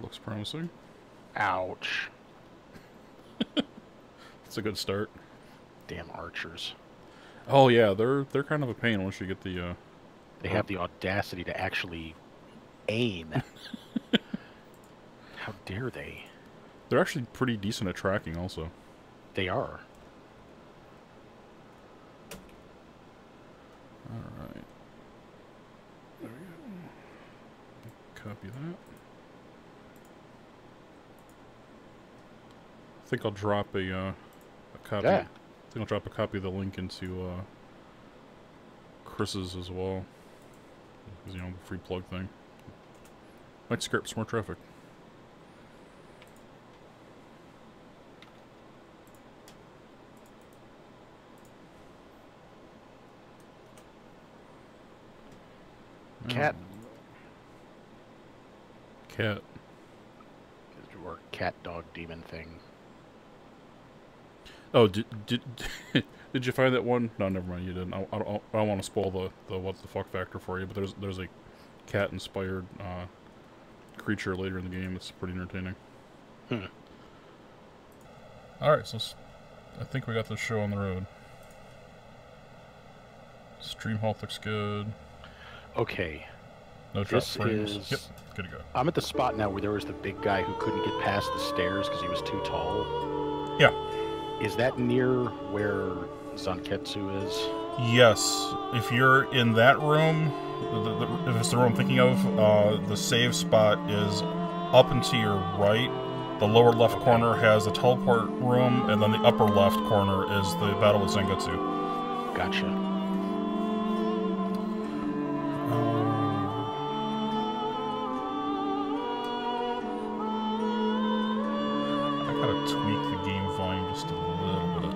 looks promising. Ouch. It's a good start. Damn archers. Oh yeah, they're kind of a pain once you get the. They have the audacity to actually aim. How dare they? They're actually pretty decent at tracking, also. They are. All right. There we go. Copy that. I think I'll drop a copy. Yeah. I think I'll drop a copy of the link into Chris's as well. Because, you know, the free plug thing. Might scare up some more traffic. Cat. Cat. Or cat dog demon thing. Oh, did you find that one? No, never mind. You didn't. I don't want to spoil the what the fuck factor for you, but there's a cat inspired creature later in the game. It's pretty entertaining. All right, so I think we got this show on the road. Stream health looks good. Okay. No drop This frames. is... Yep, good to go. I'm at the spot now where there was the big guy who couldn't get past the stairs because he was too tall. Yeah. Is that near where Zanketsu is? Yes. If you're in that room, if it's the room I'm thinking of, the save spot is up and to your right. The lower left corner has the teleport room, and then the upper left corner is the battle with Zangetsu. Gotcha. I gotta tweak the game volume just a little bit.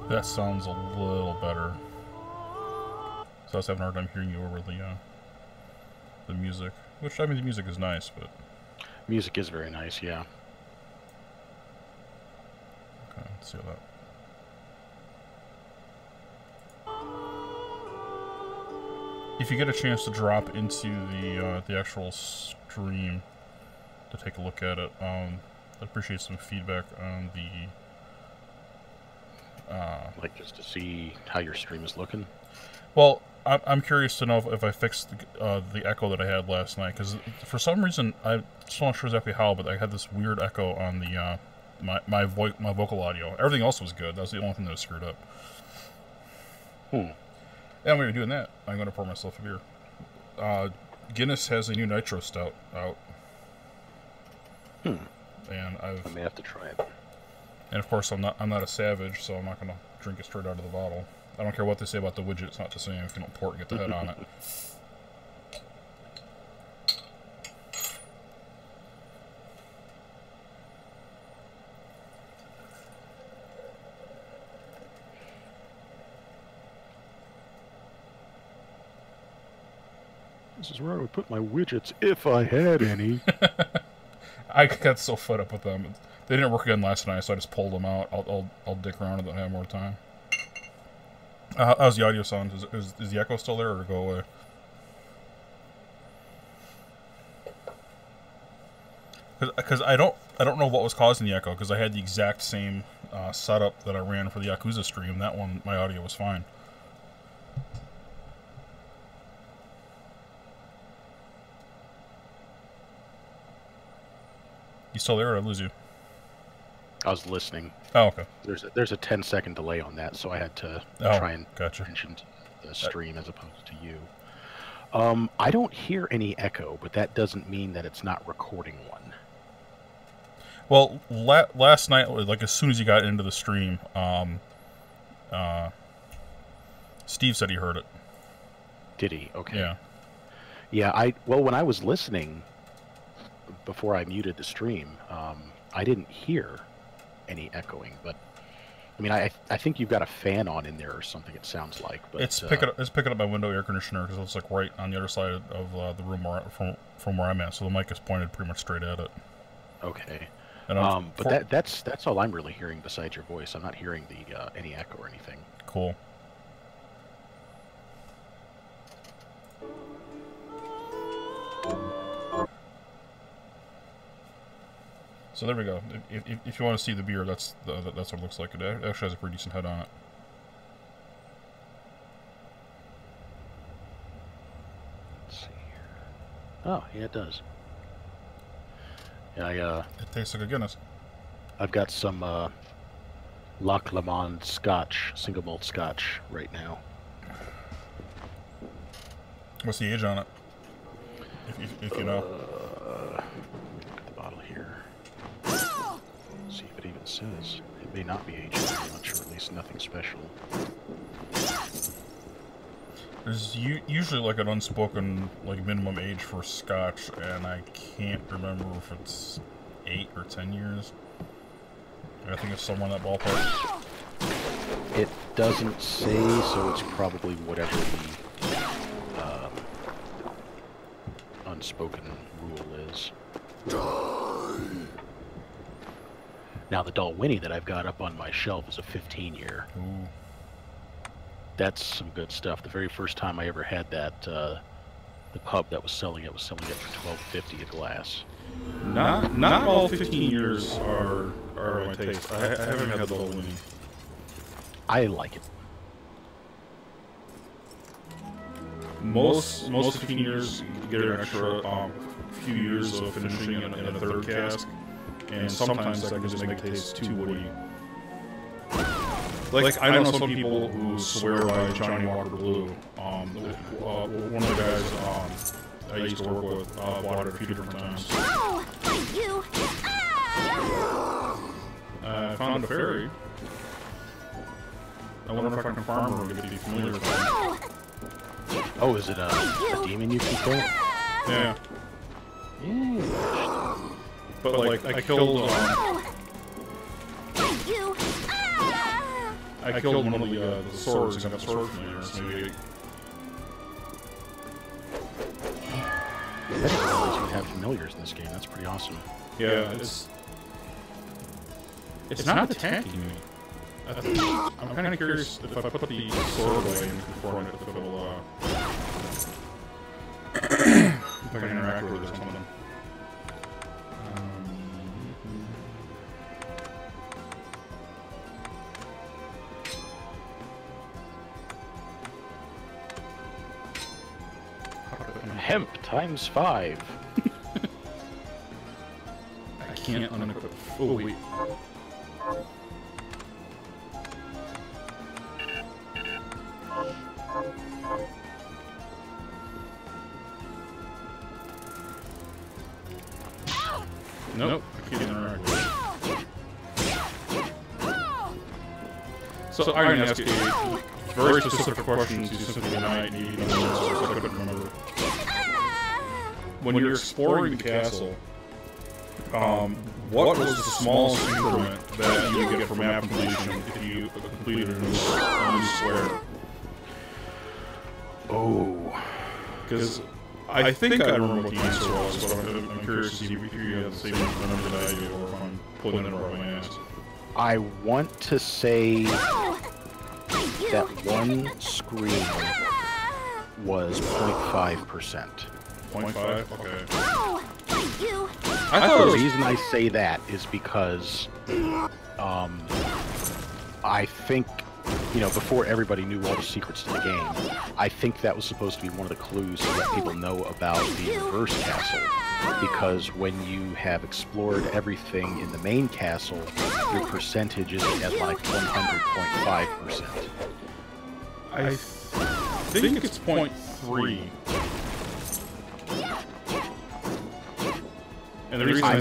That sounds a little better. So I was having a hard time hearing you over the music. Which, I mean, the music is nice, but... Music is very nice, yeah. Okay, let's see how that... If you get a chance to drop into the actual stream to take a look at it, I'd appreciate some feedback on the... Like, just to see how your stream is looking? Well, I'm curious to know if I fixed the echo that I had last night, because for some reason, I'm still not sure exactly how, but I had this weird echo on the my vocal audio. Everything else was good. That was the only thing that was screwed up. And when you're doing that, I'm going to pour myself a beer. Guinness has a new nitro stout out. And I may have to try it. And of course, I'm not a savage, so I'm not going to drink it straight out of the bottle. I don't care what they say about the widget; it's not the same if you don't pour it and get the head on it. This is where I would put my widgets if I had any. I got so fed up with them. They didn't work again last night, so I just pulled them out. I'll dick around and have more time. How's the audio sound? Is the echo still there, or go away? Because I don't know what was causing the echo, because I had the exact same setup that I ran for the Yakuza stream. That one, my audio was fine. You still there, or did I lose you? I was listening. Oh, okay. There's a 10-second delay on that, so I had to try and mention the stream as opposed to you. I don't hear any echo, but that doesn't mean that it's not recording one. Well, last night, like as soon as you got into the stream, Steve said he heard it. Did he? Okay. Yeah. Yeah, well, when I was listening, before I muted the stream, I didn't hear any echoing, but I mean, I think you've got a fan on in there or something. It sounds like, but it's picking up my window air conditioner because it's like right on the other side of the room from where I'm at, so the mic is pointed pretty much straight at it. Okay. And but that's all I'm really hearing besides your voice. I'm not hearing the any echo or anything. Cool. So there we go. If you want to see the beer, that's what it looks like. It actually has a pretty decent head on it. Let's see here. Oh, yeah, it does. Yeah, it tastes like a Guinness. I've got some Loch Lomond Scotch, single malt Scotch, right now. What's the age on it? If you know. Look at the bottle here. See if it even says. It may not be aged very much, or at least nothing special. There's usually like an unspoken like minimum age for Scotch, and I can't remember if it's 8 or 10 years. I think it's somewhere in that ballpark. It doesn't say, so it's probably whatever the unspoken rule is. Now the Dalwhinnie that I've got up on my shelf is a 15-year. Ooh. That's some good stuff. The very first time I ever had that, the pub that was selling it for $12.50 a glass. Not all 15 years are my taste. I haven't had the Dalwhinnie. I like it. Most 15 years get an extra few years of finishing in a third cask, and sometimes that can just make it taste too woody. Like I know some people who swear by Johnny Walker Blue. One of the guys I used to work with bought it a few different times. Oh, you! I found a fairy. I wonder if I can farm her and get to be familiar with her. Oh, is it a demon you can kill? Yeah. Yeah. But like I killed I killed one of the swords and got a sword from there, so maybe... I didn't realize you have familiars in this game. That's pretty awesome. Yeah, it's not attacking me. I'm kind of curious if I put the sword away before if it'll if I can interact with it or something. Hemp times 5. I can't unequip. Oh wait. Nope, I can't interact with it. So I'm going to ask you very specific questions you simply might need to answer, I couldn't remember. When you're exploring the castle, what was the smallest increment that you would get for map completion if you completed a new square? Oh. Because I think I remember what the answer was, but I'm curious to see if you have the same number that I do, or if I'm pulling it over my ass. I want to say that one screen was 0.5%. 0.5? Okay. I thought the reason I say that is because I think, you know, before everybody knew all the secrets to the game, I think that was supposed to be one of the clues to let people know about the reverse castle. Because when you have explored everything in the main castle, your percentage is at like 100.5%. I think it's 0.3. And the reason I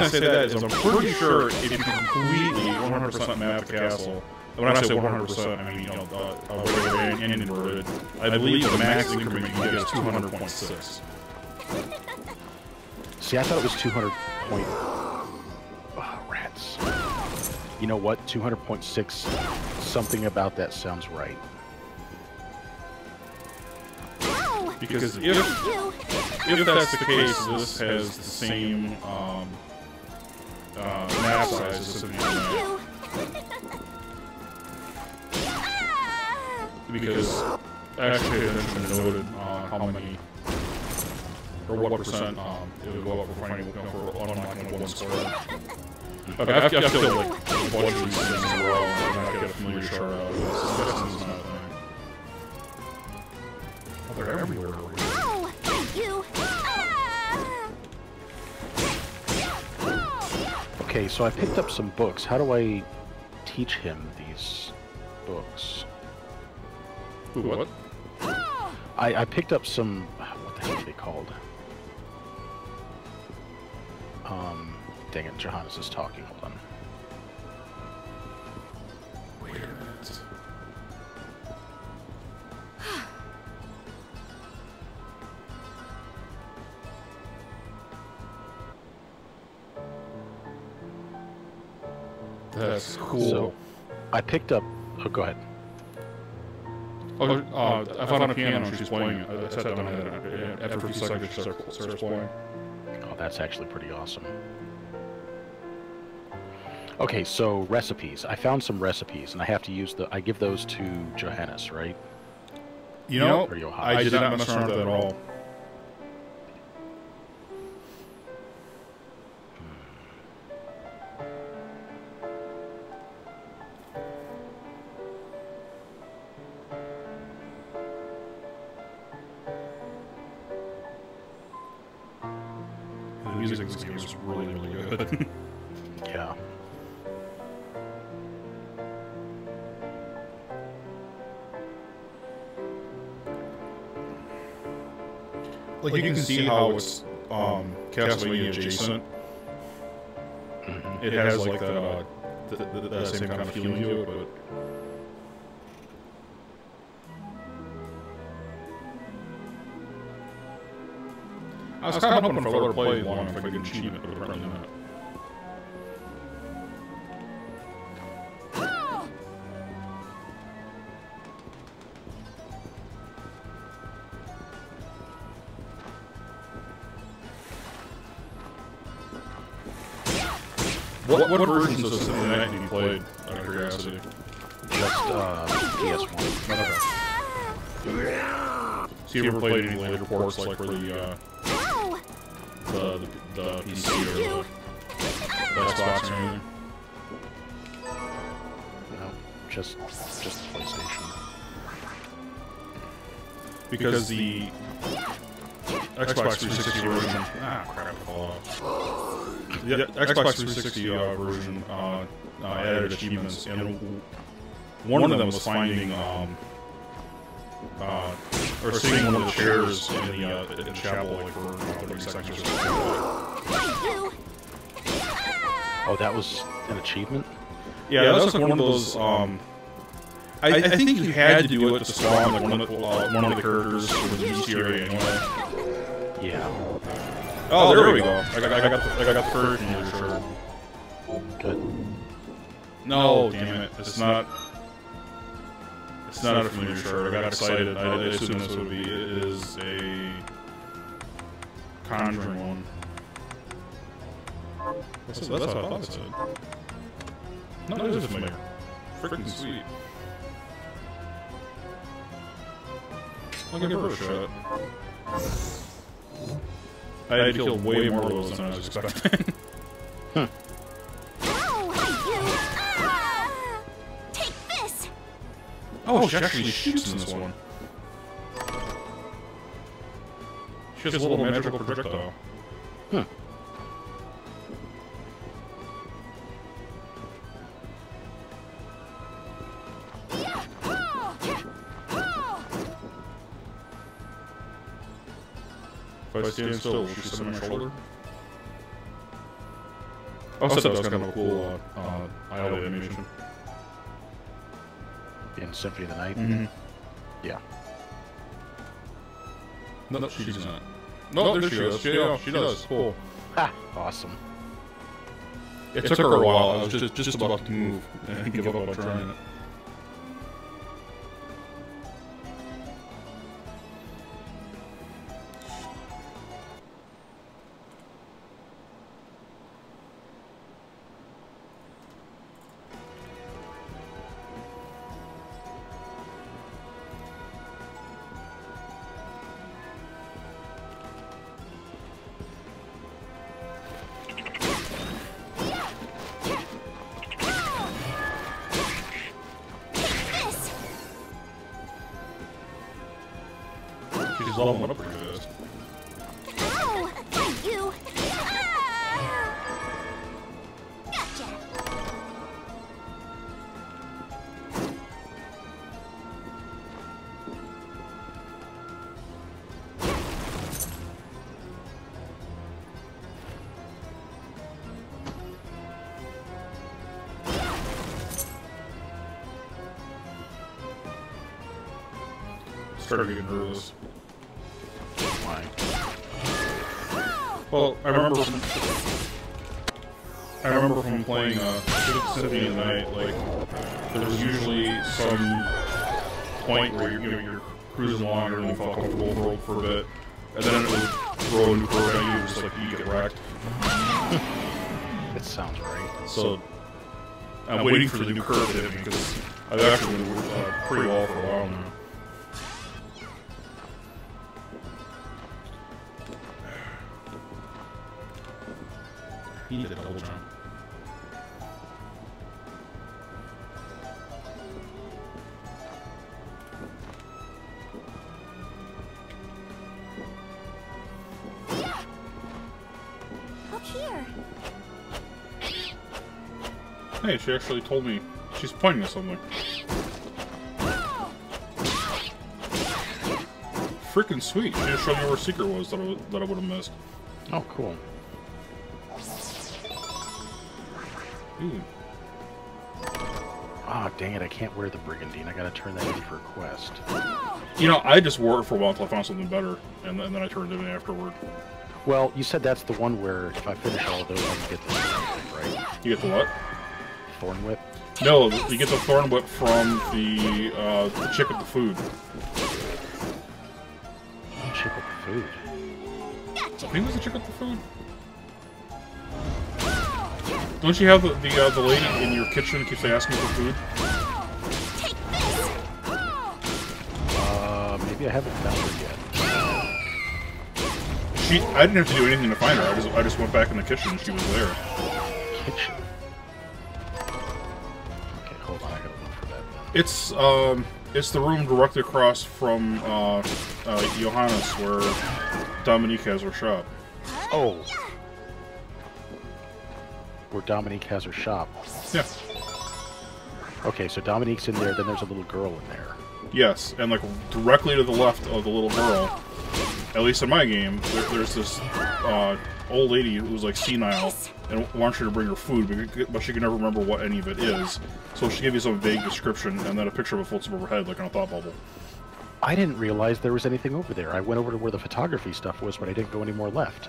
say that is I'm pretty sure if you completely 100% map the castle, when I say 100%, I mean, regular and inverted. I believe the max increment you get is 200.6. See, I thought it was 200 point... Oh, rats. You know what? 200.6, something about that sounds right. Because if that's the case, this has the same map size as the Unite. Because actually it has been noted how many or what percent it would go up for finding for unlocking one square. Okay, I feel like a bunch of these things in a row and not get a familiar shard out of this. This is not a thing. Oh, they're everywhere. Okay, so I picked up some books. How do I teach him these books? Ooh, what? I picked up some... What the heck are they called? Dang it, Johannes is talking. Hold on. Wait a minute. That's cool. So, I picked up... Oh, go ahead. Oh, I found a piano and she's playing it. I sat down and after a few seconds she starts playing. Oh, that's actually pretty awesome. Okay, so recipes. I found some recipes, and I have to use the... I give those to Johannes, right? You know, I did not mess around with that at all. The music in this game is really, really good. Yeah. Like, you can see how it's Castlevania adjacent. Mm-hmm. It has like that same kind of feeling to it, but I was kind of hoping for other play long if I could get an achievement, but apparently not. What versions of Cincinnati have you played, out of curiosity? Just PS1. Okay. So you ever played any later ports, like for the PC or the Xbox or anything? No, just PlayStation. Because the Xbox 360 version... Ah, crap, fall off. The Xbox 360 version added achievements, and one of them was finding, or seeing one of the chairs in the chapel, like, for 30 seconds or something. Oh, that was an achievement? Yeah, that was like one of those, I think you had to do it to spawn, like, one of the characters for the DC area anyway. Yeah. Oh, there we go. I got the first familiar shard. Good. No, damn it. It's not a familiar shard. I got excited. I assumed this would be. It is a conjuring one. That's what I thought it said. No, it is familiar. Freaking sweet. I'll give her a shot. I had to kill way more of those than I was expecting. Huh. Take this. Oh, she actually shoots in this one. She has a little magical projectile. Huh. If I stand still, will she sit on my shoulder? I also thought that was kind of a cool idle animation. in Symphony of the Night. Mm-hmm. Yeah. No, she's not. No, there she goes. Yeah, she does. Cool. Ha! Awesome. It took her a while. I was just about to move and give up on trying it. She's all one up pretty fast. Ow! Thank you! Ah! Gotcha! Started getting nervous. Why? Well, I remember from playing Symphony of the Night, like there was usually some point where you're cruising along and you felt comfortable for a bit, and then it would throw a new curve at you, just like you get wrecked. That sounds right. So I'm waiting for the new curve to hit me because I've actually been pretty well for a while now. He did a double jump. Look here. Hey, she actually told me. She's pointing at something. Freaking sweet. She just showed me where secret was that I would have missed. Oh, cool. Ooh. Ah, dang it, I can't wear the Brigandine. I gotta turn that in for a quest. You know, I just wore it for a while until I found something better, and then I turned it in afterward. Well, you said that's the one where if I finish all of those, I can get the Thorn Whip, right? You get the what? Thorn Whip? No, you get the Thorn Whip from the chick with the food. Chick with the food. I think it was the chick with the food. Don't you have the lady in your kitchen who keeps asking for food? Take this! Maybe I haven't found her yet. I didn't have to do anything to find her. I just went back in the kitchen and she was there. Kitchen. Okay, hold on, I gotta look for that then. It's the room directly across from Johannes where Dominique has her shop. Oh! Where Dominique has her shop. Yeah. Okay, so Dominique's in there, then there's a little girl in there. Yes, and like directly to the left of the little girl, at least in my game, there's this old lady who's like senile and wants you to bring her food, but she can never remember what any of it is. So she gives you some vague description, and then a picture of it floats above her head like on a thought bubble. I didn't realize there was anything over there. I went over to where the photography stuff was, but I didn't go any more left.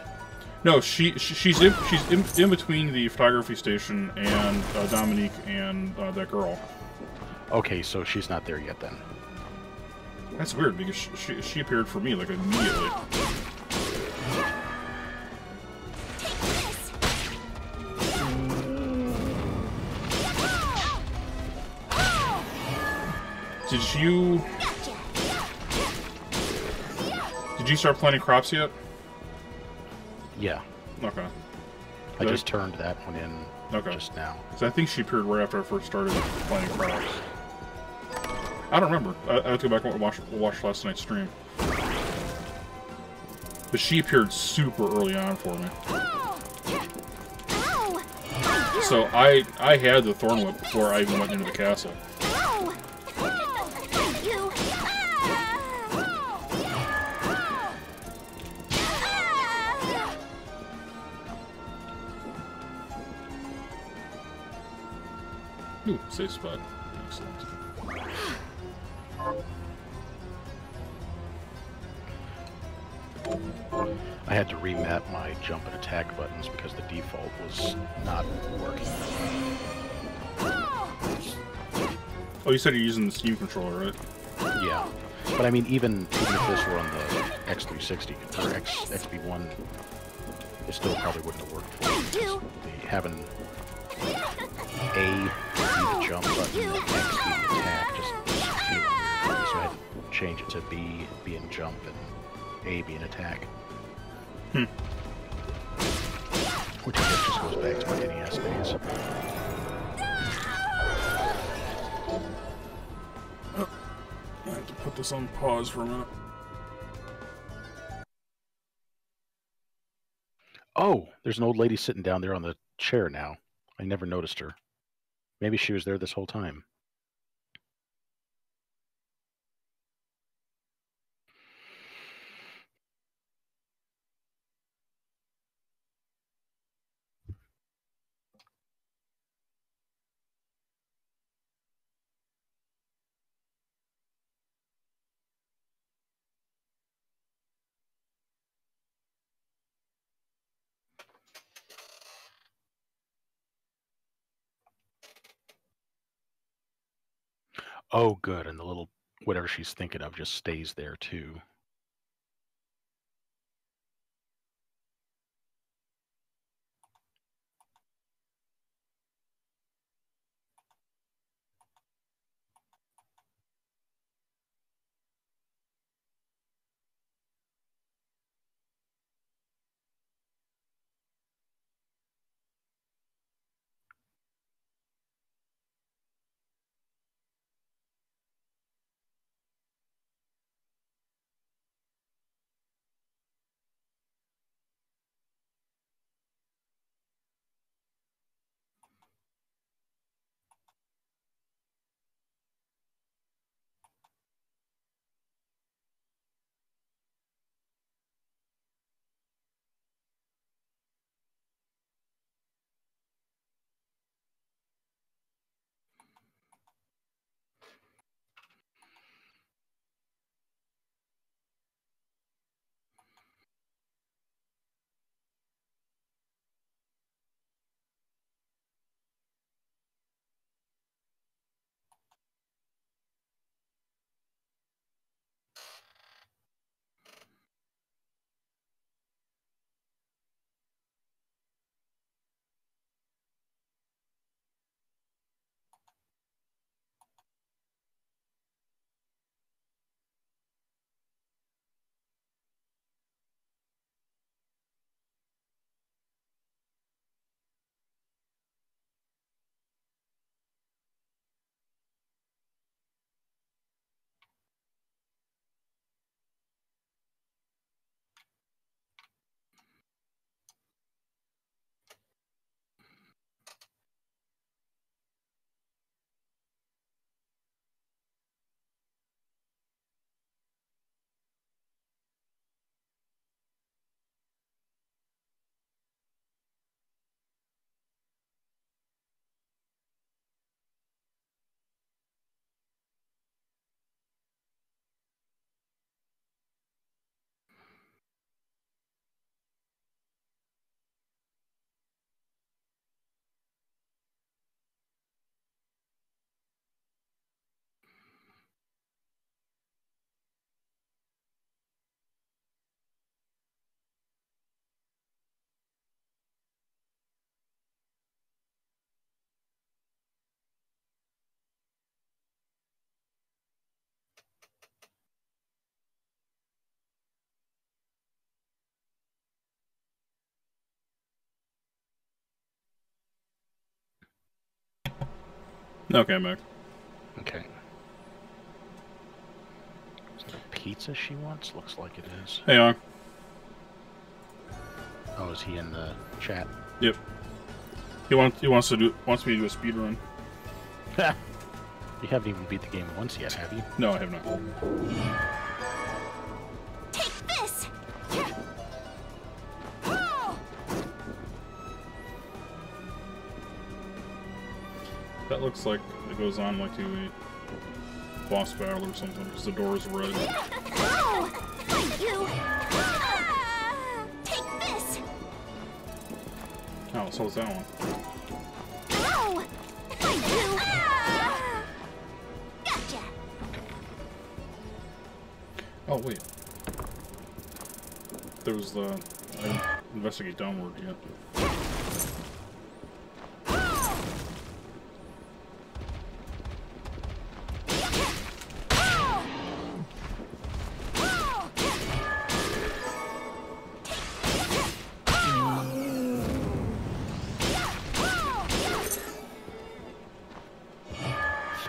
No, she's in between the photography station and Dominique and that girl. Okay, so she's not there yet then. That's weird because she appeared for me like immediately. Did you start planting crops yet? Yeah. Okay. I just turned that one in just now. So I think she appeared right after I first started playing crops. I don't remember. I have to go back and watch last night's stream. But she appeared super early on for me. So I had the Thorn Whip before I even went into the castle. Ooh, safe spot. Excellent. I had to remap my jump and attack buttons because the default was not working. Oh, you said you're using the Steam controller, right? Yeah. But I mean, even if this were on the X360 or XB1, it still probably wouldn't have worked for me. Having A be the jump button and X be the attack just feels weird. So I had to change it to B being jump and A being attack. Which I guess just goes back to my NES days. I have to put this on pause for a minute. Oh, there's an old lady sitting down there on the chair now. I never noticed her. Maybe she was there this whole time. Oh, good. And the little whatever she's thinking of just stays there too. Okay, I'm back. Okay. Is that a pizza she wants? Looks like it is. Hey, on. Oh, is he in the chat? Yep. He wants me to do a speed run. You haven't even beat the game once yet, have you? No, I have not. Take this! That looks like it goes on like a boss battle or something, because the door is red. You! So what's that one? Ow! You! Gotcha! Oh, wait. There was the... I didn't investigate downward yet.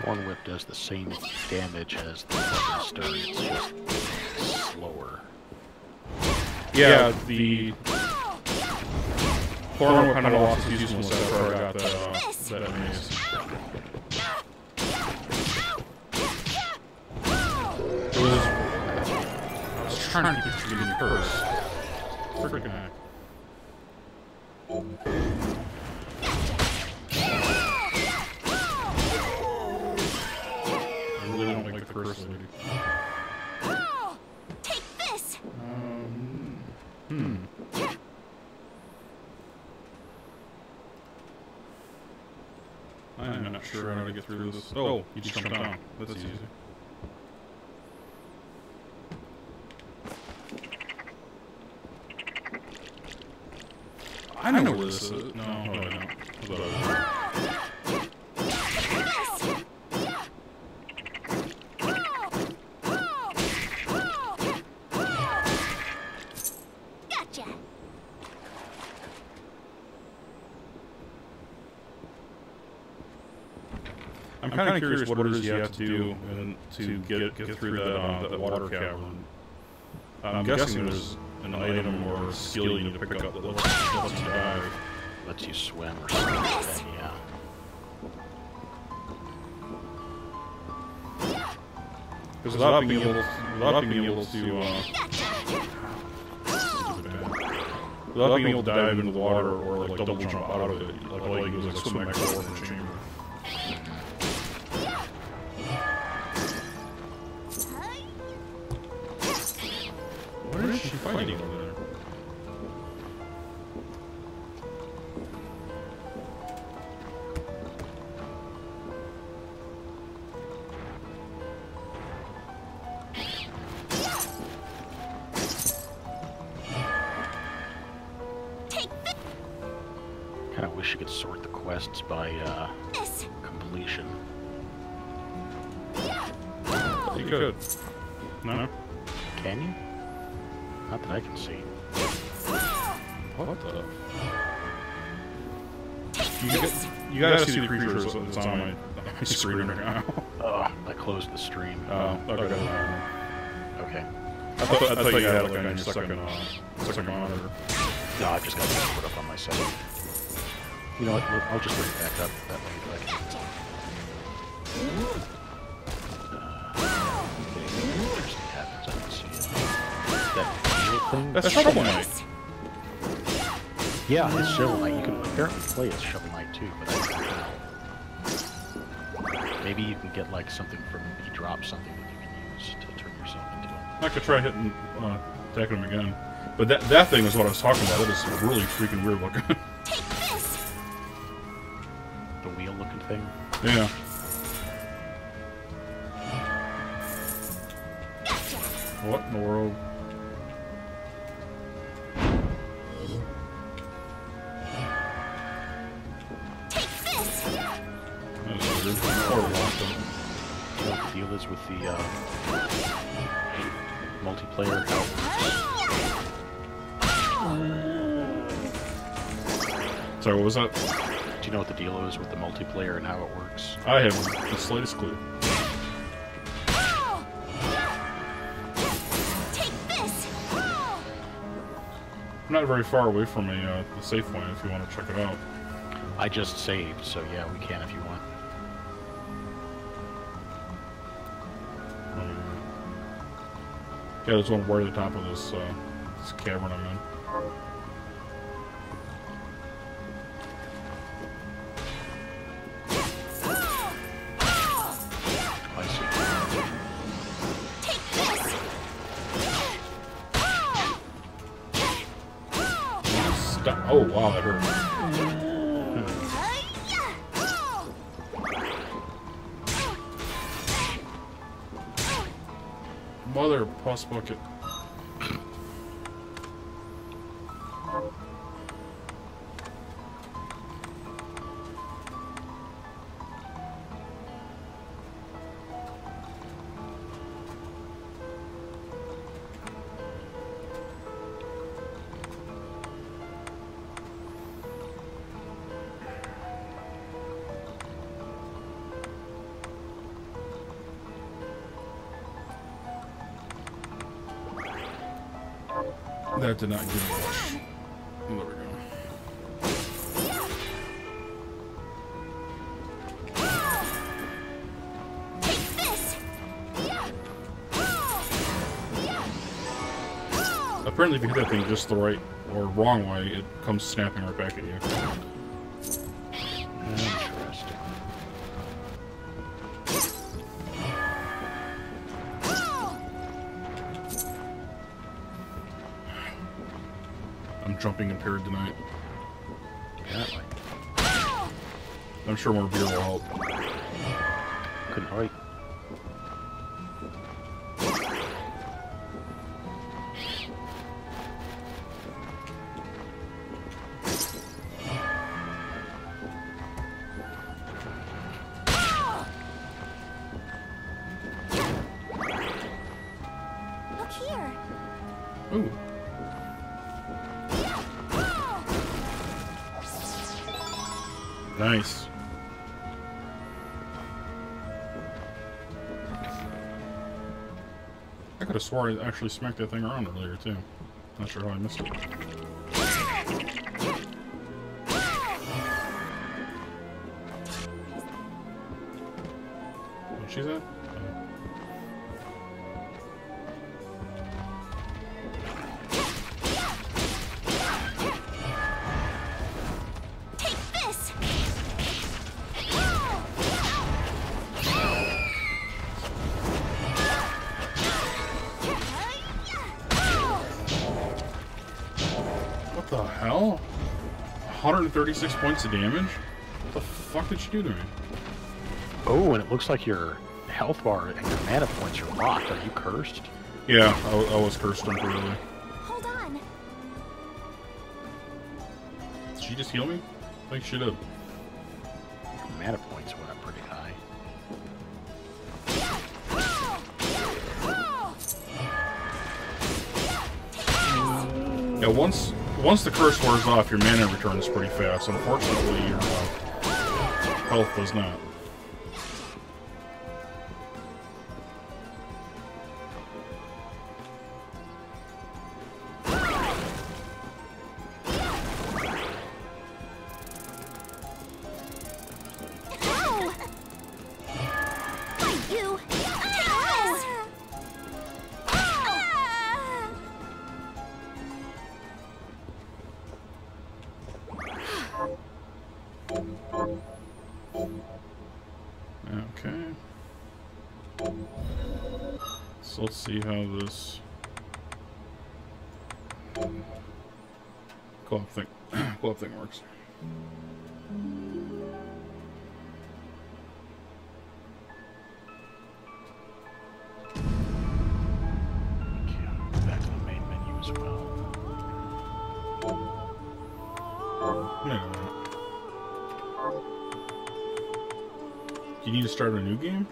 Thorn Whip does the same damage as the Weapon Stone, it's just slower. Yeah, the... Thorn Whip kind of lost its usefulness after I got that maze. I was trying to keep it from getting cursed. Freaking heck. I really don't like the curse lady. Take this! I'm not sure how to get through this. Oh, you just jump down. That's easy. I know where this is. No, I don't. Gotcha! I'm kind of curious what it is you have to do to get through that water cavern. I'm guessing there's an item or a skill you need to pick up that lets you dive. Lets you swim or something like that, yeah. Because without being able to, without being able to dive into the water or like double jump out of it, like all you do is like swim back forward in the chamber. What is she fighting over there? Kind of wish you could sort the quests by completion. You could. No? Can you? Not that I can see. What the? You gotta see the creatures that's on my screen right now. Oh, I closed the stream. Okay. Okay. I thought you had it like on your second monitor. No, I've just got to put up on my side. You know what? I'll just bring it back up that way. Interesting happens. I don't see it. That deal thing? That's Shovel Knight. Yeah, it's Shovel Knight. You can apparently play as Shovel Knight too, but I don't know. Maybe you can get like something from he drops something that you can use to turn yourself into him. I could try hitting attacking him again. But that thing is what I was talking about. It is really freaking weird looking. The wheel looking thing? Yeah. What in the world? That is weird. Or lost him. You know what the deal is with the multiplayer? Sorry, what was that? Do you know what the deal is with the multiplayer and how it works? I have the slightest clue. I'm not very far away from the safe point if you want to check it out. I just saved, so yeah, we can if you want. Yeah, there's one right at the top of this cavern I'm in. I see. Stop. Oh wow, that hurt. Mother pus bucket. That did not give me much. There we go. Apparently, if you hit that thing just the right or wrong way, it comes snapping right back at you. Interesting. I'm jumping impaired tonight. Apparently. I'm sure more beer will help. Couldn't hurry. Look here. Ooh. Nice. I could have swore I actually smacked that thing around earlier too. Not sure how I missed it. What she said? What the hell? 136 points of damage? What the fuck did she do to me? Oh, and it looks like your health bar and your mana points are locked. Are you cursed? Yeah, I was cursed temporarily. Hold on. Did she just heal me? I think she did. Your mana points went up pretty high. Yeah, once the curse wears off, your mana returns pretty fast. Unfortunately, your health does not. Okay. So let's see how this co-op thing works. Back to the main menu as well. No. Do you need to start a new game?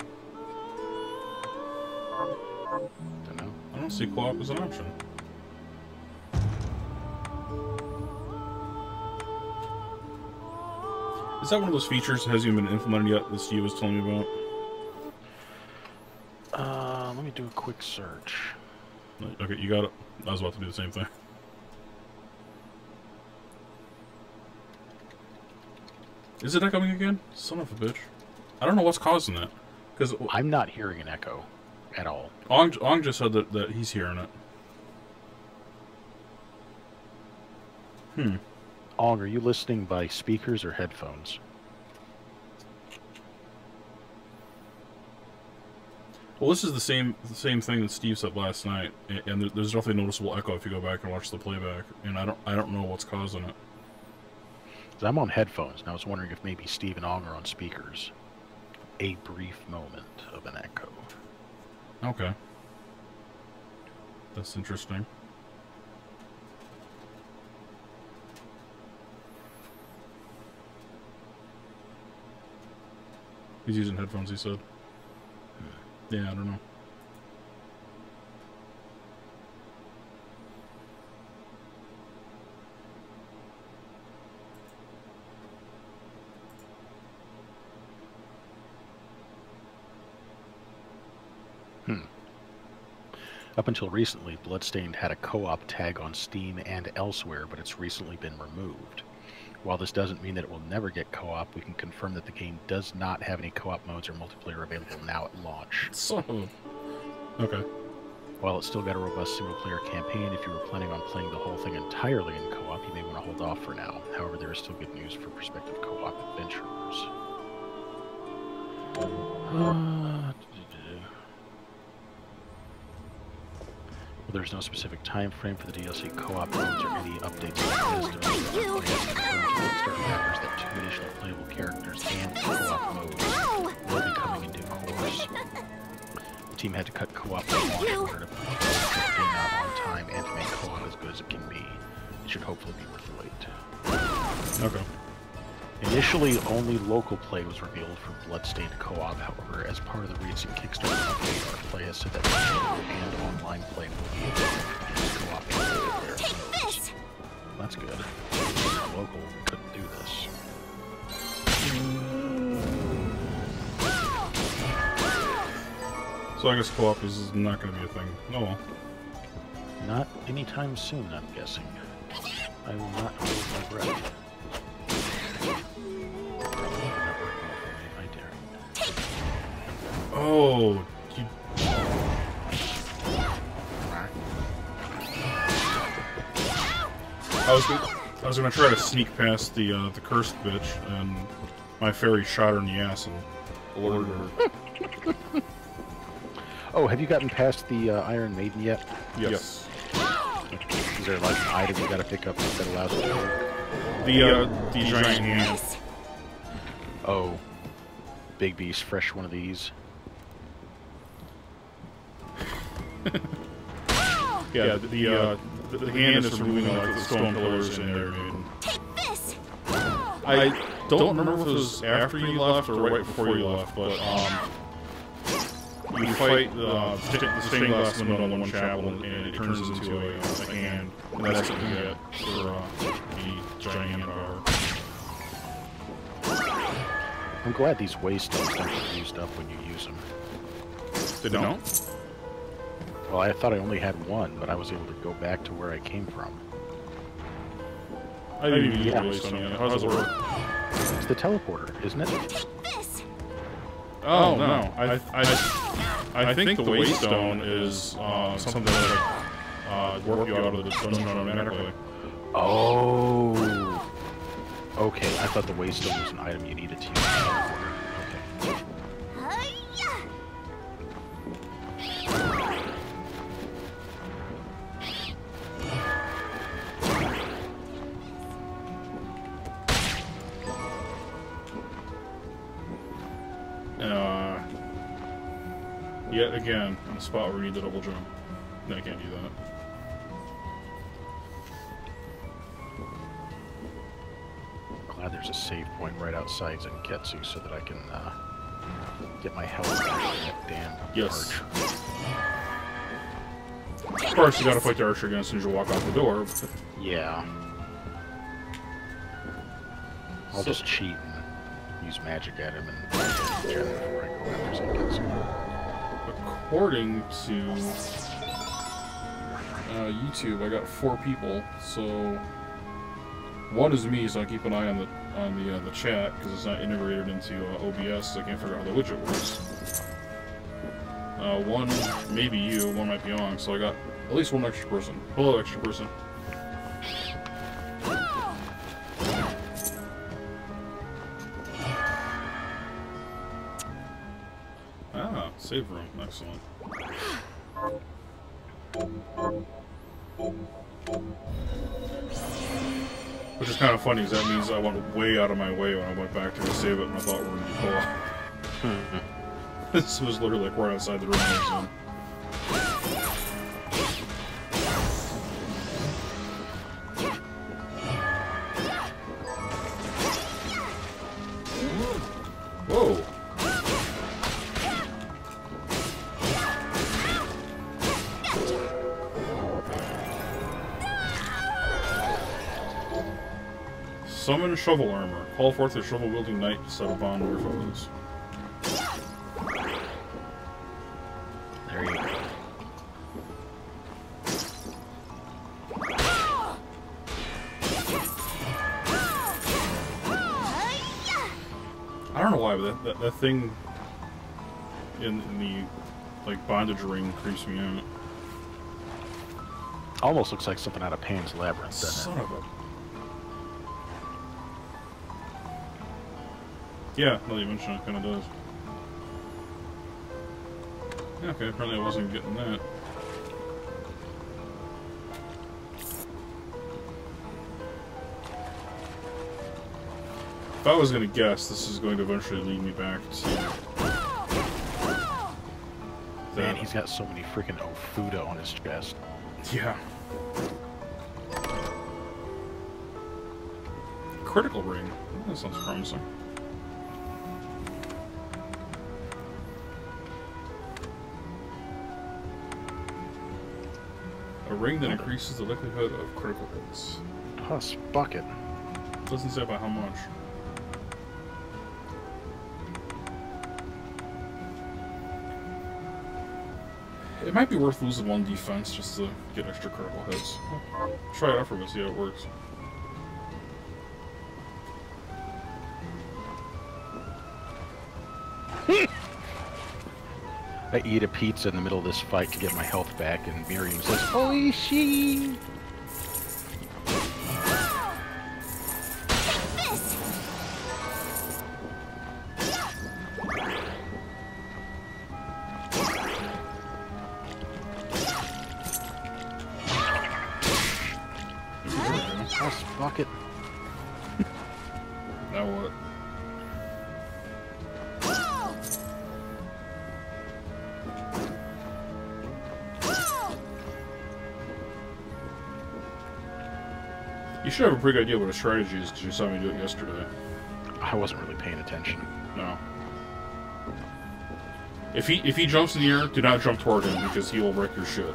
Don't know. I don't see co-op as an option. Is that one of those features that hasn't even been implemented yet that Steve was telling me about? Let me do a quick search. Okay, you got it. I was about to do the same thing. Is it echoing again? Son of a bitch. I don't know what's causing that. Because I'm not hearing an echo at all. Ong just said that he's hearing it. Ong, are you listening by speakers or headphones? Well, this is the same thing that Steve said last night, and there's definitely a noticeable echo if you go back and watch the playback. And I don't know what's causing it. 'Cause I'm on headphones, and I was wondering if maybe Steve and Ong are on speakers. A brief moment of an echo. Okay. That's interesting. He's using headphones, he said. Yeah, I don't know. Up until recently, Bloodstained had a co-op tag on Steam and elsewhere, but it's recently been removed. While this doesn't mean that it will never get co-op, we can confirm that the game does not have any co-op modes or multiplayer available now at launch. So, okay. While it's still got a robust single-player campaign, if you were planning on playing the whole thing entirely in co-op, you may want to hold off for now. However, there is still good news for prospective co-op adventurers. Well, there's no specific time frame for the DLC co-op modes or any updates to the system. That 2 additional playable characters and co-op modes will be coming in due course. The team had to cut co-op in order to put the game out on time and to make co-op as good as it can be. It should hopefully be worth the wait. Okay. Initially, only local play was revealed for Bloodstained co-op. However, as part of the recent Kickstarter update, our play has said that local and online play will be able to use co-op multiplayer. Take this! Well, that's good. Local couldn't do this. So I guess co-op is not going to be a thing. Oh well. Not anytime soon, I'm guessing. I will not hold my breath. Oh, you... I was gonna try to sneak past the cursed bitch, and my fairy shot her in the ass and alerted her. Oh, have you gotten past the Iron Maiden yet? Yes. Is there like an item you gotta pick up that allows you to... The giant hand. Oh. Big beast, fresh one of these. Yeah, the hand is removing like the stone pillars in there. I don't remember if it was after you left or right before you left, but you fight the stained glass window in one chapel, and it turns into a hand, and that's what you get for the giant power. I'm glad these waystones don't get used up when you use them. They don't? Well, I thought I only had one, but I was able to go back to where I came from. I didn't even use the waystone yet. How does it work? It's the teleporter, isn't it? Oh, no. I think the waystone is something that work you out of the dungeon automatically. Oh. Okay, I thought the waystone was an item you needed to use the teleporter. Okay. Yet again, on a spot where we need to double jump. No, I can't do that. Glad there's a save point right outside Zenketsu so that I can get my health back from that damn arch. Of course, you gotta fight the archer again as soon as you walk out the door. Yeah. I'll just cheat and use magic at him and gen before I go after Zenketsu. According to YouTube, I got 4 people, so one is me, so I keep an eye on the chat because it's not integrated into OBS, so I can't figure out how the widget works. One maybe you, one might be on, so I got at least one extra person. Hello, extra person. Ah, save room, excellent. Which is kind of funny, because that means I went way out of my way when I went back to save it, and I thought we were going to pull off. This was literally like right outside the room. Summon shovel armor. Call forth a shovel-wielding knight to set upon your foes. There you go. I don't know why, but that thing in the like bondage ring creeps me out. Almost looks like something out of Pan's Labyrinth, doesn't Son of a... Yeah, now that you mention it, it kind of does. Yeah, okay, apparently I wasn't getting that. If I was going to guess, this is going to eventually lead me back to... Man, he's got so many freaking Ofuda on his chest. Yeah. Critical ring. That sounds promising. A ring that increases the likelihood of critical hits. Plus bucket. Doesn't say by how much. It might be worth losing one defense just to get extra critical hits. Try it out for a bit, see how it works. I eat a pizza in the middle of this fight to get my health back, and Miriam says, "Oishi!" Plus bucket. Now what? You should have a pretty good idea what a strategy is, because you saw me do it yesterday. I wasn't really paying attention. No. If he jumps in the air, do not jump toward him, because he will wreck your shit.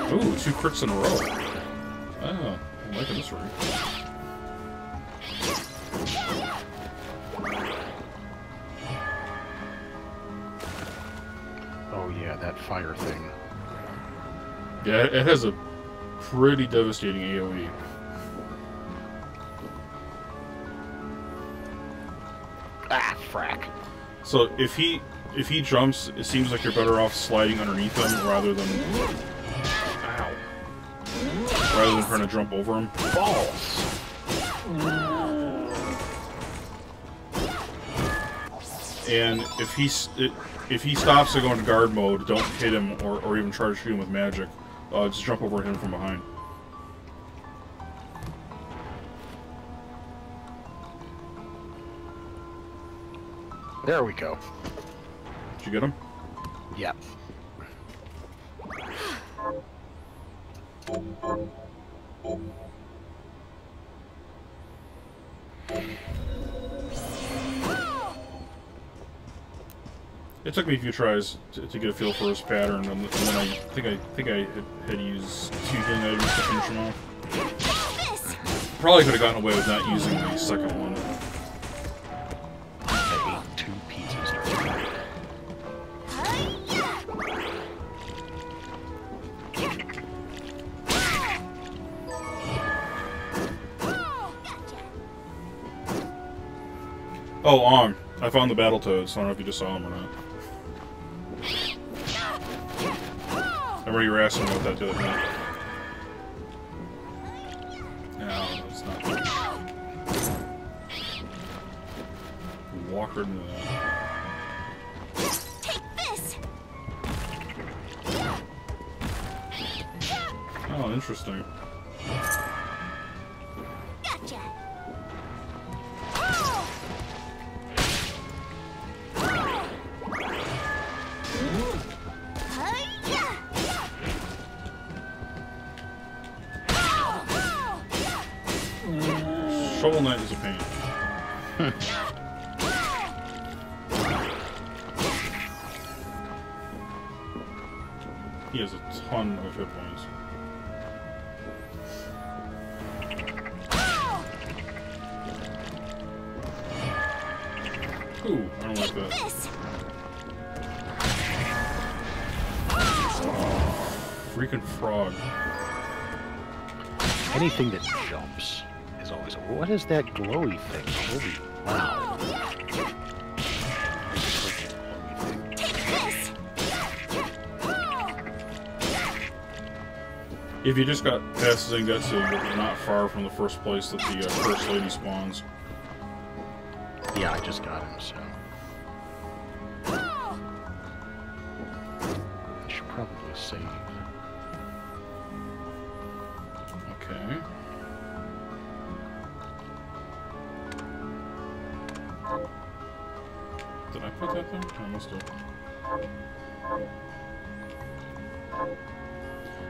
Ooh, 2 crits in a row. Oh, I'm liking this ring. Oh yeah, that fire thing. Yeah, it has a pretty devastating AoE. Ah, frack. So if he jumps, it seems like you're better off sliding underneath him rather than trying to jump over him. Balls! And if he stops to go into guard mode, don't hit him or even try to shoot him with magic. Just jump over him from behind. There we go. Did you get him? Yep. It took me a few tries to get a feel for his pattern, and then I think I had used 2 healing items to finish him off. Probably could have gotten away with not using the second one. I ate 2 pizzas during Oh, I found the Battletoads, so I don't know if you just saw them or not. I remember you were asking about that the other night. No, it's not. Walk right into that. Take this. Oh, interesting. Gotcha. Shovel Knight is a pain. He has a ton of hit points. Ooh, I don't like that. Freaking frog. Anything that jumps is always. What is that glowy thing? Holy wow! If you just got past Zangetsu, you're not far from the first place that the First Lady spawns. Yeah, I just got him, so. I should probably save. Okay. Did I put that there? I must have.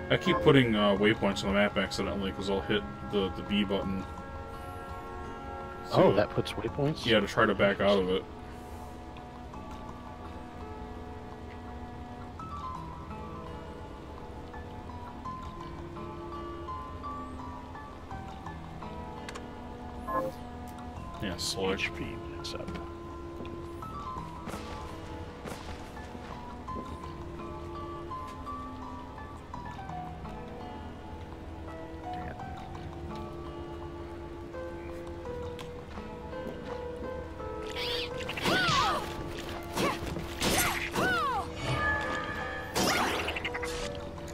I keep putting waypoints on the map accidentally because I'll hit the B button. Oh, that puts waypoints? Yeah, to try to back out of it. Yeah, slow HP it's up.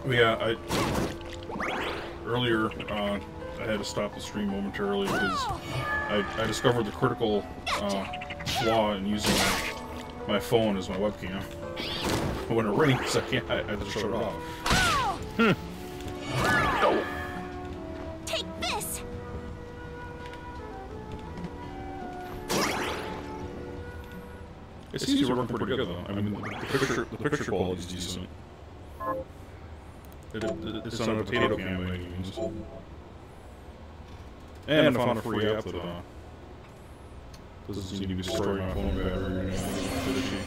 Yeah, earlier I had to stop the stream momentarily because I discovered the critical flaw in using my phone as my webcam. When it rings, I just shut it off. No. Take this. It seems to be working pretty good though. I mean, the picture quality is decent. It's on a potato cam by any means. And I found a free app that doesn't seem to be destroying my phone battery or anything.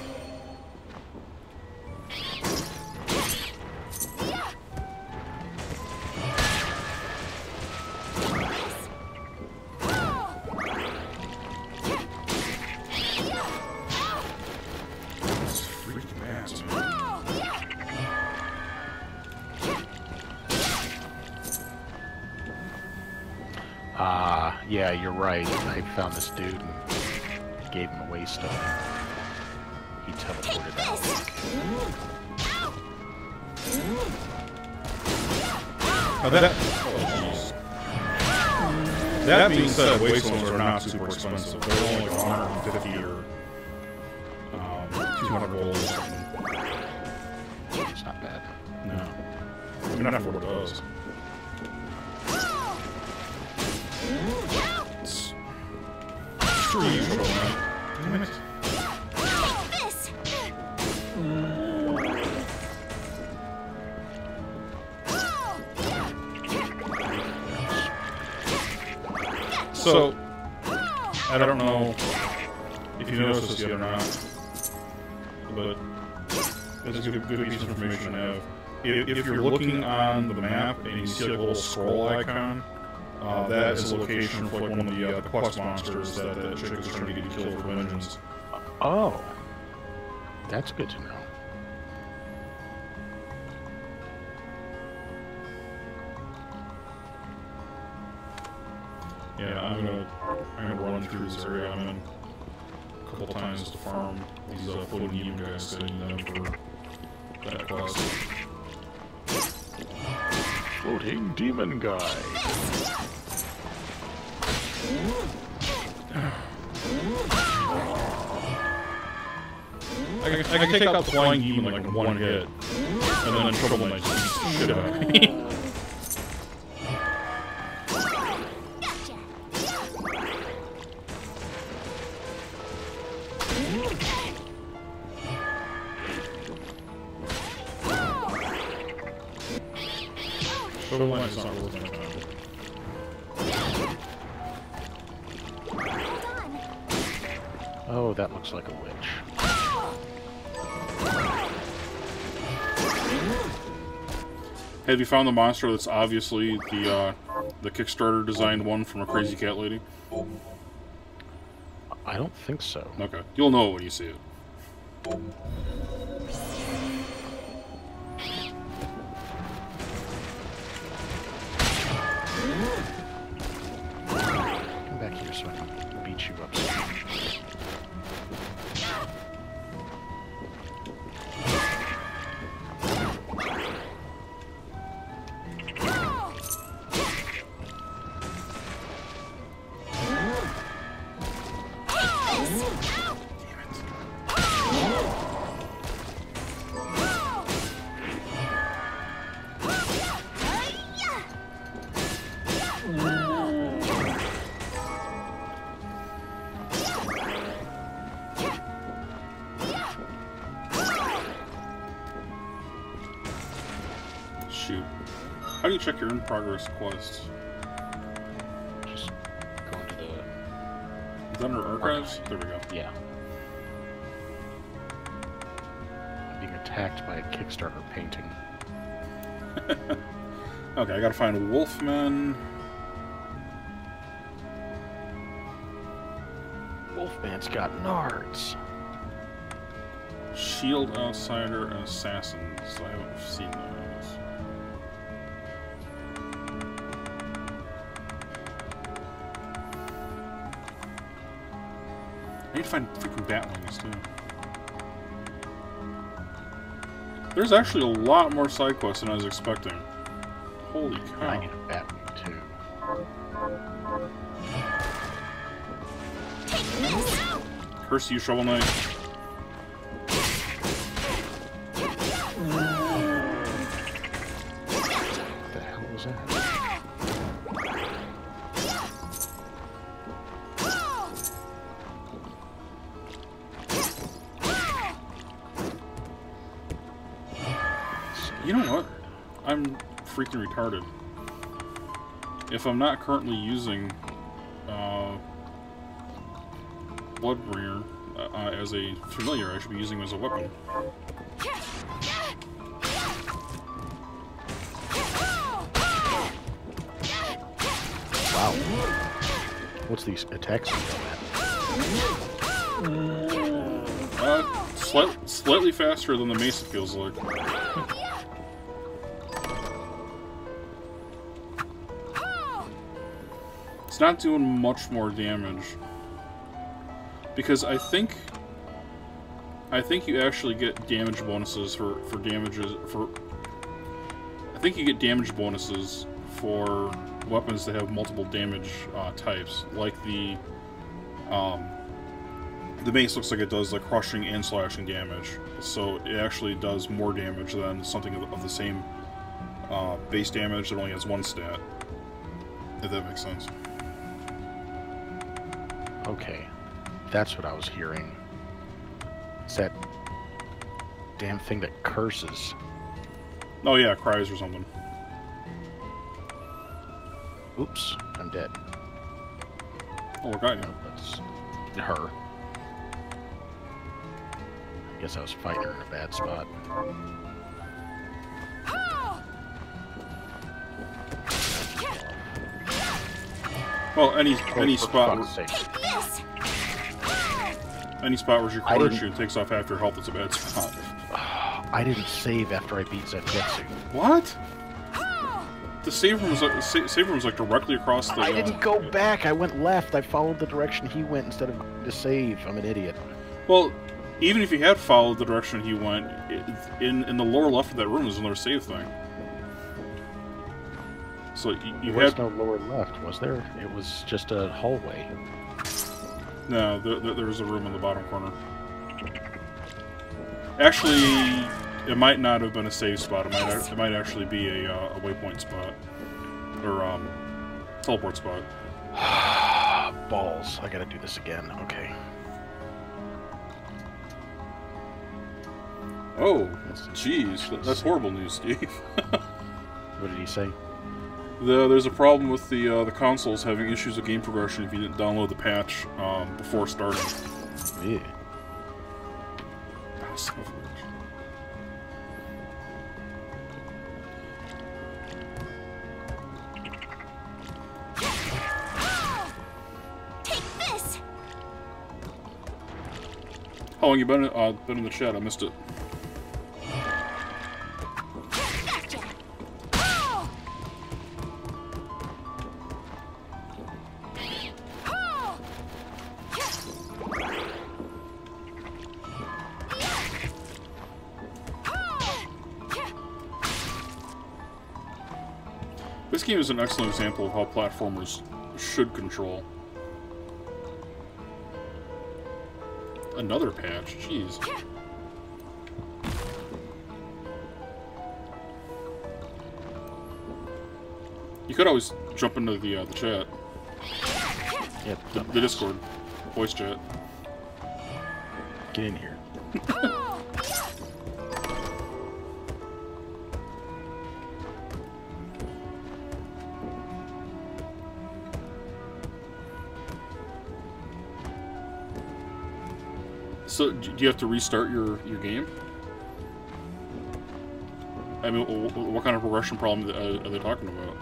Yeah, you're right. I found this dude and gave him away stuff. He teleported out. That being said, wastelands are not super expensive. They're only like 150 or 200 gold or something. It's not bad. No. I mean, not for what it does. Damn it. So, I don't know if you noticed this yet or not, but this is a good piece of information to have. If you're looking on the map and you see like a little scroll icon, that is a location for like one of the quest monsters that chick is trying to get you killed for vengeance. Oh, that's good to know. Yeah, I'm gonna run through this area. I'm in a couple times to farm these floating demon guys, setting them for that quest. Floating demon guy. I can take out the flying demon like in one hit, and then Trouble Knight just beats the shit out of me. Trouble Knight's not worth my time. Oh, that looks like a witch. Have you found the monster that's obviously the Kickstarter designed one from a crazy cat lady? I don't think so. Okay, you'll know it when you see it. Come back here so I can beat you up. Shoot. How do you check your in-progress quests? Just go into the... Is that under archives? There we go. Yeah. I'm being attacked by a Kickstarter painting. Okay, I gotta find Wolfman. Wolfman's got nards. Shield Outsider and Assassins. I haven't seen those. I need to find freaking Batwings too. There's actually a lot more side quests than I was expecting. Holy cow. I need a Batwing too. Curse you, Shovel Knight. What the hell was that? You know what? I'm freaking retarded. If I'm not currently using Bloodbringer as a familiar, I should be using him as a weapon. Wow. What's these attacks? Slightly faster than the Mesa feels like. It's not doing much more damage. Because I think you actually get damage bonuses for damages for. I think you get damage bonuses for weapons that have multiple damage types, like the mace looks like it does like crushing and slashing damage, so it actually does more damage than something of the same base damage that only has one stat. If that makes sense. Okay. That's what I was hearing. It's that damn thing that curses. Oh yeah, cries or something. Oops, I'm dead. Oh, what got you? No, that's her. I guess I was fighting her in a bad spot. Well, any spot. fuck's sake. Any spot where your quarter shoot takes off half your health is a bad spot. I didn't save after I beat Zetsu. What? The save room was like directly across the. I didn't go back. I went left. I followed the direction he went instead of to save. I'm an idiot. Well, even if you had followed the direction he went, in the lower left of that room is another save thing. So you There was had no lower left, was there? It was just a hallway. no. There was a room in the bottom corner. Actually, it might not have been a save spot. It might actually be a waypoint spot or teleport spot. Balls! I gotta do this again. Okay. Oh, jeez, that's horrible news, Steve. What did he say? There's a problem with the consoles having issues with game progression if you didn't download the patch before starting. Yeah. Oh, son of a bitch. How long you been in the chat? I missed it. Gotcha. Oh. Oh. This game is an excellent example of how platformers should control. Another patch, jeez. You could always jump into the chat. Yep. The Discord. Voice chat. Get in here. So, do you have to restart your game? I mean, what kind of progression problem are they talking about?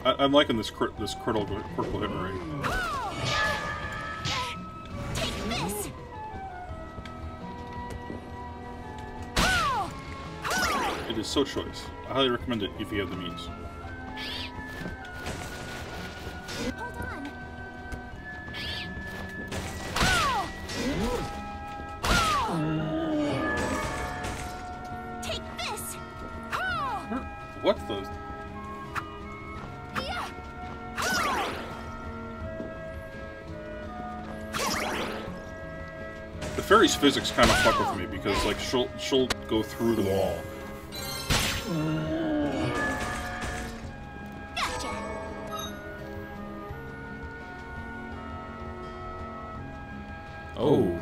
I'm liking this critical hit rate. It is so choice. I highly recommend it if you have the means. Take this. What the? The fairy's physics kind of fuck with me because like she'll go through the wall. Gotcha. Oh,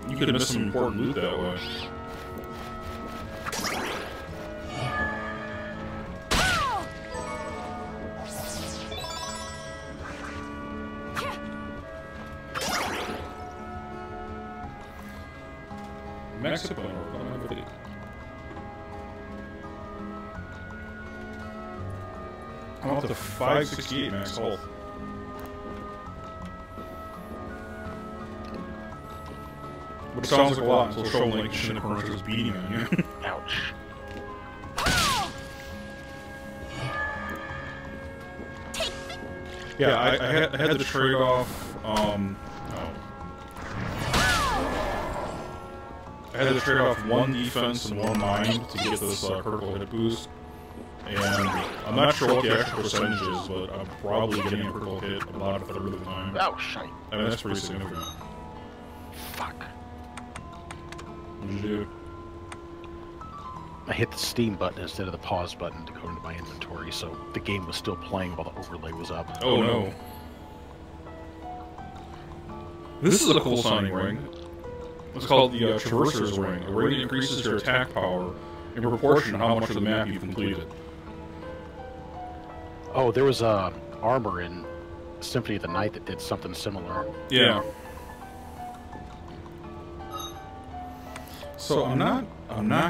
you could have missed some important loot that way. Max up on I'm up to 568 max health. Which sounds like a lot until showing like Shinra is beating on you. Ouch. Yeah, I had the trade-off, I had to trade off one defense and one mind to get this critical hit boost. And I'm not sure what the actual percentage is, but I'm probably getting a critical hit about a third of the time. Oh, shite. I mean, that's pretty significant. Fuck. What did you do? I hit the Steam button instead of the pause button to go into my inventory, so the game was still playing while the overlay was up. Oh no. This is a cool sounding ring. It's called the Traverser's Ring. A ring increases your attack power in proportion to how much of the map you've completed. Oh, there was armor in Symphony of the Night that did something similar. Yeah. So I'm not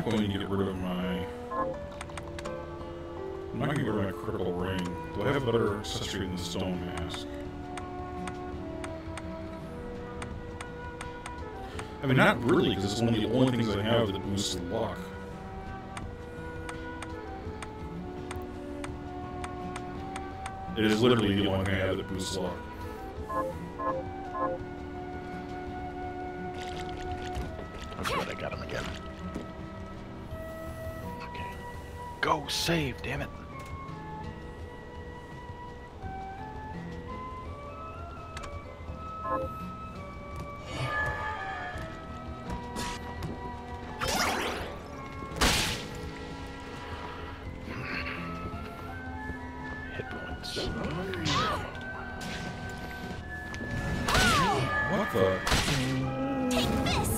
going to get rid of my... I'm not going to get rid of my critical ring. Do I have a better accessory than the stone mask? I mean, not really, because it's one of the only things I have that boosts luck. It is literally the only thing I have that boosts luck. I'm glad I got him again. Okay. Go save, damn it. Hit points. What the? Take this.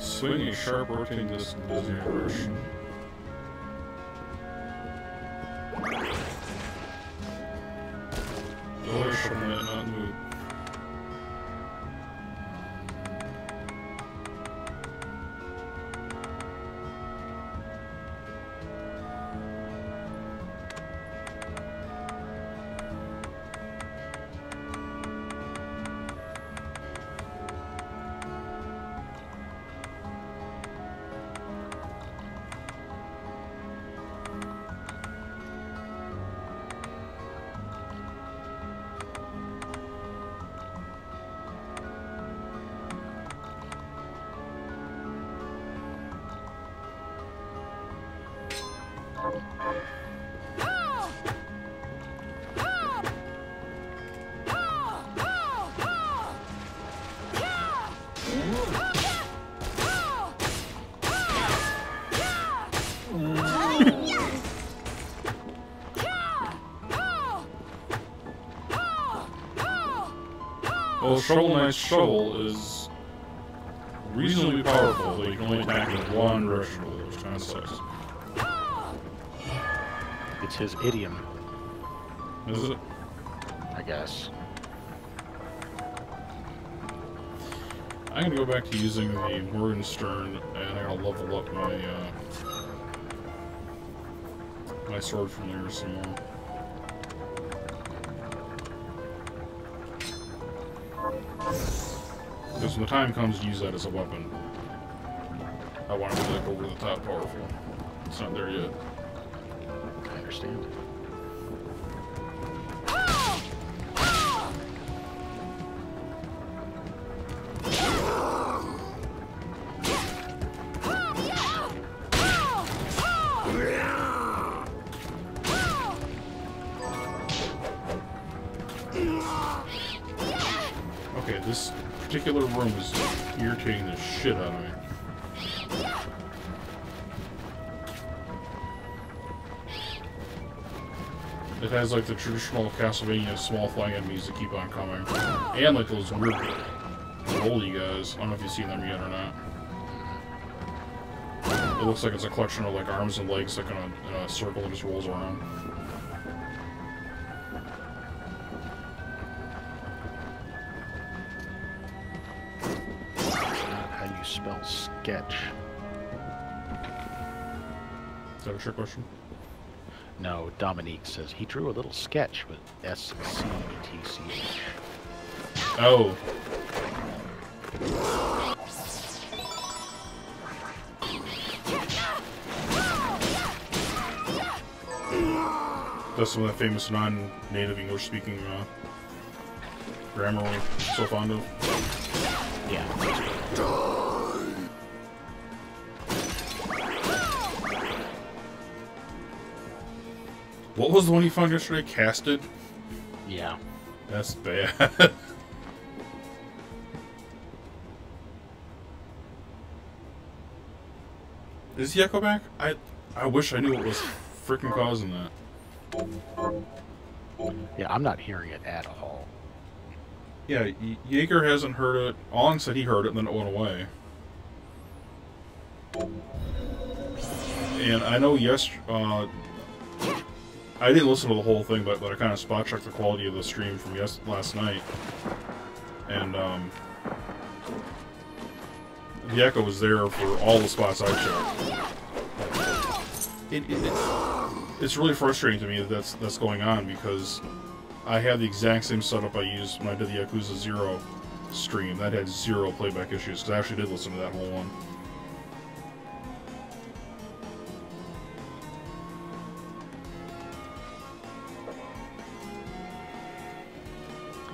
Swing a sharp rotating disc in Disney direction. The other shovel might not move. Well, Shovel Knight's shovel is reasonably powerful, but you can only attack with one direction, which kind of sucks. It's his idiom, Is it? I guess. I'm gonna go back to using the Morgenstern, and I'm gonna level up my my sword from there some more. Because when the time comes to use that as a weapon, I want it to be like over the top powerful. It's not there yet. I understand. Okay, this particular room is irritating the shit out of me. It has like the traditional Castlevania small flying enemies that keep on coming. And like those weird roly guys. I don't know if you've seen them yet or not. It looks like it's a collection of like arms and legs like in a circle that just rolls around. How do you spell sketch? Is that a trick question? No, Dominique says he drew a little sketch with S-C-E-T-C-H. Oh. That's some of that famous non-native English-speaking grammar we're so fond of. Yeah. What was the one you found yesterday? Casted? Yeah. That's bad. Is the echo back? I wish I knew what was freaking causing that. Yeah, I'm not hearing it at all. Yeah, Jaeger hasn't heard it. Ong said he heard it and then it went away. And I know I didn't listen to the whole thing, but I kind of spot checked the quality of the stream from last night. And the echo was there for all the spots I checked. It's really frustrating to me that that's going on, because I had the exact same setup I used when I did the Yakuza 0 stream. That had 0 playback issues, because I actually did listen to that whole one.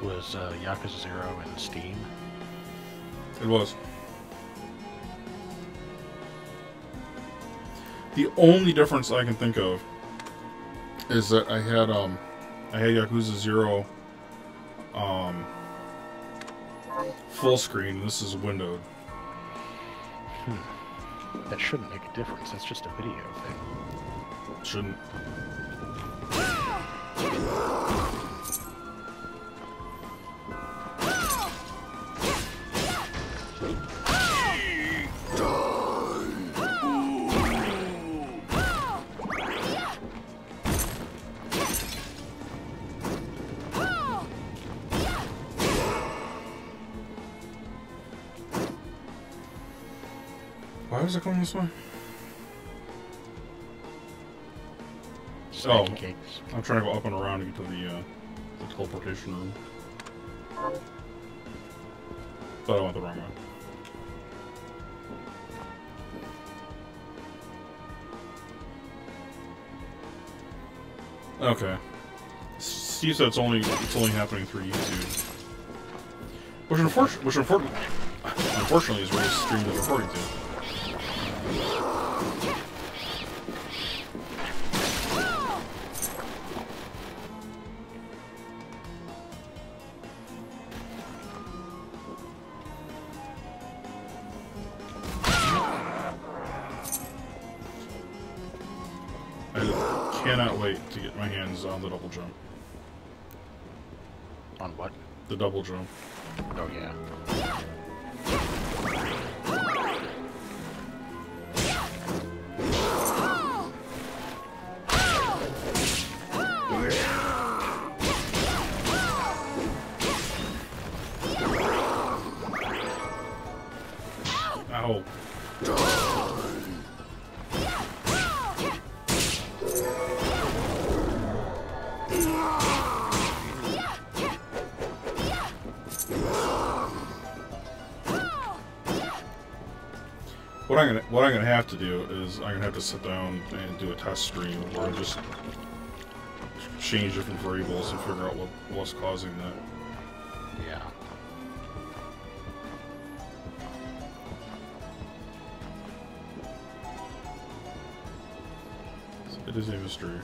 Was Yakuza 0 in Steam? It was. The only difference I can think of is that I had Yakuza 0 full screen, and this is windowed. That shouldn't make a difference. That's just a video thing. Shouldn't. Why was it going this way? Snacky cakes. I'm trying to go up and around to get to the teleportation room. But I went the wrong way. Okay. Steve said it's only happening through YouTube, which unfortunately is where his stream is recording to. I cannot wait to get my hands on the double jump. On what? The double jump. Oh, yeah. Ow. What I'm gonna have to do is I'm gonna have to sit down and do a test stream where I just change different variables and figure out what's causing that. Yeah. It is a mystery.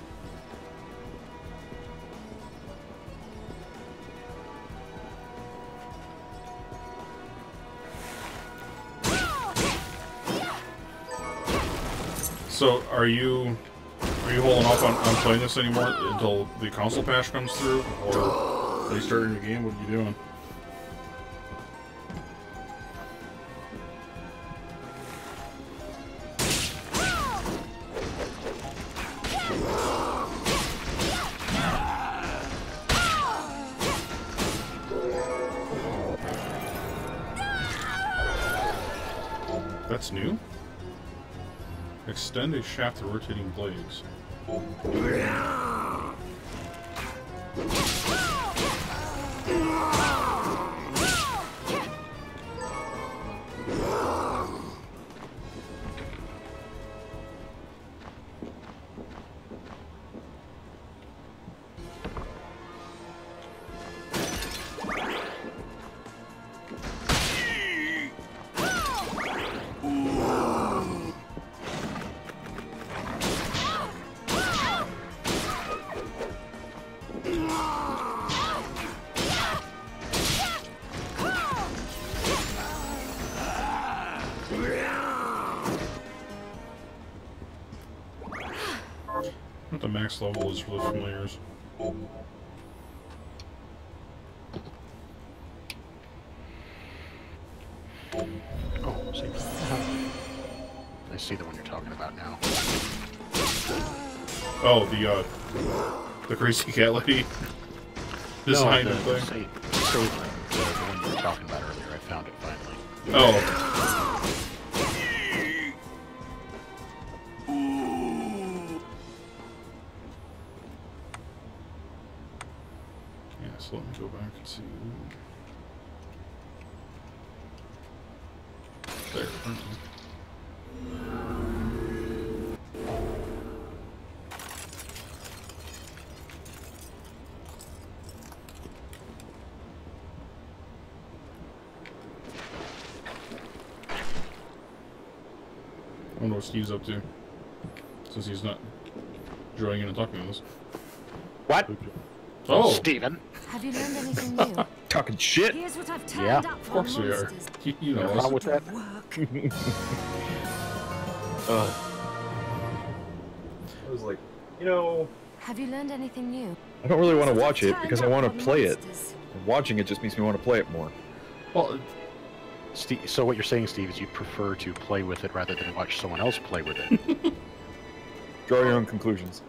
So, are you holding off on playing this anymore until the console patch comes through, or are you starting the game? What are you doing? That's new? Extend a shaft to rotating blades. What the max level is for the familiars. Oh, see. I see the one you're talking about now. Oh, the crazy cat lady design no, thing. So the one you were talking about earlier, I found it finally. Oh. Yeah, so let me go back and see. There. I wonder what Steve's up to, since he's not joining in and talking to us. What? Oh! Steven! Have you learned anything new? Talking shit. Here's what I've turned Yeah. up Of for course we are. monsters. You know What's us. wrong with that? Work. I was like, you know, Have you learned anything new? I don't really want to Here's what watch I've it turned because I up want for to play it. monsters. And watching it just makes me want to play it more. Well, So what you're saying, Steve, is you prefer to play with it rather than watch someone else play with it. Draw your own conclusions.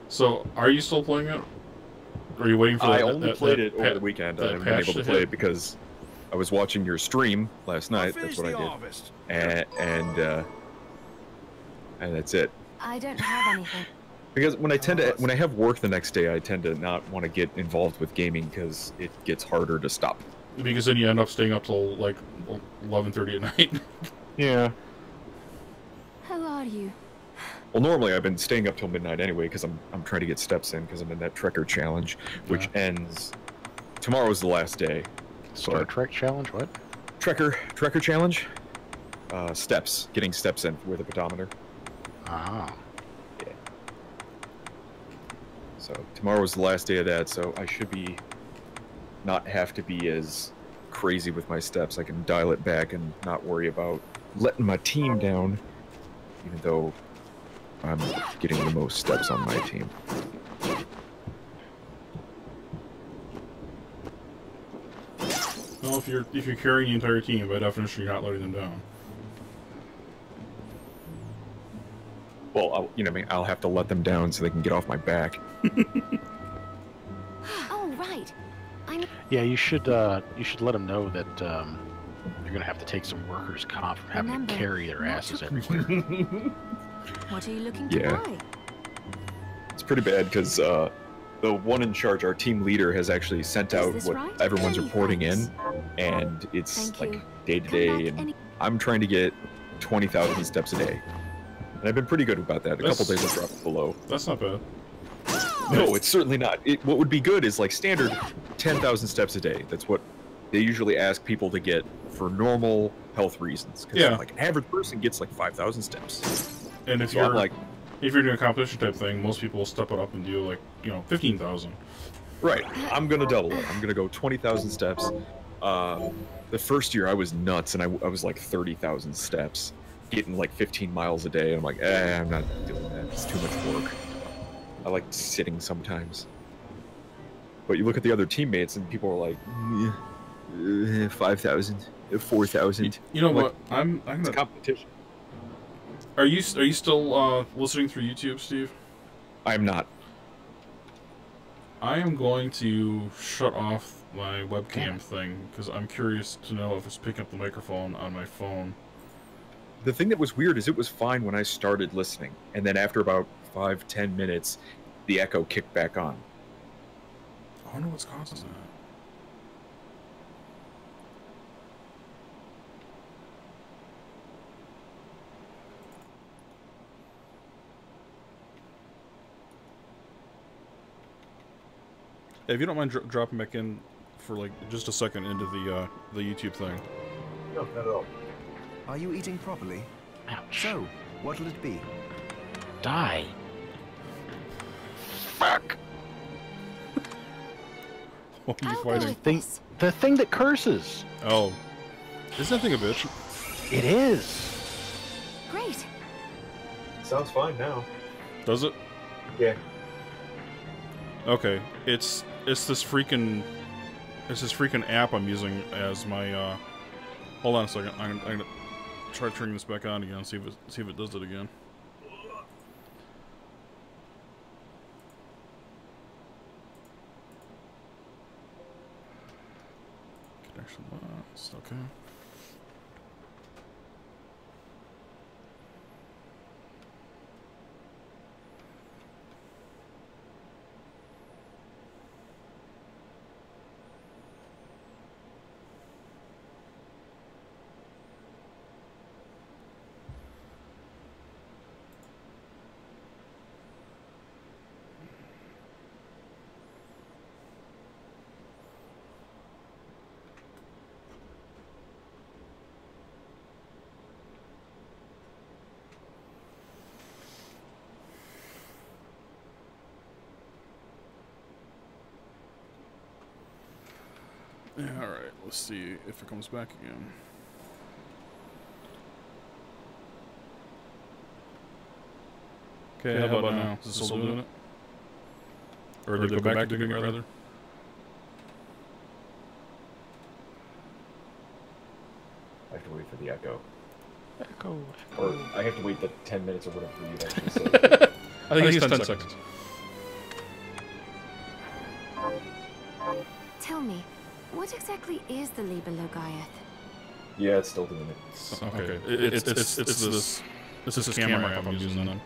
so are you still playing it? Are you waiting for? I only played it over the weekend. I haven't been able to play it because I was watching your stream last night. That's what I did, and that's it. I don't have anything. Because when I have work the next day, I tend to not want to get involved with gaming because it gets harder to stop. Because then you end up staying up till like 11:30 at night. Yeah. How are you? Well, normally I've been staying up till midnight anyway because I'm trying to get steps in because I'm in that Trekker challenge, which ends tomorrow's the last day. Star Trek challenge? What? Trekker challenge. Steps, getting steps in with a pedometer. Ah. Yeah. So tomorrow's the last day of that, so I should not have to be as crazy with my steps. I can dial it back and not worry about letting my team down, even though I'm getting the most steps on my team. Well, if you're carrying the entire team, by definition, you're not letting them down. Well, I'll have to let them down so they can get off my back. Oh, right. Yeah, you should let them know that you're gonna have to take some workers' comp from having to carry their asses everywhere. What are you looking to buy? It's pretty bad because the one in charge, our team leader, has actually sent out what everyone's reporting in, and it's like day to day, and I'm trying to get 20,000 steps a day. And I've been pretty good about that. A couple days I've dropped below. That's not bad. No, it's certainly not. What would be good is like standard 10,000 steps a day. That's what they usually ask people to get for normal health reasons. Because like an average person gets like 5,000 steps. And if you're doing a competition type thing, most people will step it up and do like 15,000. Right. I'm gonna double it. I'm gonna go 20,000 steps. The first year I was nuts, and I was like 30,000 steps, getting like 15 miles a day. I'm like, I'm not doing that. It's too much work. I like sitting sometimes. But you look at the other teammates, and people are like, 5,000, 4,000. You know what? Like, I'm it's gonna. competition. Are you still listening through YouTube, Steve? I'm not. I am going to shut off my webcam thing because I'm curious to know if it's picking up the microphone on my phone. The thing that was weird is it was fine when I started listening, and then after about 5-10 minutes, the echo kicked back on. I wonder what's causing that. Hey, if you don't mind dropping back in for like just a second into the YouTube thing. No, not at all. Are you eating properly? Ouch. So, what'll it be? Die. Fuck. What are you fighting? The thing that curses. Oh. Isn't that thing a bitch? It is. Great. Sounds fine now. Does it? Yeah. Okay. It's this freaking app I'm using as my hold on a second. I'm gonna try turning this back on again, see if it does it again. Connection lost, okay. Yeah, alright, let's see if it comes back again. Okay, how about now? Is it still doing it? Or did it go back to doing it, rather? I have to wait for the echo. Echo. Or I have to wait the 10 minutes or whatever you actually said. I think it's 10 seconds. Tell me, what exactly is the Liber Logaeth? Yeah, it's still doing it. Okay, it's this camera app I'm using then.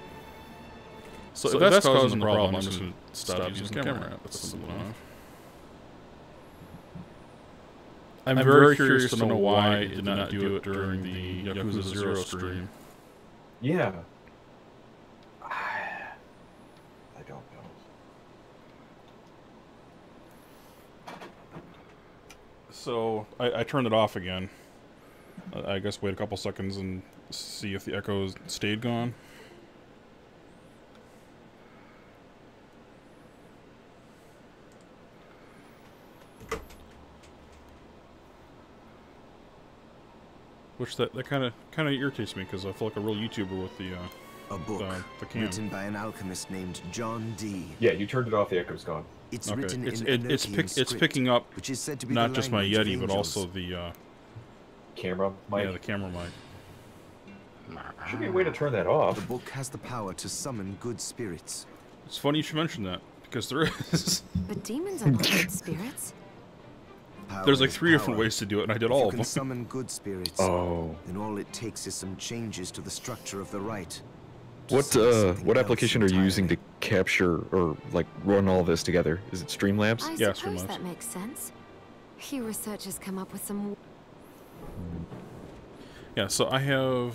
So if that's causing the problem, I'm just going to stop using the camera app. That's simple enough. I'm very curious to know why it did not do it during the Yakuza 0 stream. Yeah. I don't know. So I turned it off again. I guess wait a couple seconds and see if the echo stayed gone. Which that kind of irritates me because I feel like a real YouTuber with the A book the cam. written by an alchemist named John Dee. Yeah, you turned it off, the echo's gone. It's Okay, written it's in it's Enochian picking up which is said to be not the just my language of Yeti but angels. also the Camera mic. yeah, the camera mic. Should be a way to turn that off. The book has the power to summon good spirits. It's funny you should mention that because there is. But demons are not good spirits. Power There's like is 3 different power. ways to do it, and I did If all you of can them. summon good spirits, Oh. then all it takes is some changes to the structure of the rite. What application are you using to capture or like run all this together? Is it Streamlabs? I Yeah, suppose Streamlabs. that makes sense. Few researchers come up with some. Yeah, so I have.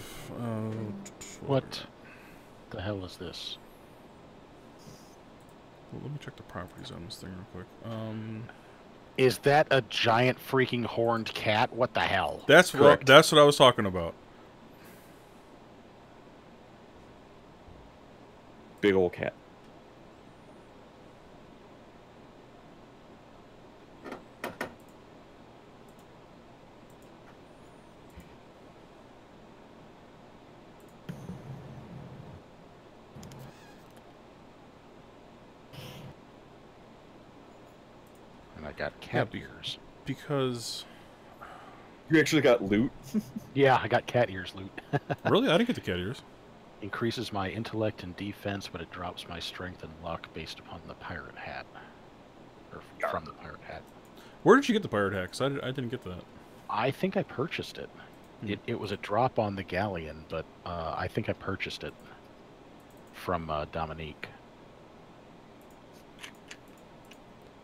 What the hell is this? Well, let me check the properties on this thing real quick. Is that a giant freaking horned cat? What the hell? That's what I was talking about. Big old cat. And I got cat Yeah, ears. Because You actually got loot? Yeah, I got cat ears loot. really, I didn't get the cat ears. Increases my intellect and defense, but it drops my strength and luck based upon the pirate hat. Or from the pirate hat. Where did you get the pirate hat? 'Cause I didn't get that. I think I purchased it. It was a drop on the galleon, but I think I purchased it from Dominique.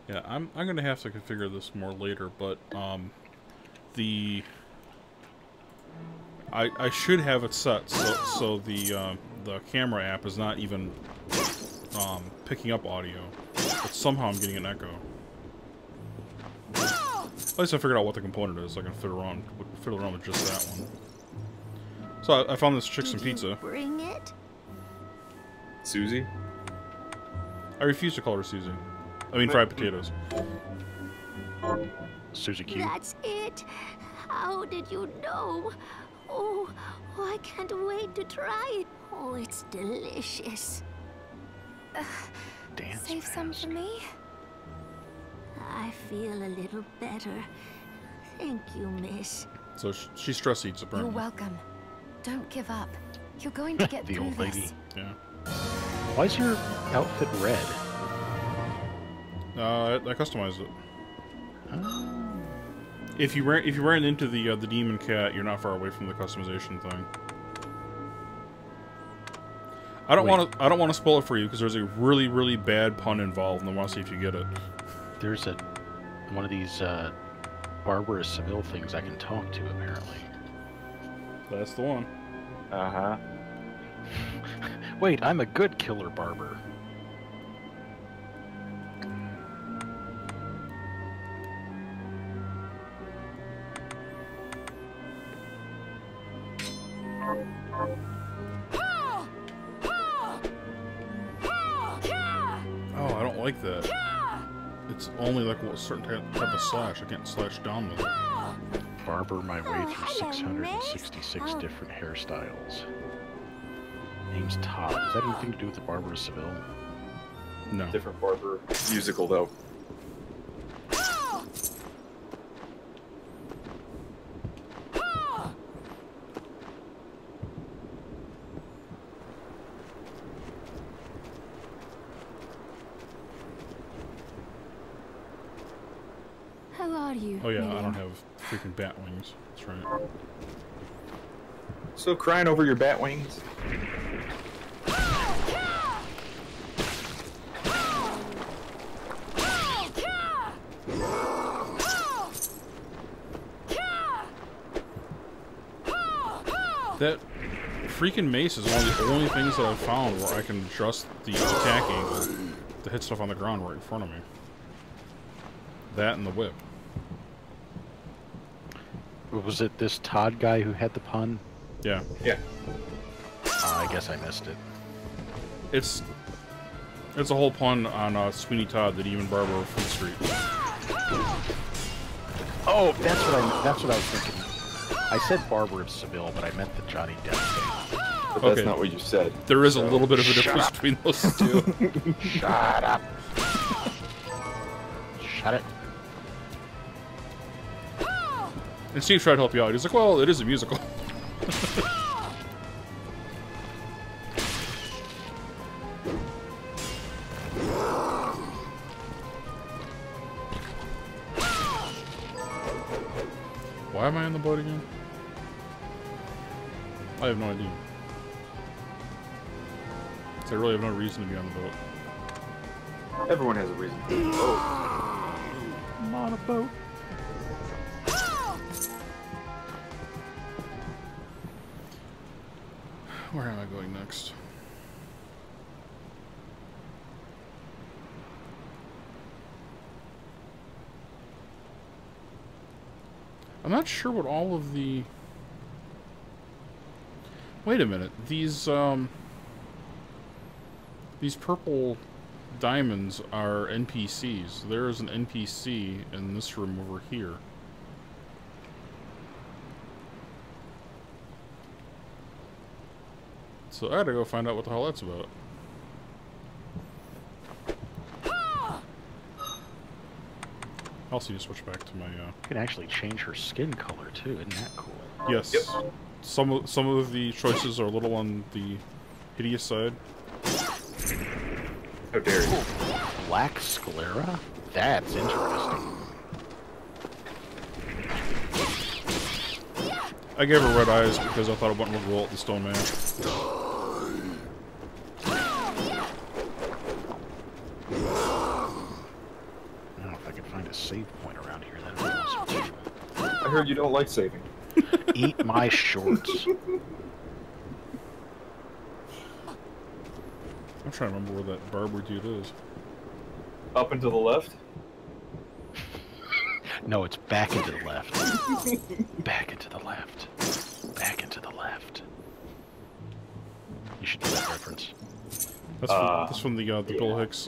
Yeah, I'm gonna have to configure this more later, but I should have it set so the camera app is not even picking up audio, but somehow I'm getting an echo. At least I figured out what the component is, so I can fiddle around with just that one. So I found this chicken pizza. Bring it. Susie? I refuse to call her Susie. I mean fried potatoes. Suzy Q. That's it. How did you know? Oh, I can't wait to try it. Oh, it's delicious. Dance Save some for me. I feel a little better. Thank you, miss. So she stress eats You're apparently. welcome. Don't give up. You're going to get The through old lady. this. Yeah. Why's your outfit red? I customized it. If you ran into the demon cat, you're not far away from the customization thing. I don't want to spoil it for you because there's a really, really bad pun involved, and I want to see if you get it. There's one of these Barbara Seville things I can talk to, apparently. That's the one. Uh-huh. Wait, I'm a good killer barber. Oh, I don't like that. It's only like a certain type of slash. I can't slash down with it. Barber my way through hello, 666 miss. different hairstyles. Name's Todd. Does that have anything to do with the Barbara Seville? No. Different barber. Musical, though. are you? Oh yeah, I Miriam? don't have freaking bat wings. That's right. Still crying over your bat wings? That freaking mace is one of the only things that I've found where I can adjust the attack angle to hit stuff on the ground right in front of me. That and the whip. Was it this Todd guy who had the pun? Yeah. Yeah. I guess I missed it. It's a whole pun on Sweeney Todd that even Barbara of Fleet Street. Oh, that's what I was thinking. I said Barber of Seville, but I meant the Johnny Depp thing. But that's Okay. not what you said. There is a little bit of a difference between those two. Shut up. Shut it. And Steve tried to help you out. He's like, well, it is a musical. Why am I on the boat again? I have no idea. So I really have no reason to be on the boat. Everyone has a reason. Oh. I'm on a boat. Where am I going next? I'm not sure what all of the... Wait a minute. These purple diamonds are NPCs. There is an NPC in this room over here. So I gotta go find out what the hell that's about. I'll see you switch back to my, You can actually change her skin color too, isn't that cool? Yes. Yep. Some of the choices are a little on the hideous side. How dare you? Black sclera? That's interesting. I gave her red eyes because I thought it went real well at the Stone Man. I don't know if I can find a save point around here. That'd be awesome. I heard you don't like saving. Eat my shorts. I'm trying to remember where that barber dude is. Up and to the left? No, it's back into the left. Back into the left. Back into the left. You should do that reference. That's from the Bill Hicks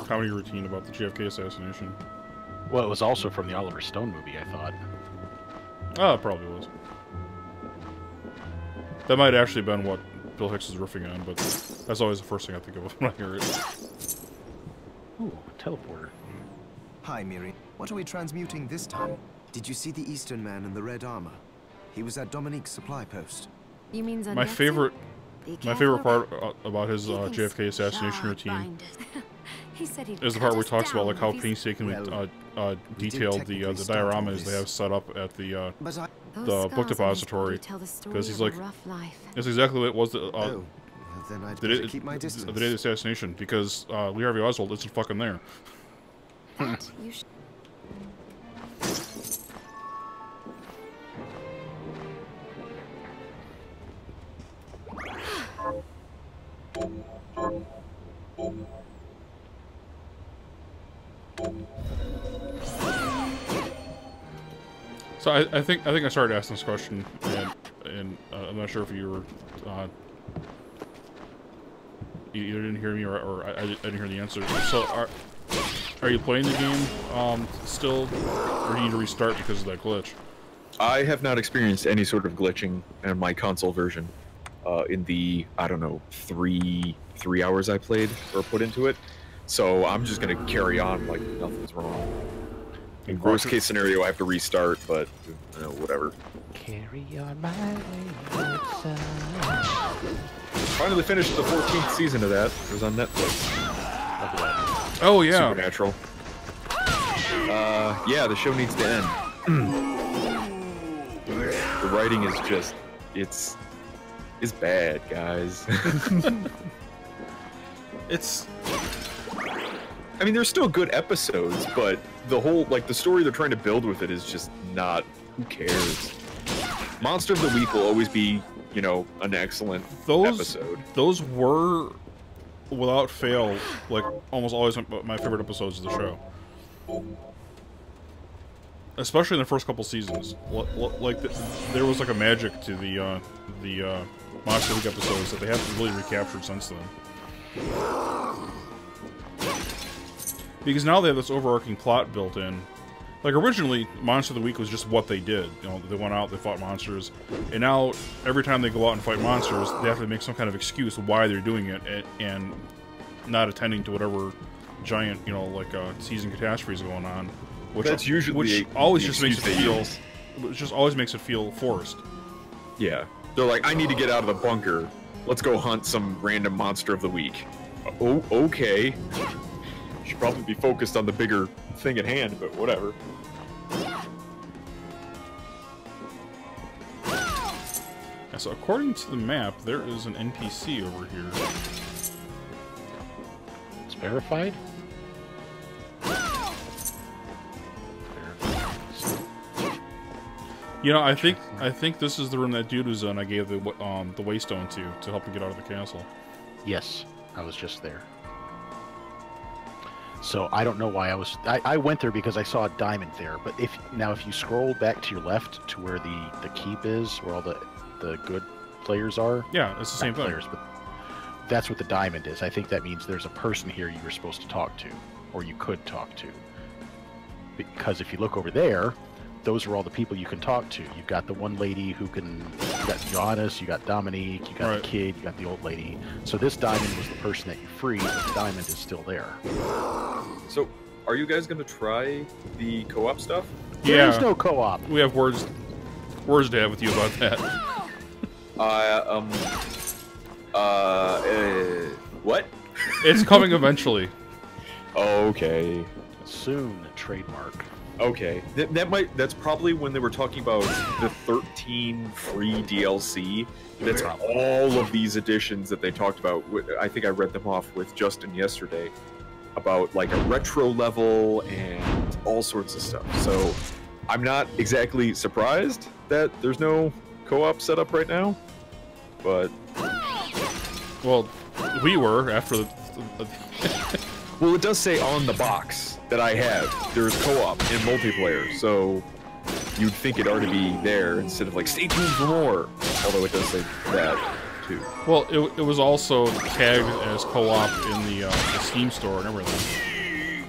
comedy routine about the JFK assassination. Well, it was also from the Oliver Stone movie, I thought. Oh, it probably was. That might actually have been what Bill Hicks is riffing on, but that's always the first thing I think of when I hear it. Ooh, a teleporter. Hi, Miri. What are we transmuting this time? Did you see the Eastern man in the red armor? He was at Dominique's supply post. You mean My Zanetsi? favorite Be My careful favorite part about- about his He thinks JFK assassination sharp routine binders. He said he'd is the cut part where us he talks about down like how if he's- painstakingly Well, detailed the technically start all dioramas they this. have set up at the But I... Those the scars book on his depository, body tell the story 'cause he's of a like- rough life. it's exactly what it was oh, well, then I'd the better day, keep my distance. the day of the assassination, because Lee Harvey Oswald isn't fucking there. That you should... So I think I started asking this question, and I'm not sure if you were you either didn't hear me or I didn't hear the answer. So are you playing the game still, or do you need to restart because of that glitch? I have not experienced any sort of glitching in my console version in the, I don't know, three hours I played or put into it. So I'm just gonna carry on like nothing's wrong. In worst case scenario, I have to restart, but you know, whatever. Carry on my way. Finally finished the 14th season of that. It was on Netflix. Oh yeah, Supernatural. Yeah, the show needs to end. The writing is just, it's bad, guys. I mean, there's still good episodes, but the whole, like, the story they're trying to build with it is just not, who cares? Monster of the Week will always be, you know, an excellent episode. Those were, without fail, like, almost always my favorite episodes of the show. Especially in the first couple seasons. Like, there was, like, a magic to the Monster of the Week episodes that they haven't really recaptured since then. Because now they have this overarching plot built in. Like, originally, Monster of the Week was just what they did. You know, they went out, they fought monsters, and now, every time they go out and fight monsters, they have to make some kind of excuse why they're doing it, and not attending to whatever giant, you know, like, season catastrophes going on. Which, that's usually which always just makes it feel, it just always makes it feel forced. Yeah. They're like, I need to get out of the bunker. Let's go hunt some random monster of the week. Oh, okay. Should probably be focused on the bigger thing at hand, but whatever. Yeah, so according to the map, there is an NPC over here. It's verified? You know, I think this is the room that dude was in. I gave the waystone to help him get out of the castle. Yes, I was just there. So I don't know why I went there because I saw a diamond there. But if you scroll back to your left to where the keep is, where all the good players are. Yeah, it's the same thing. Players, but that's what the diamond is. I think that means there's a person here you were supposed to talk to, or you could talk to. Because if you look over there, those are all the people you can talk to. You've got the one lady who can. You got Johannes, you got Dominique, you got the kid, you got the old lady. So this diamond was the person that you freed, but the diamond is still there. So, are you guys gonna try the co-op stuff? Yeah. There is no co-op. We have words to have with you about that. What? It's coming eventually. Okay. Soon, trademark. Okay, that's probably when they were talking about the 13 free DLC. That's all of these additions that they talked about. I think I read them off with Justin yesterday about like a retro level and all sorts of stuff. So I'm not exactly surprised that there's no co-op set up right now, but well, we were after the well, it does say on the box that I have, there's co-op and multiplayer, so you'd think it ought to be there instead of like, stay tuned for more, although it does say that, too. Well, it was also tagged as co-op in the Steam store and everything.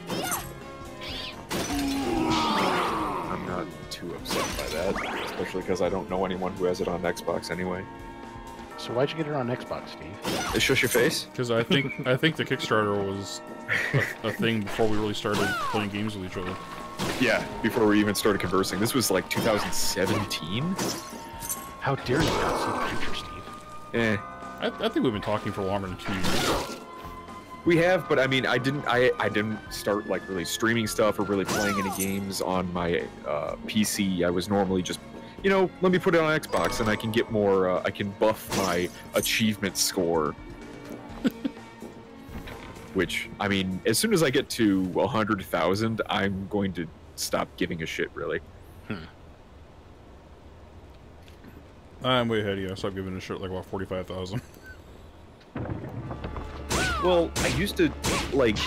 I'm not too upset by that, especially because I don't know anyone who has it on Xbox anyway. So why'd you get it on Xbox, Steve? Shush your face? Because I think the Kickstarter was a thing before we really started playing games with each other. Yeah, before we even started conversing. This was like 2017? How dare you not see the future, Steve? Eh. I think we've been talking for longer than 2 years. We have, but I mean, I didn't start like really streaming stuff or really playing any games on my PC. I was normally just, you know, let me put it on Xbox and I can get more, I can buff my achievement score. Which, I mean, as soon as I get to 100,000, I'm going to stop giving a shit, really. I'm way ahead of you. I stopped giving a shit like about 45,000. Well, I used to, like,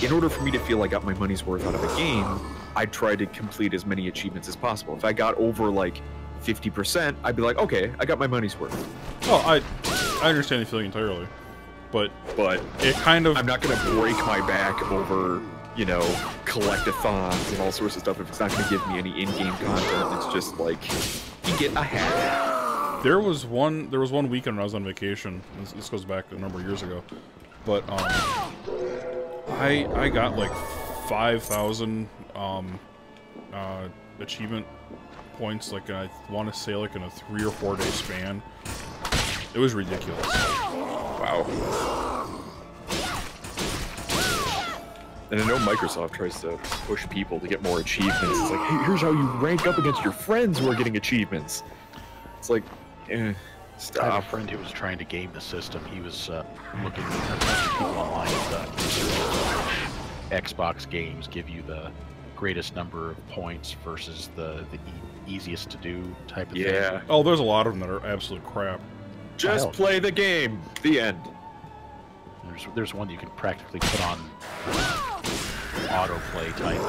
in order for me to feel I got my money's worth out of a game, I tried to complete as many achievements as possible. If I got over, like, 50%, I'd be like, okay, I got my money's worth. Oh, I understand the feeling entirely. But it kind of... I'm not going to break my back over, you know, collectathons and all sorts of stuff if it's not going to give me any in-game content. It's just like, you get a hat. There was one weekend when I was on vacation. This goes back a number of years ago. But I got like 5,000 achievement points, like I want to say like in a 3 or 4 day span. It was ridiculous. Wow. And I know Microsoft tries to push people to get more achievements. It's like, hey, here's how you rank up against your friends who are getting achievements. It's like, stop. I have a friend who was trying to game the system. He was looking at a bunch of people online Xbox games give you the greatest number of points versus the easiest to do type of thing. Yeah. Oh, there's a lot of them that are absolute crap. Just play the game. The end. There's one you can practically put on autoplay type.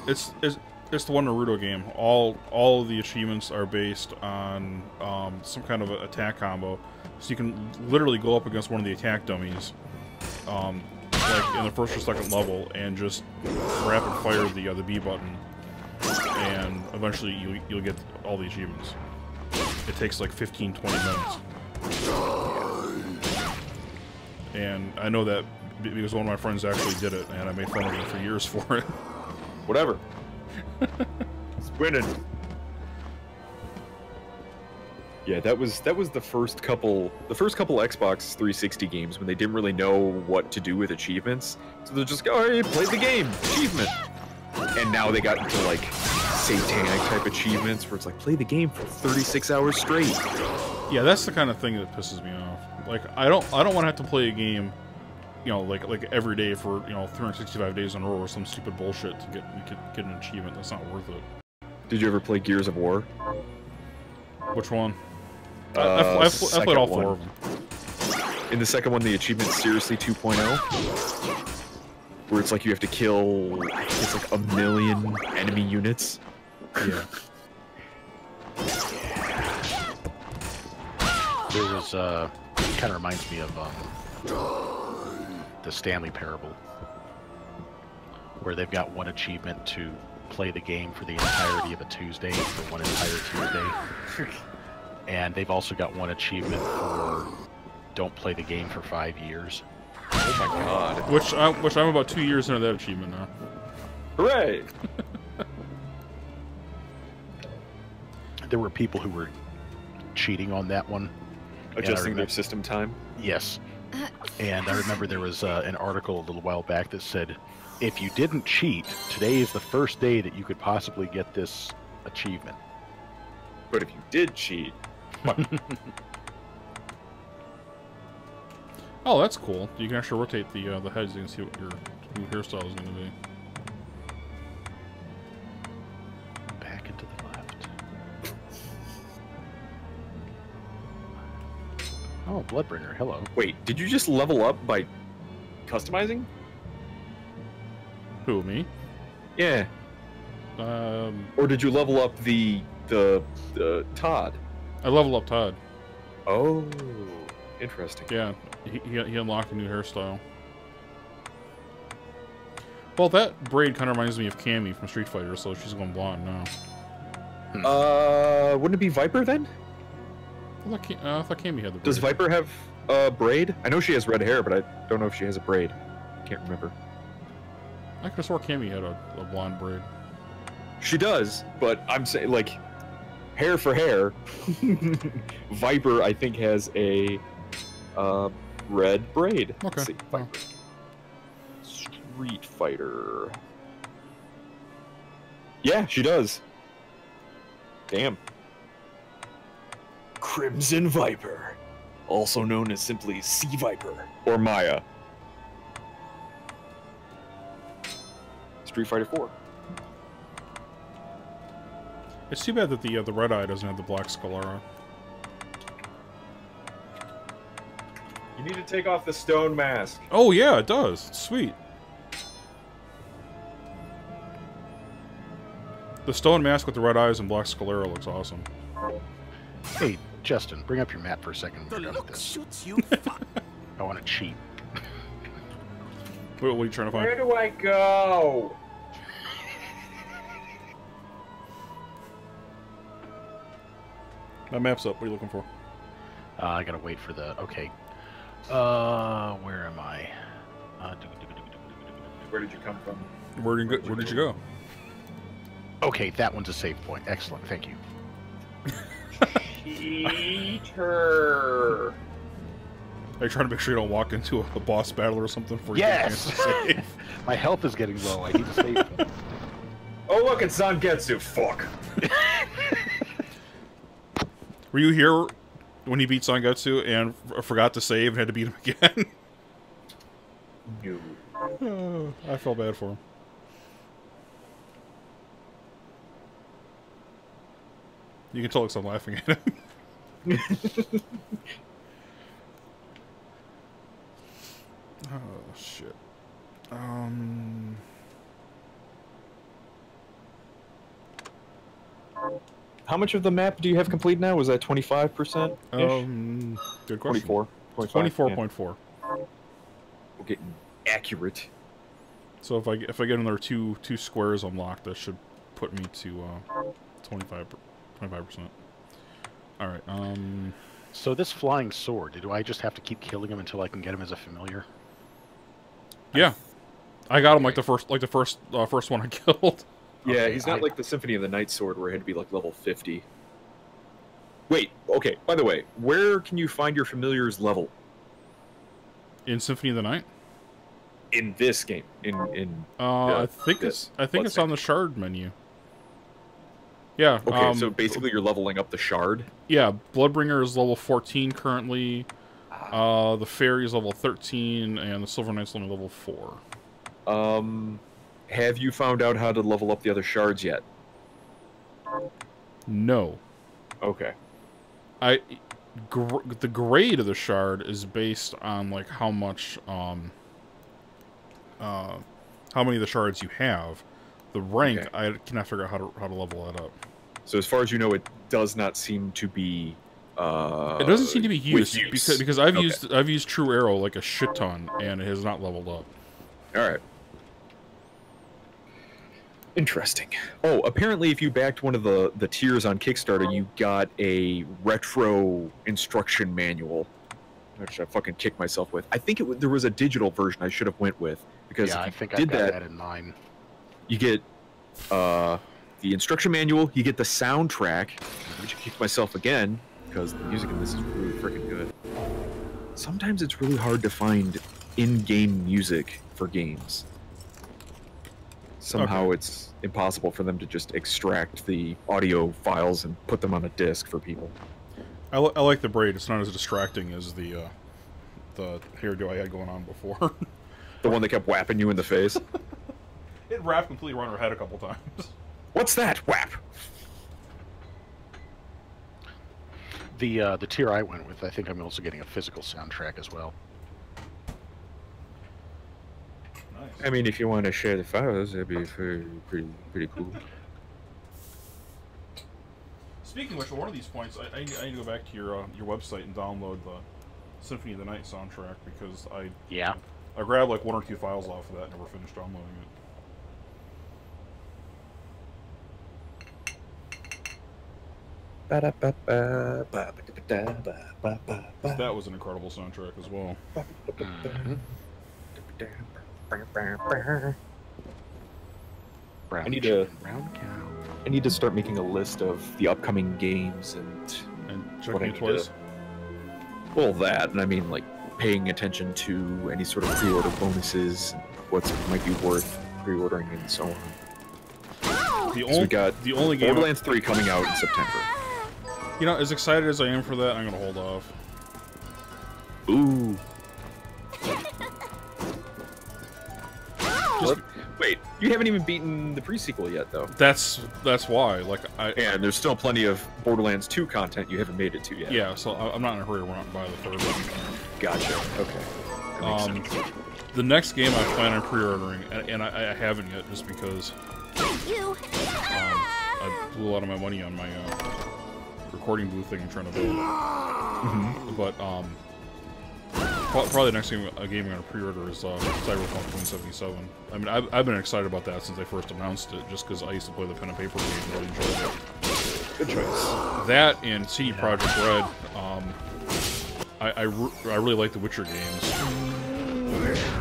It's the one Naruto game. All of the achievements are based on some kind of attack combo, so you can literally go up against one of the attack dummies, like in the first or second level, and just rapid fire the B button, and eventually you'll get all the achievements. It takes like 15-20 minutes. And I know that because one of my friends actually did it, and I made fun of him for years for it. Whatever. It's winning. Yeah, that was the first couple Xbox 360 games when they didn't really know what to do with achievements. So they'll just go, oh, hey, play the game, achievement. And now they got into like satanic type achievements where it's like play the game for 36 hours straight. Yeah, that's the kind of thing that pisses me off. Like, I don't want to have to play a game, you know, like every day for 365 days in a row or some stupid bullshit to get an achievement. That's not worth it. Did you ever play Gears of War? Which one? I played all 4 of them. In the second one, the achievement's seriously 2.0, where it's like you have to kill, I think it's like 1 million enemy units. Yeah. There was kind of reminds me of the Stanley Parable, where they've got one achievement to play the game for the entirety of a Tuesday, for one entire Tuesday. And they've also got one achievement for don't play the game for 5 years. Oh my god. Which I'm about 2 years into that achievement now. Hooray! There were people who were cheating on that one. Adjusting their system time? Yes. And I remember there was an article a little while back that said, if you didn't cheat, today is the first day that you could possibly get this achievement. But if you did cheat... Oh, that's cool. You can actually rotate the heads. You can see what your new hairstyle is going to be. Back and to the left. Oh, Bloodbringer, hello. Wait, did you just level up by customizing? Who, me? Yeah. Or did you level up the Todd? I leveled up Todd. Oh, interesting. Yeah, he unlocked a new hairstyle. Well, that braid kind of reminds me of Cammy from Street Fighter, so she's going blonde now. Wouldn't it be Viper then? I thought Cammy had the braid. Does Viper have a braid? I know she has red hair, but I don't know if she has a braid. Can't remember. I could have swore Cammy had a blonde braid. She does, but I'm saying, like, hair for hair. Viper, I think, has a red braid. Okay. Let's see. Viper. Street Fighter. Yeah, she does. Damn. Crimson Viper, also known as simply Sea Viper or Maya. Street Fighter 4. It's too bad that the red eye doesn't have the black Scalara. You need to take off the stone mask. Oh yeah, it does. It's sweet. The stone mask with the red eyes and black Scalara looks awesome. Hey, Justin, bring up your map for a second. The look suits you. I want to cheat. What are you trying to find? Where do I go? My map's up. What are you looking for? I gotta wait for the... Okay. Where am I? Where did you come from? Where did you go? Okay, that one's a save point. Excellent, thank you. Cheater. Are you trying to make sure you don't walk into a boss battle or something for Yes! you? My health is getting low. I need to save them. Oh, look, it's Zangetsu. Fuck. Were you here when he beat Sangetsu and forgot to save and had to beat him again? No. I felt bad for him. You can tell because I'm laughing at him. Oh, shit. How much of the map do you have complete now? Was that 25%? Good question. 24. 24.4. We're getting accurate. So if I get another two squares unlocked, that should put me to 25%. All right. So this flying sword, do I just have to keep killing him until I can get him as a familiar? Yeah, I got him like the first one I killed. Yeah, Okay, he's not like the Symphony of the Night sword where it had to be like level 50. Wait, okay, by the way, where can you find your familiar's level? In Symphony of the Night? In this game. I think it's on the shard menu. Yeah. Okay, so basically you're leveling up the shard? Yeah, Bloodbringer is level 14 currently. The Fairy is level 13, and the Silver Knight's only level 4. Have you found out how to level up the other shards yet? No. Okay. The grade of the shard is based on like how much how many of the shards you have. The rank, okay. I cannot figure out how to level that up. So as far as you know, it does not seem to be. It doesn't seem to be used because I've used True Arrow like a shit ton and it has not leveled up. All right. Interesting. Oh, apparently if you backed one of the tiers on Kickstarter, you got a retro instruction manual, which I fucking kicked myself with. I think there was a digital version I should have went with because I think I got that in mine. You get the instruction manual, you get the soundtrack, which I kicked myself again because the music in this is really freaking good. Sometimes it's really hard to find in-game music for games. Somehow it's impossible for them to just extract the audio files and put them on a disc for people. I like the braid. It's not as distracting as the hairdo I had going on before. The one that kept whapping you in the face? It wrapped completely around her head a couple times. What's that? Whap! The tier I went with, I think I'm also getting a physical soundtrack as well. Nice. I mean, if you want to share the files, that'd be pretty cool. Speaking of which, at one of these points, I need to go back to your website and download the Symphony of the Night soundtrack because I grabbed like 1 or 2 files off of that and never finished downloading it. That was an incredible soundtrack as well. I need to start making a list of the upcoming games and checking it twice. Well, that, and I mean like paying attention to any sort of pre-order bonuses, what might be worth pre-ordering, and so on. We got the only game Borderlands 3 coming out in September. You know, as excited as I am for that, I'm gonna hold off. Ooh. Wait, you haven't even beaten the pre-sequel yet, though. That's why. Like, and there's still plenty of Borderlands 2 content you haven't made it to yet. Yeah, so I'm not in a hurry to run out and buy the third one. Gotcha. Okay. That makes sense. The next game I plan on pre-ordering, and I haven't yet, just because I blew a lot of my money on my recording booth thing I'm trying to build. But probably the next game I'm going to pre-order is Cyberpunk 2077. I mean, I've been excited about that since they first announced it, just because I used to play the pen and paper game and really enjoyed it. Good choice. That and CD Projekt Red. I really like the Witcher games.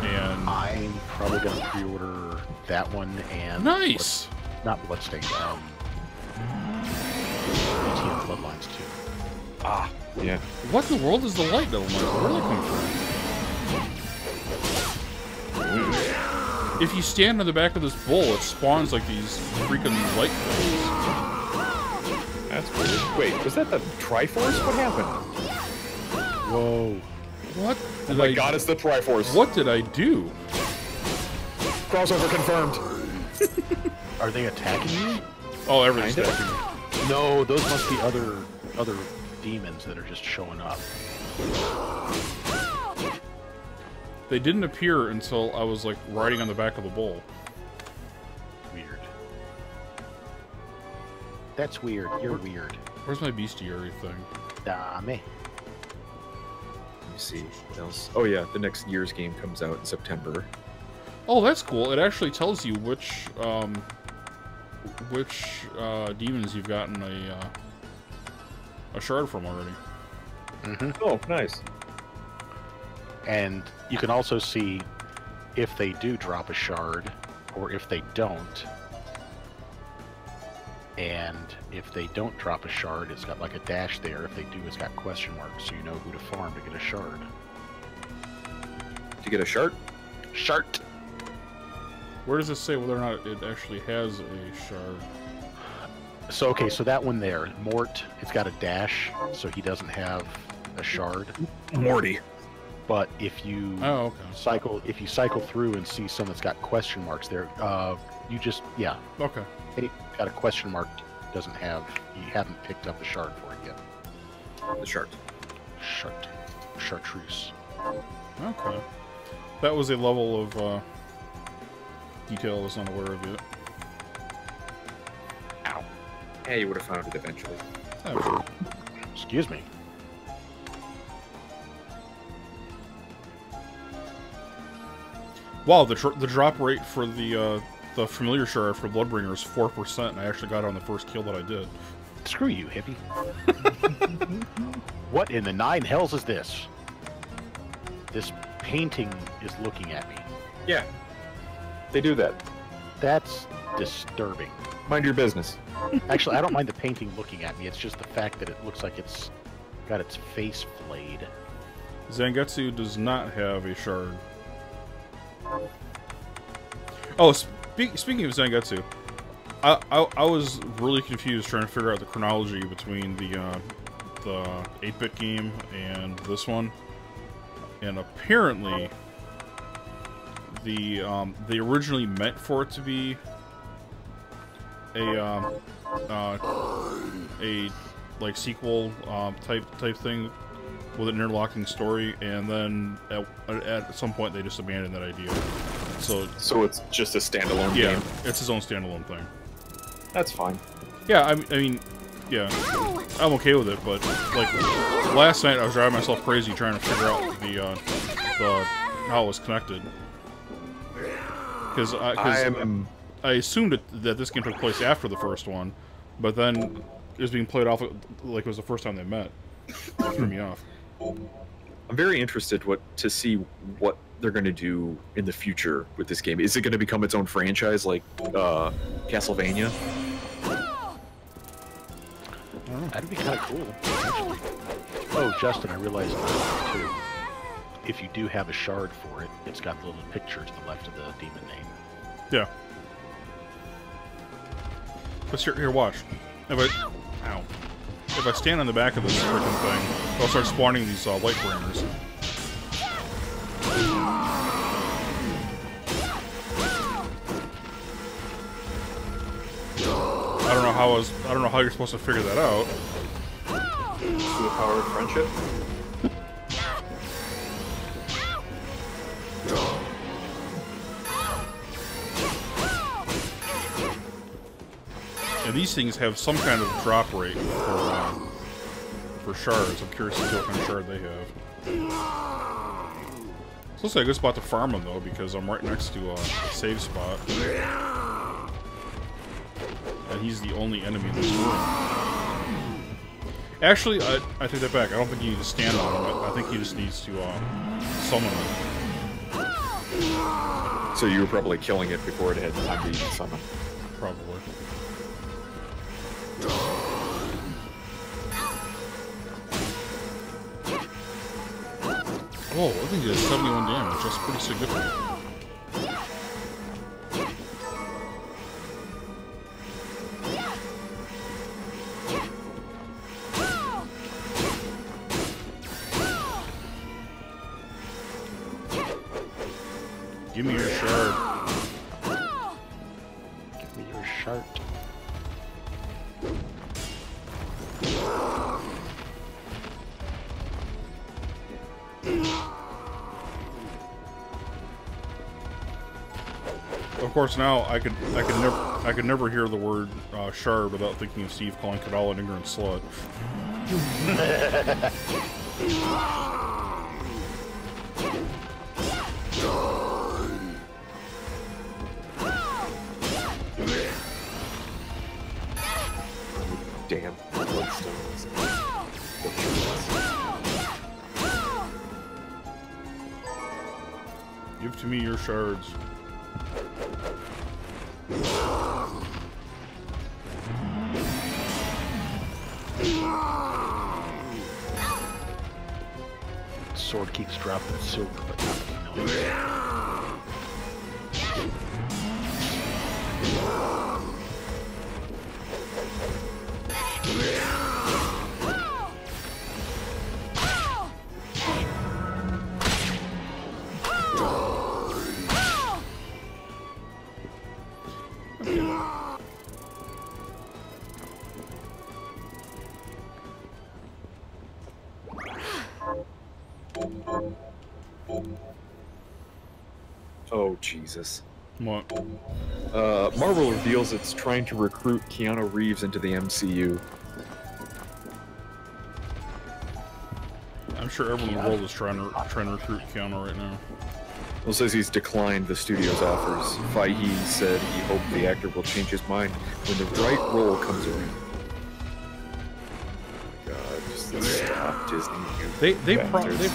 And I'm probably going to pre-order that one and... Nice! Not Bloodstained, Bloodlines 2. Ah, yeah. What in the world is the light, Devil Knight? Where did it come from? If you stand on the back of this bull, it spawns like these freaking light things. That's weird. Wait, was that the Triforce? What happened? Whoa. What Oh did my god, it's the Triforce. What did I do? Crossover confirmed. Are they attacking you? Oh, everything's Kinda. attacking me. No, those must be other demons that are just showing up. They didn't appear until I was like riding on the back of the bull. Weird. That's weird. You're weird. Where's my bestiary thing? Dame. Let me see what else. Oh yeah, the next year's game comes out in September. Oh, that's cool. It actually tells you which demons you've gotten a shard from already. Mm-hmm. Oh, nice. And you can also see if they do drop a shard, or if they don't. And if they don't drop a shard, it's got like a dash there. If they do, it's got question marks, so you know who to farm to get a shard. To get a shard? Shart! Where does it say whether or not it actually has a shard? So, okay, so that one there, Mort, it's got a dash, so he doesn't have a shard. Morty. But if you Oh, okay. cycle through and see some that's got question marks there, you just, yeah, Okay. hey, got a question mark, you haven't picked up a shard for it yet. The shard. Chartreuse. Okay. That was a level of detail I was not aware of yet. Ow. Yeah, you would have found it eventually. Oh, sure. Excuse me. Wow, the drop rate for the familiar shard for Bloodbringer is 4%, and I actually got it on the first kill that I did. Screw you, hippie. What in the nine hells is this? This painting is looking at me. Yeah. They do that. That's disturbing. Mind your business. Actually, I don't mind the painting looking at me. It's just the fact that it looks like it's got its face flayed. Zangetsu does not have a shard. Oh, speaking of Zangetsu, I was really confused trying to figure out the chronology between the 8-bit game and this one, and apparently they originally meant for it to be a like sequel type thing with an interlocking story, and then at some point they just abandoned that idea. So it's just a standalone yeah, game. it's his own standalone thing. That's fine. Yeah, I mean, yeah, I'm okay with it. But like last night, I was driving myself crazy trying to figure out the how it was connected. Because I assumed that this game took place after the first one, but then it was being played off like it was the first time they met. It threw me off. I'm very interested to see what they're going to do in the future with this game. Is it going to become its own franchise like Castlevania? That'd be kind of cool, actually. Oh, Justin, I realized too. If you do have a shard for it, it's got the little picture to the left of the demon name. Yeah. But here, watch. If I stand on the back of this freaking thing, I'll start spawning these light parameters. I don't know how you're supposed to figure that out. Through the power of friendship? And these things have some kind of drop rate for shards. I'm curious to see what kind of shard they have. It's looks like a good spot to farm them though, because I'm right next to a save spot. And he's the only enemy in this room. Actually, I take that back. I don't think you need to stand on him. I think he just needs to summon him. So you were probably killing it before it had time to even summon. Probably. Whoa, I think he does 71 damage. That's pretty significant. Give me your shard. Give me your shard. Of course, now I could never hear the word shard without thinking of Steve calling Kadala an ignorant slut. Damn. Bloodstones. Give to me your shards. Sword keeps dropping silver, but not familiar. Oh, Jesus. What? Marvel reveals it's trying to recruit Keanu Reeves into the MCU. I'm sure everyone in the world is trying to recruit Keanu right now. Well, it says he's declined the studio's offers. Feige said he hoped the actor will change his mind when the right role comes around. Oh my God, just stop, Disney. They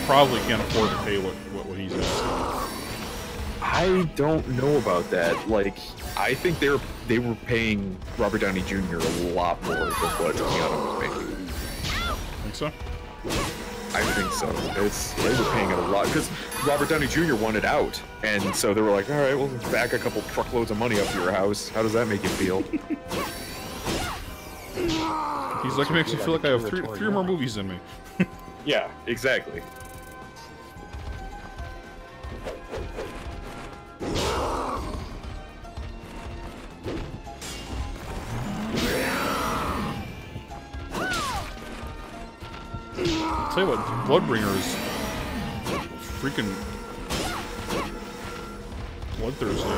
probably can't afford to pay what he's asking. I don't know about that. Like, I think they were paying Robert Downey Jr. a lot more than what Keanu was making. Think so? I think so. They were paying it a lot because Robert Downey Jr. wanted out, and so they were like, "All right, we'll back a couple truckloads of money up to your house. How does that make you feel?" He's like, it makes me feel like I have three more movies in me. Yeah, exactly. I'll tell you what, Bloodbringer is freaking bloodthirsty.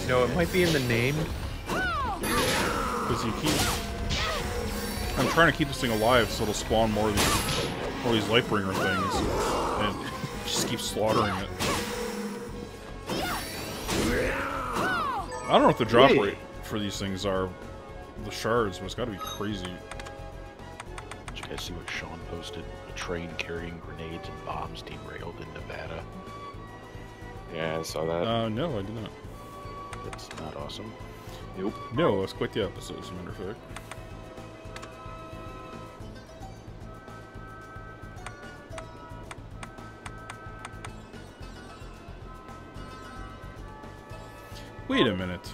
No, it might be in the name. Because I'm trying to keep this thing alive so it'll spawn more of these Lightbringer things, and just keep slaughtering it. I don't know what the drop rate for these things are, the shards, but it's got to be crazy. Did you guys see what Sean posted? A train carrying grenades and bombs derailed in Nevada. Yeah, I saw that. No, I did not. That's not awesome. Nope. No, that's quite the opposite, as a matter of fact. Wait a minute.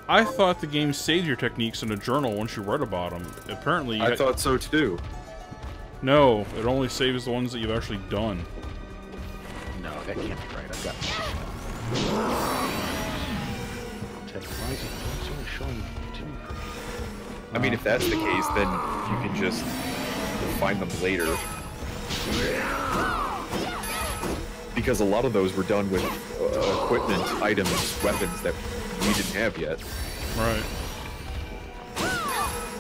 I thought the game saved your techniques in a journal once you read about them. Apparently, I thought so too. No, it only saves the ones that you've actually done. No, that can't be right. I've got. Why is it only showing two? I mean, if that's the case, then you can just find them later. Because a lot of those were done with equipment, items, weapons that we didn't have yet. Right.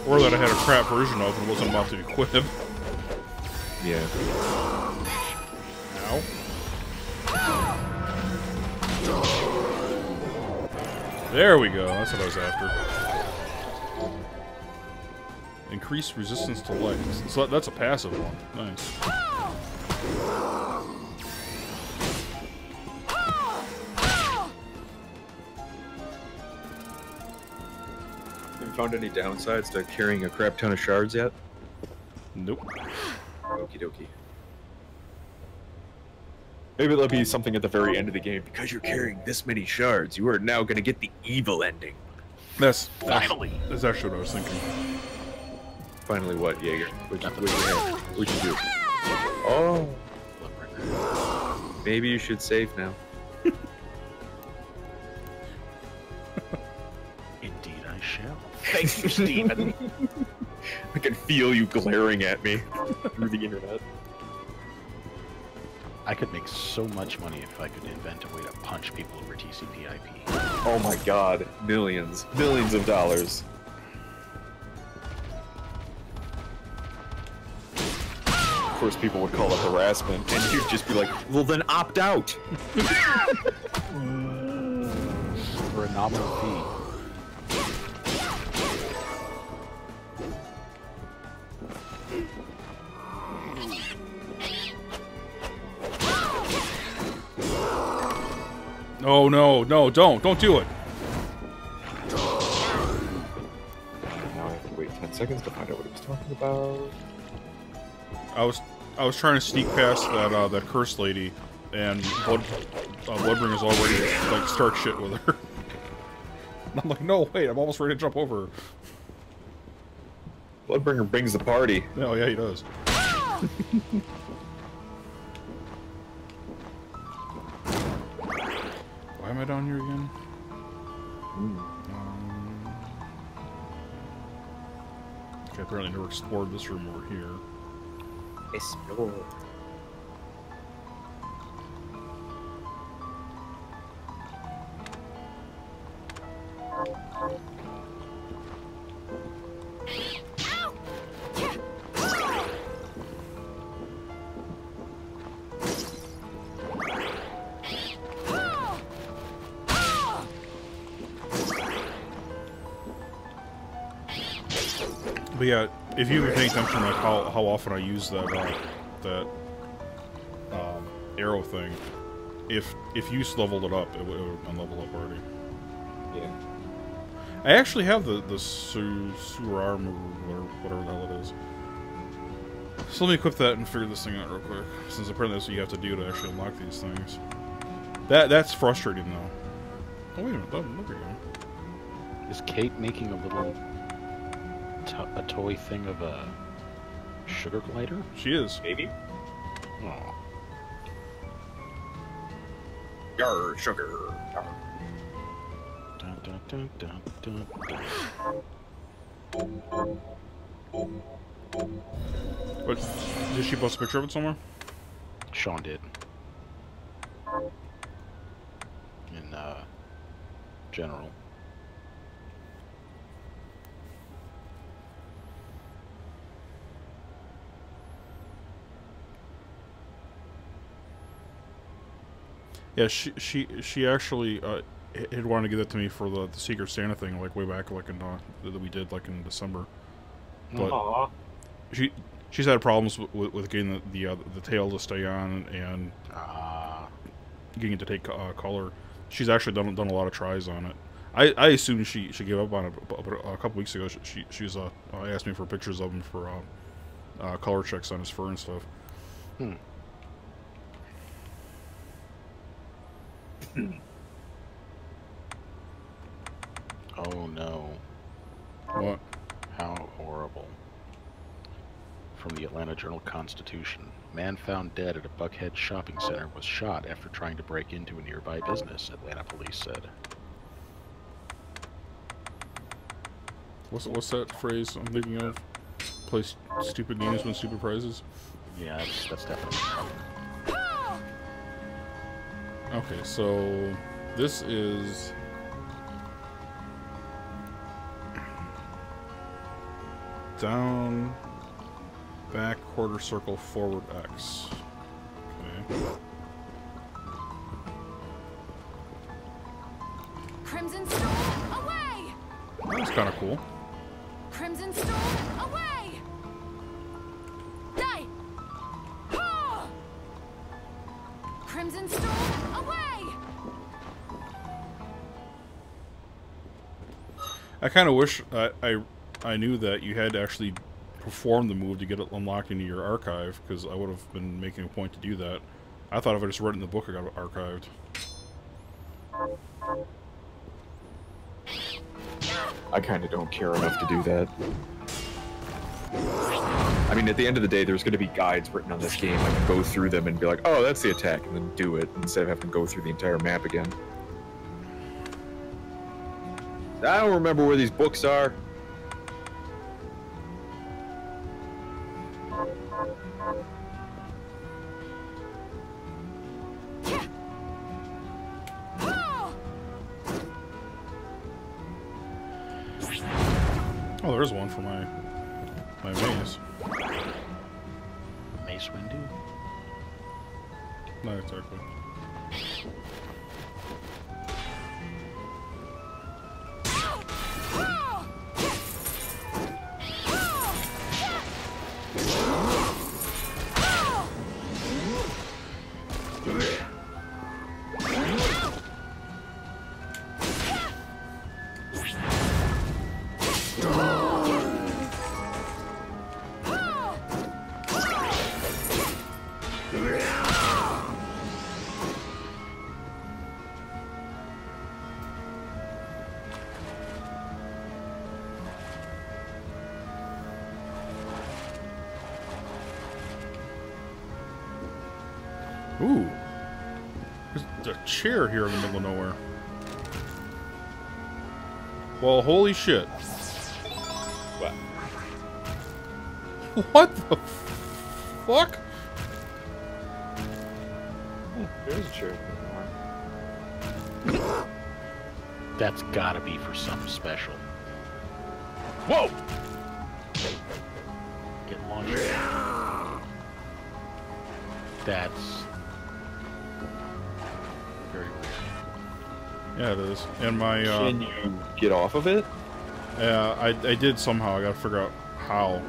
Or that I had a crap version of and wasn't about to equip. Yeah. Ow. There we go, that's what I was after. Increase resistance to light. So that's a passive one. Nice. Have you found any downsides to carrying a crap ton of shards yet? Nope. Okie dokie. Maybe there'll be something at the very end of the game. Because you're carrying this many shards, you are now going to get the evil ending. That's Finally. That's actually what I was thinking. Finally what, Jaeger? What'd you do? Oh. Maybe you should save now. Indeed, I shall. Thank you, Steven. I can feel you glaring at me through the internet. I could make so much money if I could invent a way to punch people over TCP/IP. Oh my god, millions. Millions of dollars. Of course, people would call it harassment, and you'd just be like, well, then opt out. For a nominal fee. Oh no, no, don't do it. Now I have to wait 10 seconds to find out what he was talking about. I was trying to sneak past that curse lady, and Bloodbringer's already like start shit with her. And I'm like, no, wait, I'm almost ready to jump over her. Bloodbringer brings the party. Oh yeah, he does. Why am I down here again? Okay, apparently never explored this room over here. Explore. But yeah, if you pay attention like how often I use that arrow thing, if you leveled it up, it would unlevel up already. Yeah. I actually have the Surar move, or whatever the hell it is. So let me equip that and figure this thing out real quick, since apparently that's what you have to do to actually unlock these things. That's frustrating though. Oh wait a minute, there we go. Is Kate making a little a toy thing of a sugar glider? She is. Maybe? Oh. Yarr, sugar. Yarr. Dun, dun, dun, dun, dun, dun. But did she post a picture of it somewhere? Sean did. In general. Yeah, she actually had wanted to give that to me for the Secret Santa thing, like way back, like in that we did like in December. But Aww. she's had problems with getting the tail to stay on and getting it to take color. She's actually done a lot of tries on it. I assumed she gave up on it, but a couple weeks ago she's asked me for pictures of him for color checks on his fur and stuff. Oh no. What? How horrible. From the Atlanta Journal-Constitution. Man found dead at a Buckhead shopping center was shot after trying to break into a nearby business, Atlanta police said. What's that phrase I'm thinking of? Play stupid games, win stupid prizes? Yeah, that's definitely. Okay, so this is down, back, quarter circle, forward X. Okay. Crimson Storm, away! That's kind of cool. Crimson Storm, away! Die! Ah! Crimson Storm, away! I kind of wish I knew that you had to actually perform the move to get it unlocked into your archive, because I would have been making a point to do that. I thought if I just read it in the book, I got it archived. I kind of don't care enough to do that. I mean, at the end of the day, there's going to be guides written on this game. I can go through them and be like, oh, that's the attack, and then do it, instead of having to go through the entire map again. I don't remember where these books are. Oh, there's one for my maze. Mace Windu? Not exactly. Ooh. There's a chair here in the middle of nowhere. Well, holy shit. What? What the fuck? There's a chair. That's gotta be for something special. Whoa! Get launched. That's very weird. Yeah, it is. And my, Can you get off of it? yeah, I did somehow. I gotta figure out how.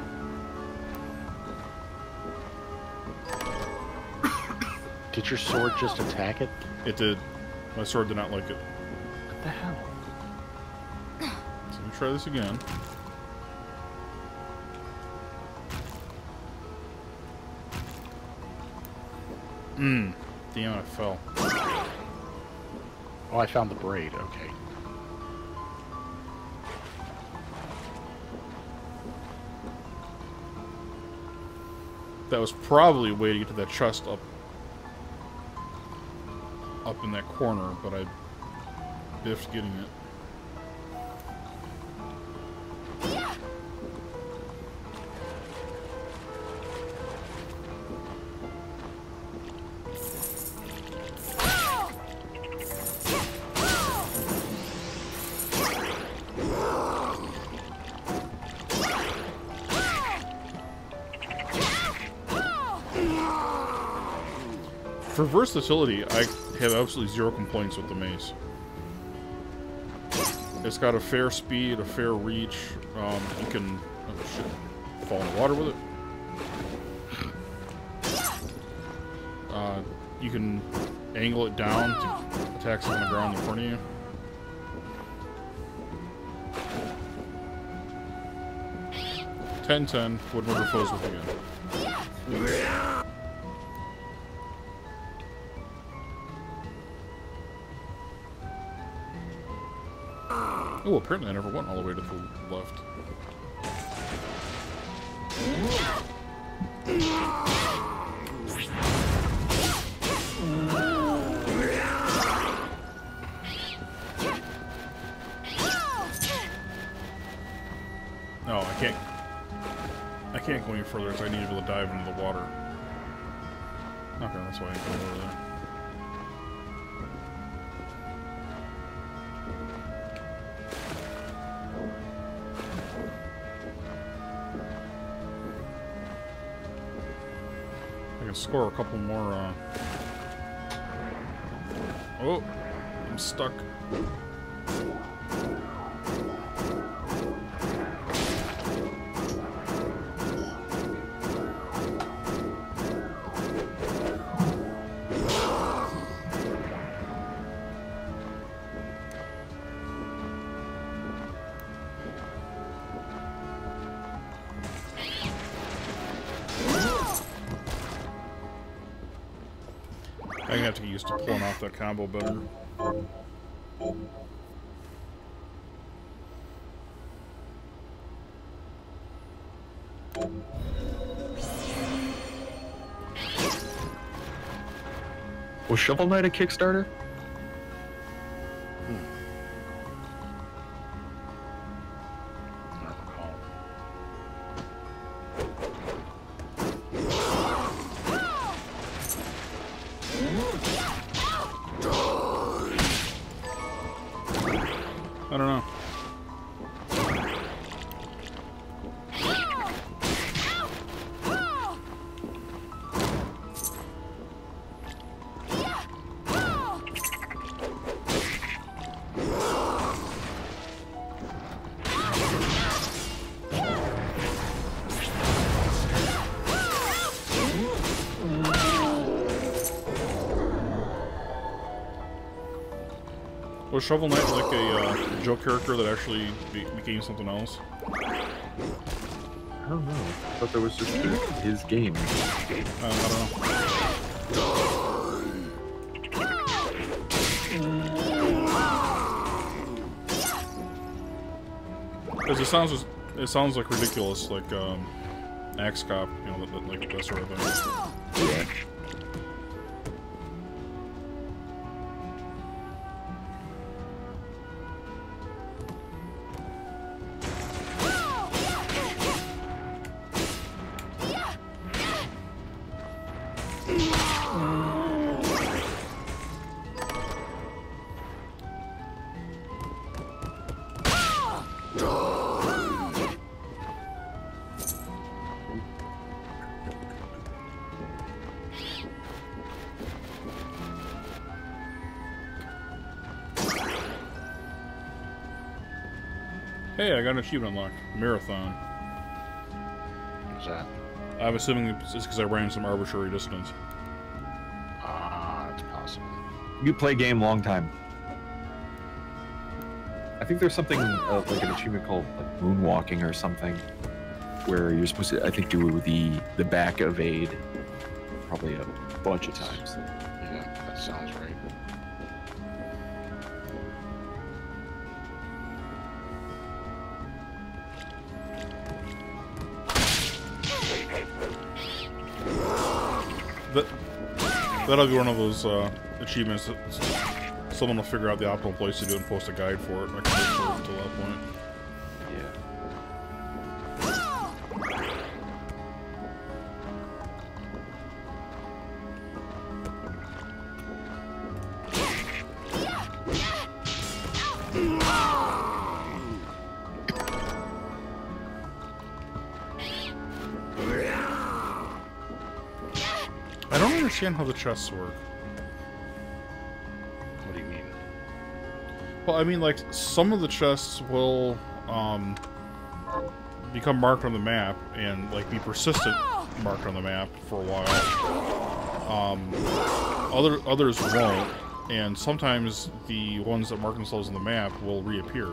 Did your sword just attack it? It did. My sword did not like it. What the hell? So let me try this again. Damn, I fell. Oh, I found the braid. Okay. That was probably a way to get to that chest up in that corner, but I biffed getting it. For versatility, I have absolutely zero complaints with the mace. It's got a fair speed, a fair reach. You can fall in the water with it. You can angle it down to attack something on the ground in front of you. (10-10) would never foes with again. Oh, apparently I never went all the way to the left. No, I can't. I can't go any further because I need to be able to dive into the water. Okay, that's why I go over there. Score a couple more, Oh, I'm stuck. I'm gonna have to get used to pulling off that combo better. Was Shovel Knight a Kickstarter? I don't recall. I don't know. Was Shovel Knight like a joke character that actually became something else? I don't know. I thought that was just his game. I don't know. Because it sounds like ridiculous, like Axe Cop, you know, like that sort of thing. Yeah. Hey, I got an achievement unlocked. Marathon. What's that? I'm assuming it's because I ran some arbitrary distance. Ah, it's possible. You play game long time. I think there's something like an achievement called like moonwalking or something, where you're supposed to, I think, do the back evade probably a bunch of times. Yeah, that sounds right. That'll be one of those achievements that someone will figure out the optimal place to do it and post a guide for it. I can wait for it until that point. I don't understand how the chests work. What do you mean? Well, I mean, like, some of the chests will become marked on the map and, like, be persistent marked on the map for a while. Others won't, and sometimes the ones that mark themselves on the map will reappear.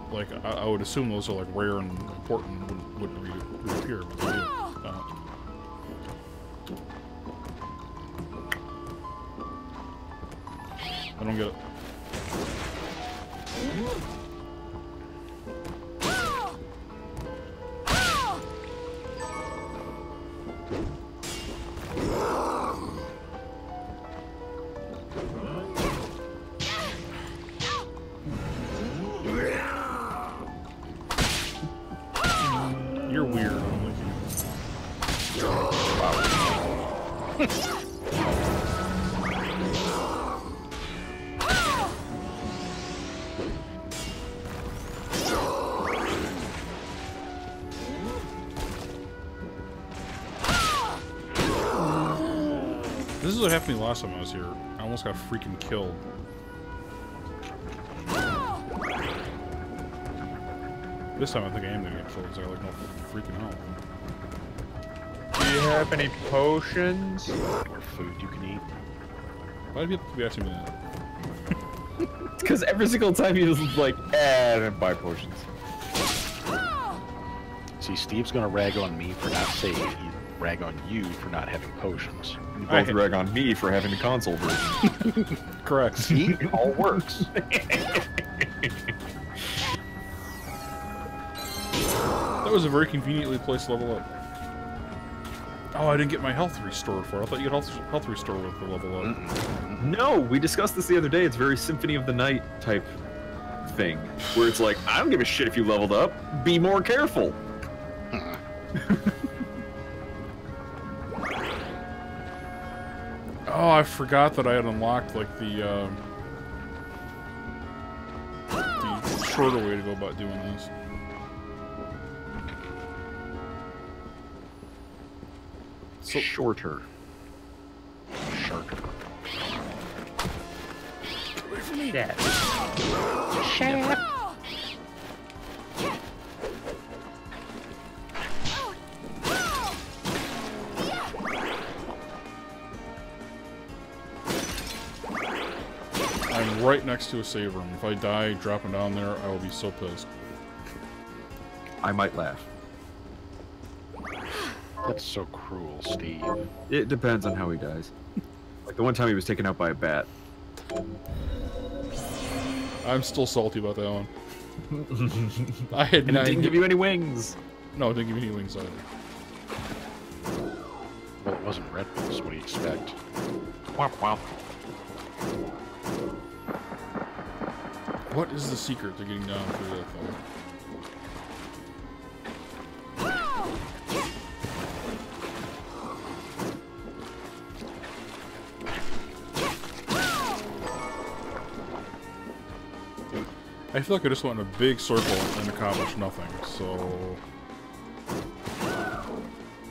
Like, I would assume those are, like, rare and important and wouldn't reappear, but they do. I don't get it. You're weird. I don't like you. Wow. This is what happened to me last time I was here. I almost got freaking killed. This time I think I am gonna get killed because I like no freaking help. Do you have any potions? Or food you can eat. Why do you have to be asking me that? Because every single time he was like, I didn't buy potions. See, Steve's gonna rag on me for not saying it. He'd rag on you for not having potions. You both rag on me for having the console version. Correct. See, it all works. That was a very conveniently placed level up. Oh, I didn't get my health restored for it. I thought you could health restore with the level up. No, we discussed this the other day. It's very Symphony of the Night type thing, where it's like, I don't give a shit if you leveled up. Be more careful. Oh, I forgot that I had unlocked like the shorter way to go about doing this. So shorter. Sharker. Wait for me. Yeah. I'm right next to a save room. If I die dropping down there, I will be so pissed. I might laugh. That's so cruel, Steve. It depends on how he dies. Like the one time he was taken out by a bat. I'm still salty about that one. I had And it didn't give you any wings. No, it didn't give me any wings either. Well, it wasn't Red Bulls. What do you expect? Womp womp. What is the secret to getting down through that thing? I feel like I just went in a big circle and accomplished nothing, so...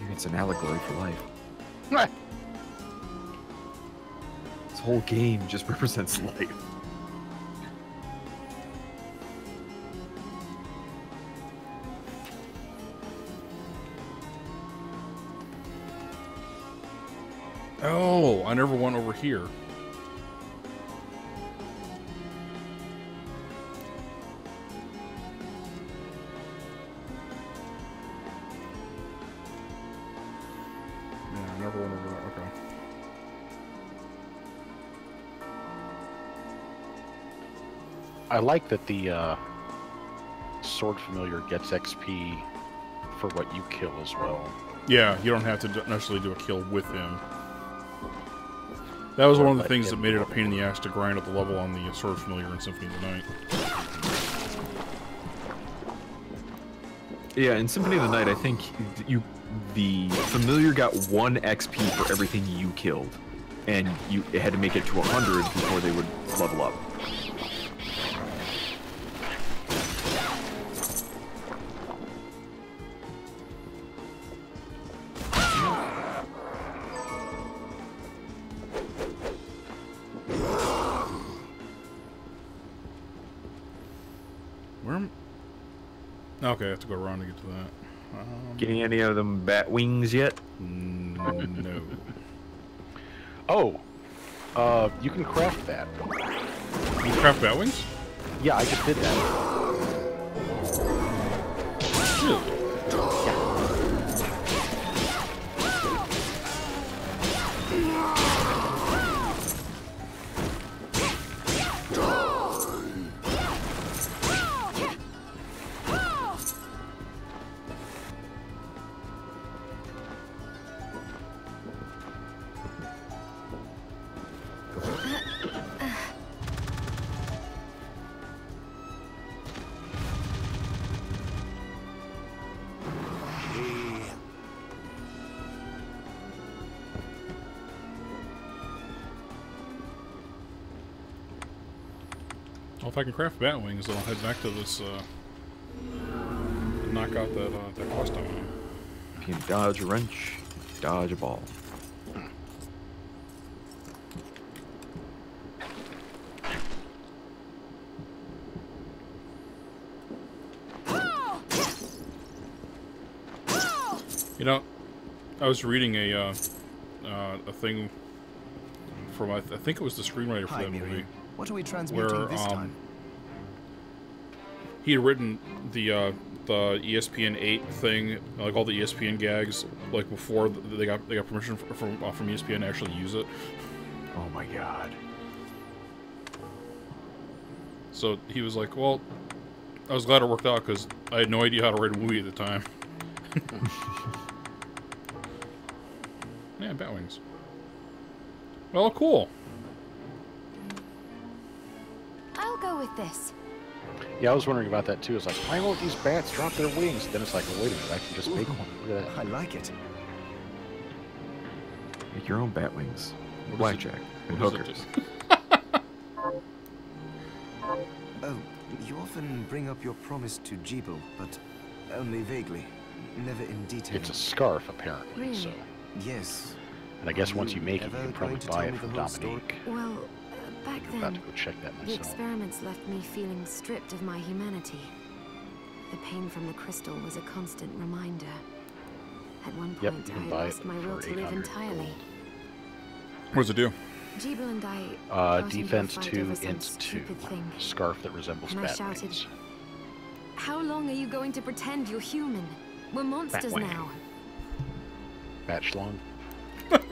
Maybe it's an allegory for life. This whole game just represents life. Oh, I never went over here. Yeah, I never went over there. Okay. I like that the sword familiar gets XP for what you kill as well. Yeah, you don't have to necessarily do a kill with him. That was one of the things that made it a pain in the ass to grind up the level on the sword familiar in Symphony of the Night. Yeah, in Symphony of the Night, I think the familiar got 1 XP for everything you killed, and you had to make it to 100 before they would level up. Okay, I have to go around to get to that. Getting any of them bat wings yet? No. Oh, you can craft that. You can craft bat wings? Yeah, I just did that. Really? Well, if I can craft bat wings, then I'll head back to this, knock out that quest I'm on. If you can dodge a wrench, dodge a ball. You know, I was reading a thing from, I think it was the screenwriter for that movie. What are we transmuting Where this time? he had written the ESPN 8 thing, like all the ESPN gags, like before they got permission from ESPN to actually use it. Oh my god. So he was like, well, I was glad it worked out because I had no idea how to write a movie at the time. Yeah, bat wings. Well, cool. I'll go with this. Yeah, I was wondering about that too. It's like, why won't these bats drop their wings? Then it's like, well, wait a minute, I can just make one. Look at I that. like it. Make your own bat wings. What is it? Blackjack and What is hookers. Oh, you often bring up your promise to Jeeble, but only vaguely, never in detail. It's a scarf, apparently. So, Yes. and I guess Are once you make it, you ever can probably going to buy tell it me from the whole story? Dominique. Well, back I'm about to then, go check that the myself. experiments left me feeling stripped of my humanity. The pain from the crystal was a constant reminder. At one Yep, point, you can I buy lost it my will for to live 800 entirely. gold. What does it do? Jeeble and I got into a Defense fight 2, over some int 2. stupid thing. Scarf that resembles And I bat shouted, wings. "How long are you going to pretend you're human? We're monsters wing. now." Bat schlong. But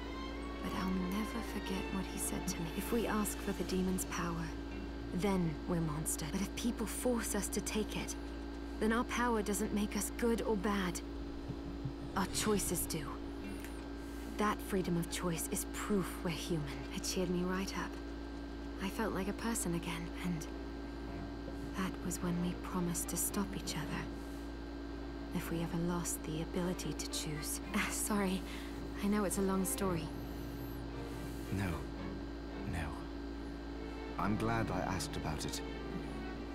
I'll never forget what he said to me. If we ask for the demon's power, then we're monsters. But if people force us to take it, then our power doesn't make us good or bad. Our choices do. That freedom of choice is proof we're human. It cheered me right up. I felt like a person again, and that was when we promised to stop each other. If we ever lost the ability to choose. Sorry, I know it's a long story. No. No. I'm glad I asked about it.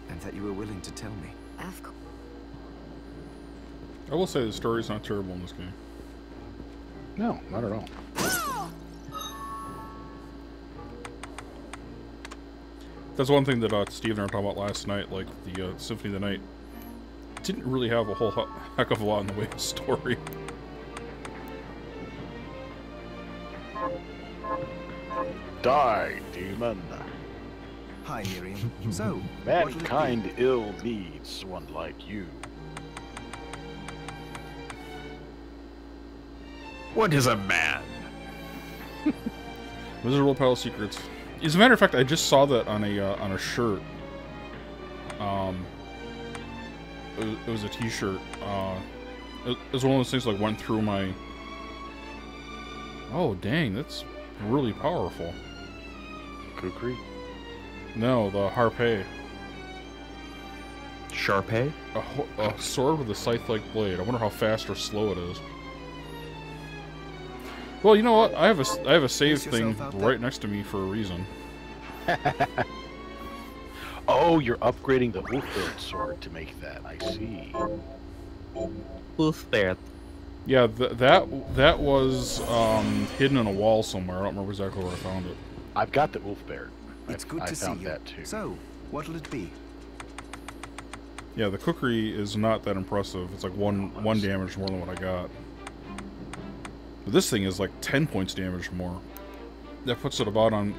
And that you were willing to tell me. Of course. I will say the story's not terrible in this game. No, not at all. That's one thing that Steve and I were talking about last night, like the Symphony of the Night didn't really have a whole heck of a lot in the way of story. Die, demon. Hi, Miriam. So, what'll it be? Mankind ill needs one like you. What is a man? Miserable Pile of Secrets. As a matter of fact, I just saw that on a shirt. It was a T-shirt. It was one of those things that like, went through my. Oh dang, that's really powerful. Kukri? No, the Harpe. Sharpay? A sword with a scythe-like blade. I wonder how fast or slow it is. Well, you know what? I have a save Brace thing yourself out there. right next to me for a reason. Oh, you're upgrading the Wolfbird sword to make that. I see. Wolfbeard. Yeah, that was hidden in a wall somewhere. I don't remember exactly where I found it. I've got the Wolfbeard. It's good I to see found you. that too. So, what'll it be? Yeah, the cookery is not that impressive. It's like one damage more than what I got. But this thing is like 10 points damage more. That puts it about on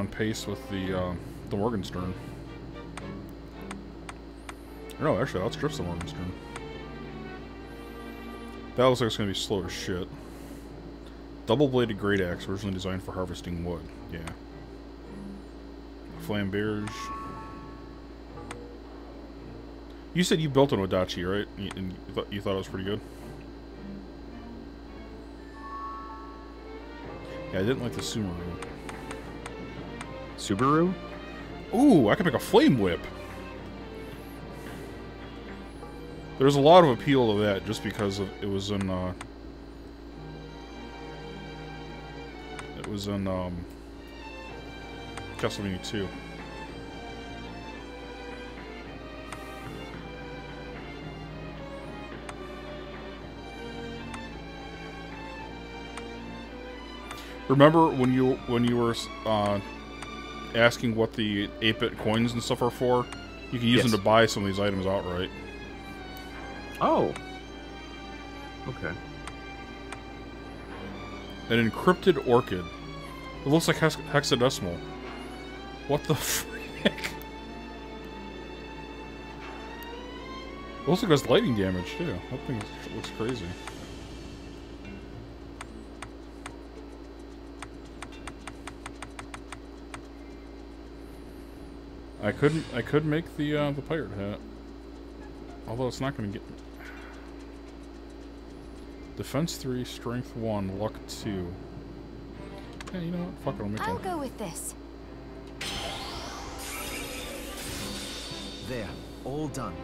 pace with the Morgenstern. No, actually, that outstrips the Morgenstern. That looks like it's gonna be slow as shit. Double-bladed great axe, originally designed for harvesting wood. Yeah. Flamberge. You said you built an Odachi, right? And you thought it was pretty good? Yeah, I didn't like the Sumeru. Subaru? Ooh, I can make a flame whip. There's a lot of appeal to that just because it was in Castlevania 2. Remember when you were asking what the 8-bit coins and stuff are for? You can use them to buy some of these items outright. Oh. Okay. An encrypted orchid. It looks like hexadecimal. What the frick? It looks like it has lightning damage too. That thing looks crazy. I could make the pirate hat. Although it's not going to get... Defense 3, Strength 1, Luck 2. Yeah, you know what? Fuck it, I'll make I'll one. go with this. There, all done.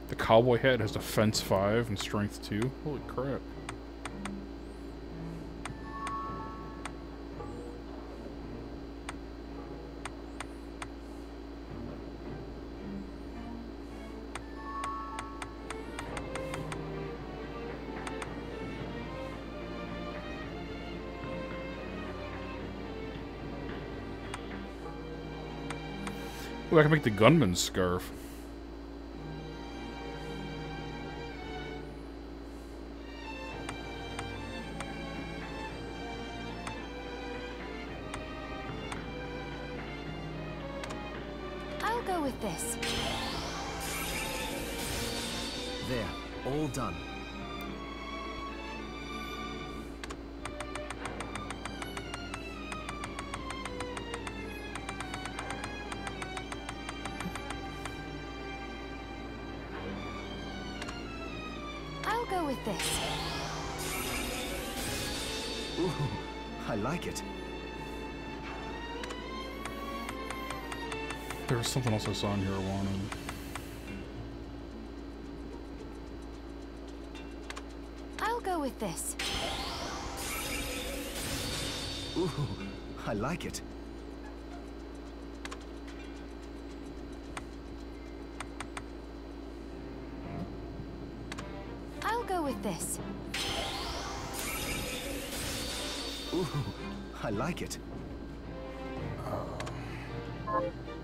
The cowboy hat has Defense 5 and Strength 2. Holy crap. Ooh, I can make the gunman's scarf. I'll go with this. There, all done. I'll go with this. Ooh, I like it. There was something else I saw in here I wanted. I'll go with this. Ooh, I like it. I'll go with this. Ooh, I like it.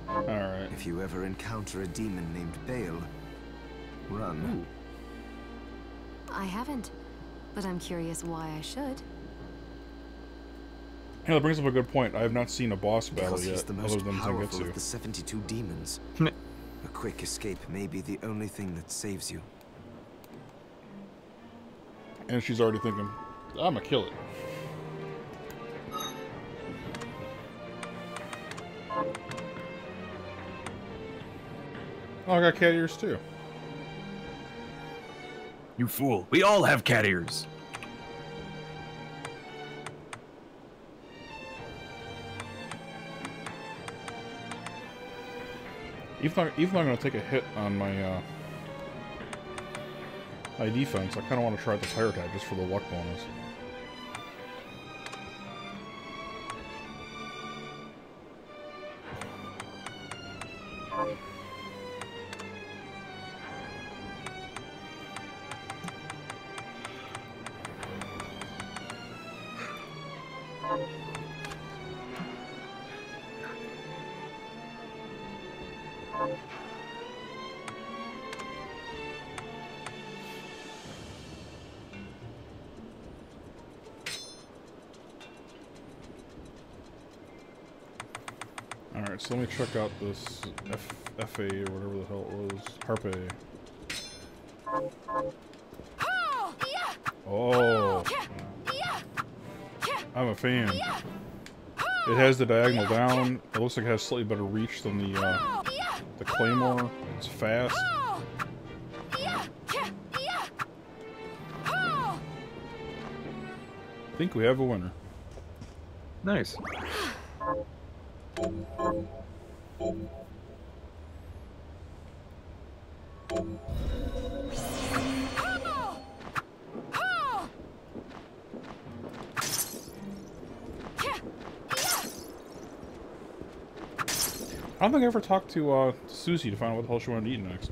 Alright. If you ever encounter a demon named Bale, run. I haven't, but I'm curious why I should. Yeah, that brings up a good point. I have not seen a boss battle Because yet, he's the other most than powerful of the Zangetsu. 72 demons. A quick escape may be the only thing that saves you. And she's already thinking, I'm gonna kill it. Oh, I got cat ears too. You fool. We all have cat ears. Even though I'm gonna take a hit on my my defense, I kind of want to try the fire attack just for the luck bonus. Alright, so let me check out this FA or whatever the hell it was. Harpe. Oh! I'm a fan. It has the diagonal down. It looks like it has slightly better reach than the Claymore. It's fast. I think we have a winner. Nice. I don't think I ever talked to Susie to find out what the hell she wanted to eat next.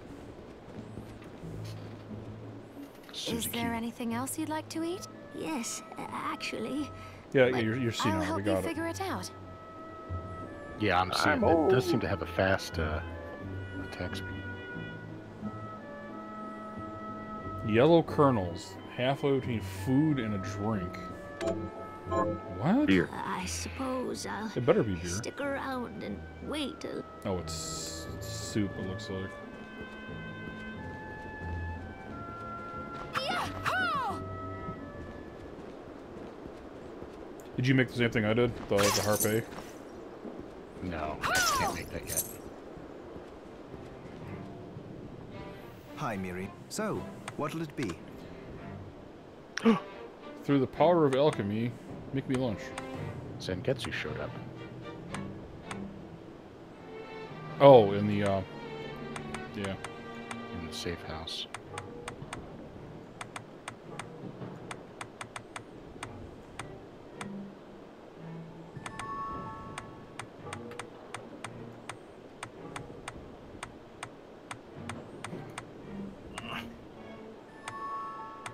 Is there anything else you'd like to eat? Yes, actually. Yeah, But you're seeing I'll it. We help you got it. figure it out. Yeah, I'm seeing it. Does seem to have a fast attack speed. Yellow kernels. Halfway between food and a drink. What? Beer. I suppose I'll It better be beer. stick around and wait till... Oh, it's soup, it looks like. Did you make the same thing I did? The harpe? No, I can't make that yet. Hi, Miri. So, what'll it be? Through the power of alchemy, make me lunch. Zangetsu showed up. Oh, in the, yeah. In the safe house.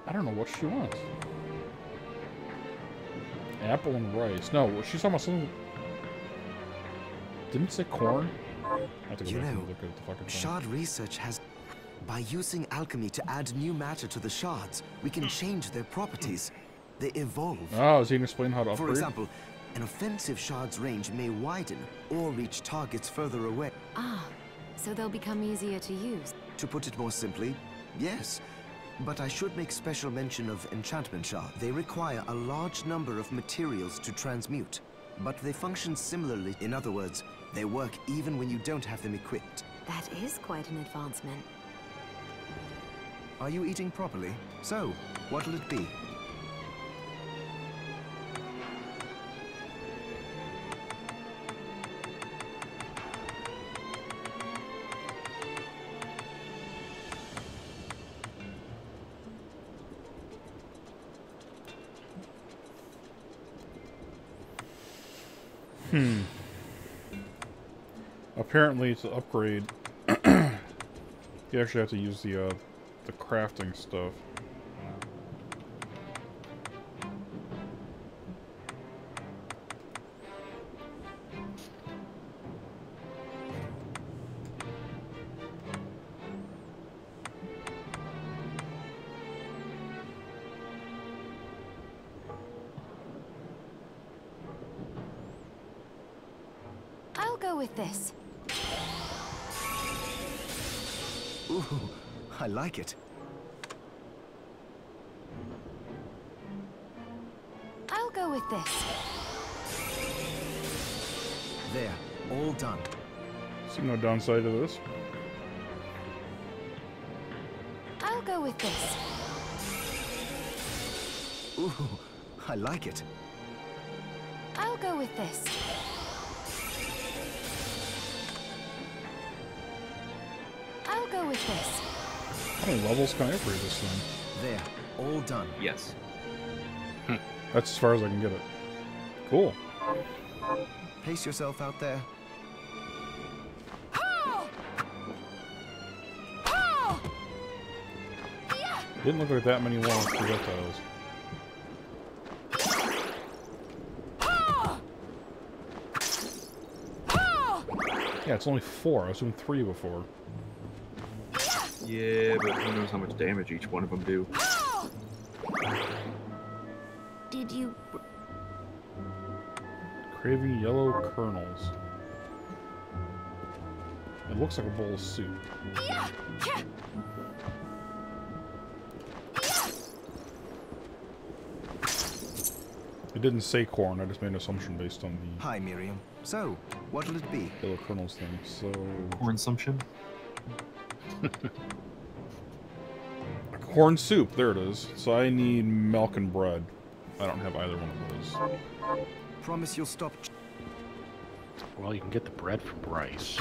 I don't know what she wants. Apple and rice. No, she's talking about something. Didn't it say corn? I have to go You back and know, look at the fucking thing. shard research has... By using alchemy to add new matter to the shards, we can change their properties. They evolve. Oh, is he gonna explain how to upgrade? For example, an offensive shard's range may widen or reach targets further away. Ah, so they'll become easier to use. To put it more simply, yes. But I should make special mention of enchantment shards. They require a large number of materials to transmute, but they function similarly. In other words, they work even when you don't have them equipped. That is quite an advancement. Are you eating properly? So, what'll it be? Apparently, to upgrade, you actually have to use the crafting stuff. I'll go with this. Ooh, I like it. I'll go with this. There, all done. See no downside to this. I'll go with this. Ooh, I like it. I'll go with this. I'll go with this. How many levels can I upgrade this thing? There, all done. Yes. That's as far as I can get it. Cool. Pace yourself out there. Didn't look like that many more projectiles. Yeah, it's only 4. I was doing 3 before. Yeah, but who knows how much damage each one of them do. Did you... Craving yellow kernels. It looks like a bowl of soup. It didn't say corn, I just made an assumption based on the Hi, Miriam. So, what'll it be? yellow kernels thing, so... Consumption? Corn soup, there it is. So I need milk and bread. I don't have either one of those. Promise you'll stop. Well, you can get the bread from Bryce.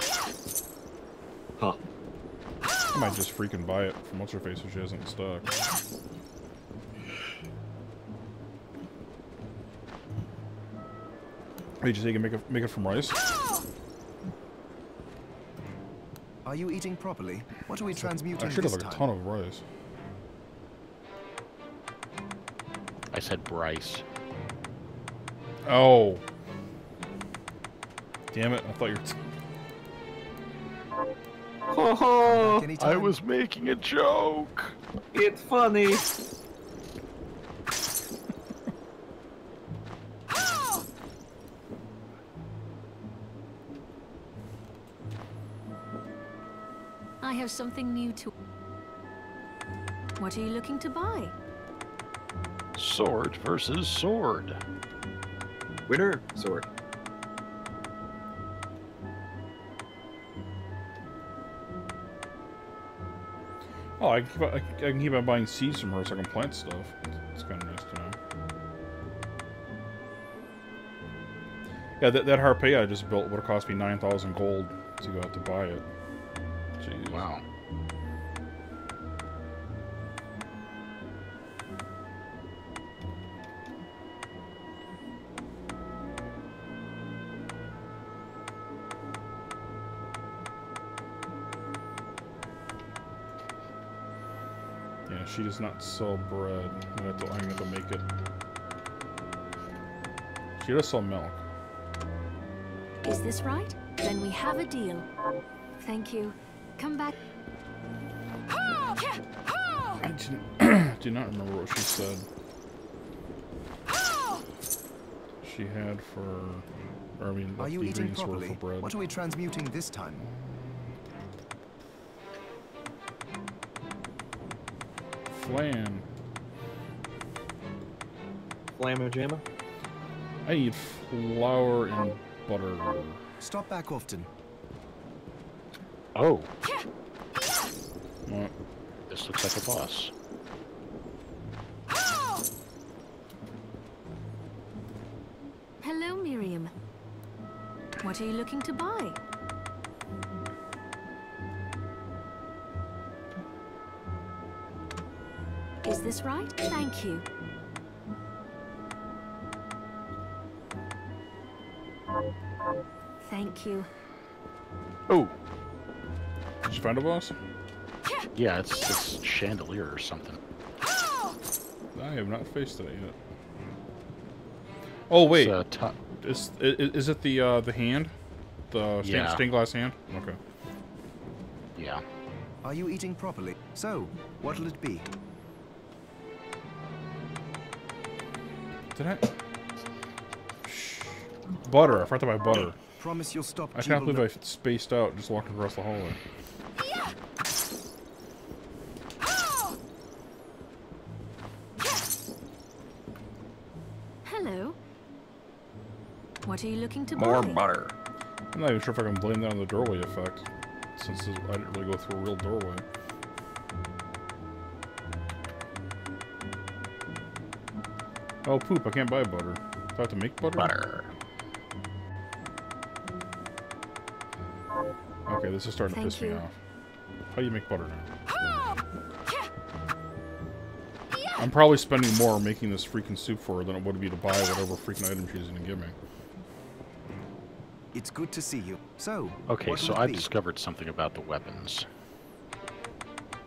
Huh. I might just freaking buy it from what's-her-face if she hasn't in stock. Wait, you think you can make it from rice? Are you eating properly? What are we transmuting I should have this like a time? ton of rice. I said Bryce. Oh. Damn it, I thought you were... Ho ho! Back anytime. I was making a joke! It's funny! I have something new to... What are you looking to buy? Sword versus sword. Winner sword. Oh, I can keep on buying seeds from her so I can plant stuff. It's kind of nice to know. Yeah, that harpy I just built would have cost me 9,000 gold to go out to buy it. Jeez. Wow. Yeah, she does not sell bread. I'm gonna have to make it. She does sell milk. Is this right? Then we have a deal. Thank you. Come back. I do not remember what she said. She had for... Or, I mean, Are what you the eating ingredients were properly? for bread. What are we transmuting this time? Flan. Flamma jamma? I need flour and butter. Stop back often. Oh, What? this looks like a boss. Hello, Miriam. What are you looking to buy? Is this right? Thank you. Thank you. Oh, Did you find a boss? yeah, it's this chandelier or something. I have not faced it yet. Oh wait, It's, is it the hand? The Yeah. stained glass hand? Okay. yeah. Are you eating properly? So, what'll it be? Did I? Shh. Butter. I forgot to buy butter. Promise you'll stop. I can't believe I spaced out just walking across the hallway. Hello. What are you looking to More buy? butter. I'm not even sure if I can blame that on the doorway effect, since I didn't really go through a real doorway. Oh poop! I can't buy butter. Do I have to make butter? Butter. Okay, this is starting to Thank piss me you. off. How do you make butter now? I'm probably spending more making this freaking soup for her than it would be to buy whatever freaking item she's gonna give me. It's good to see you. So, Okay, what'll so it I be? discovered something about the weapons.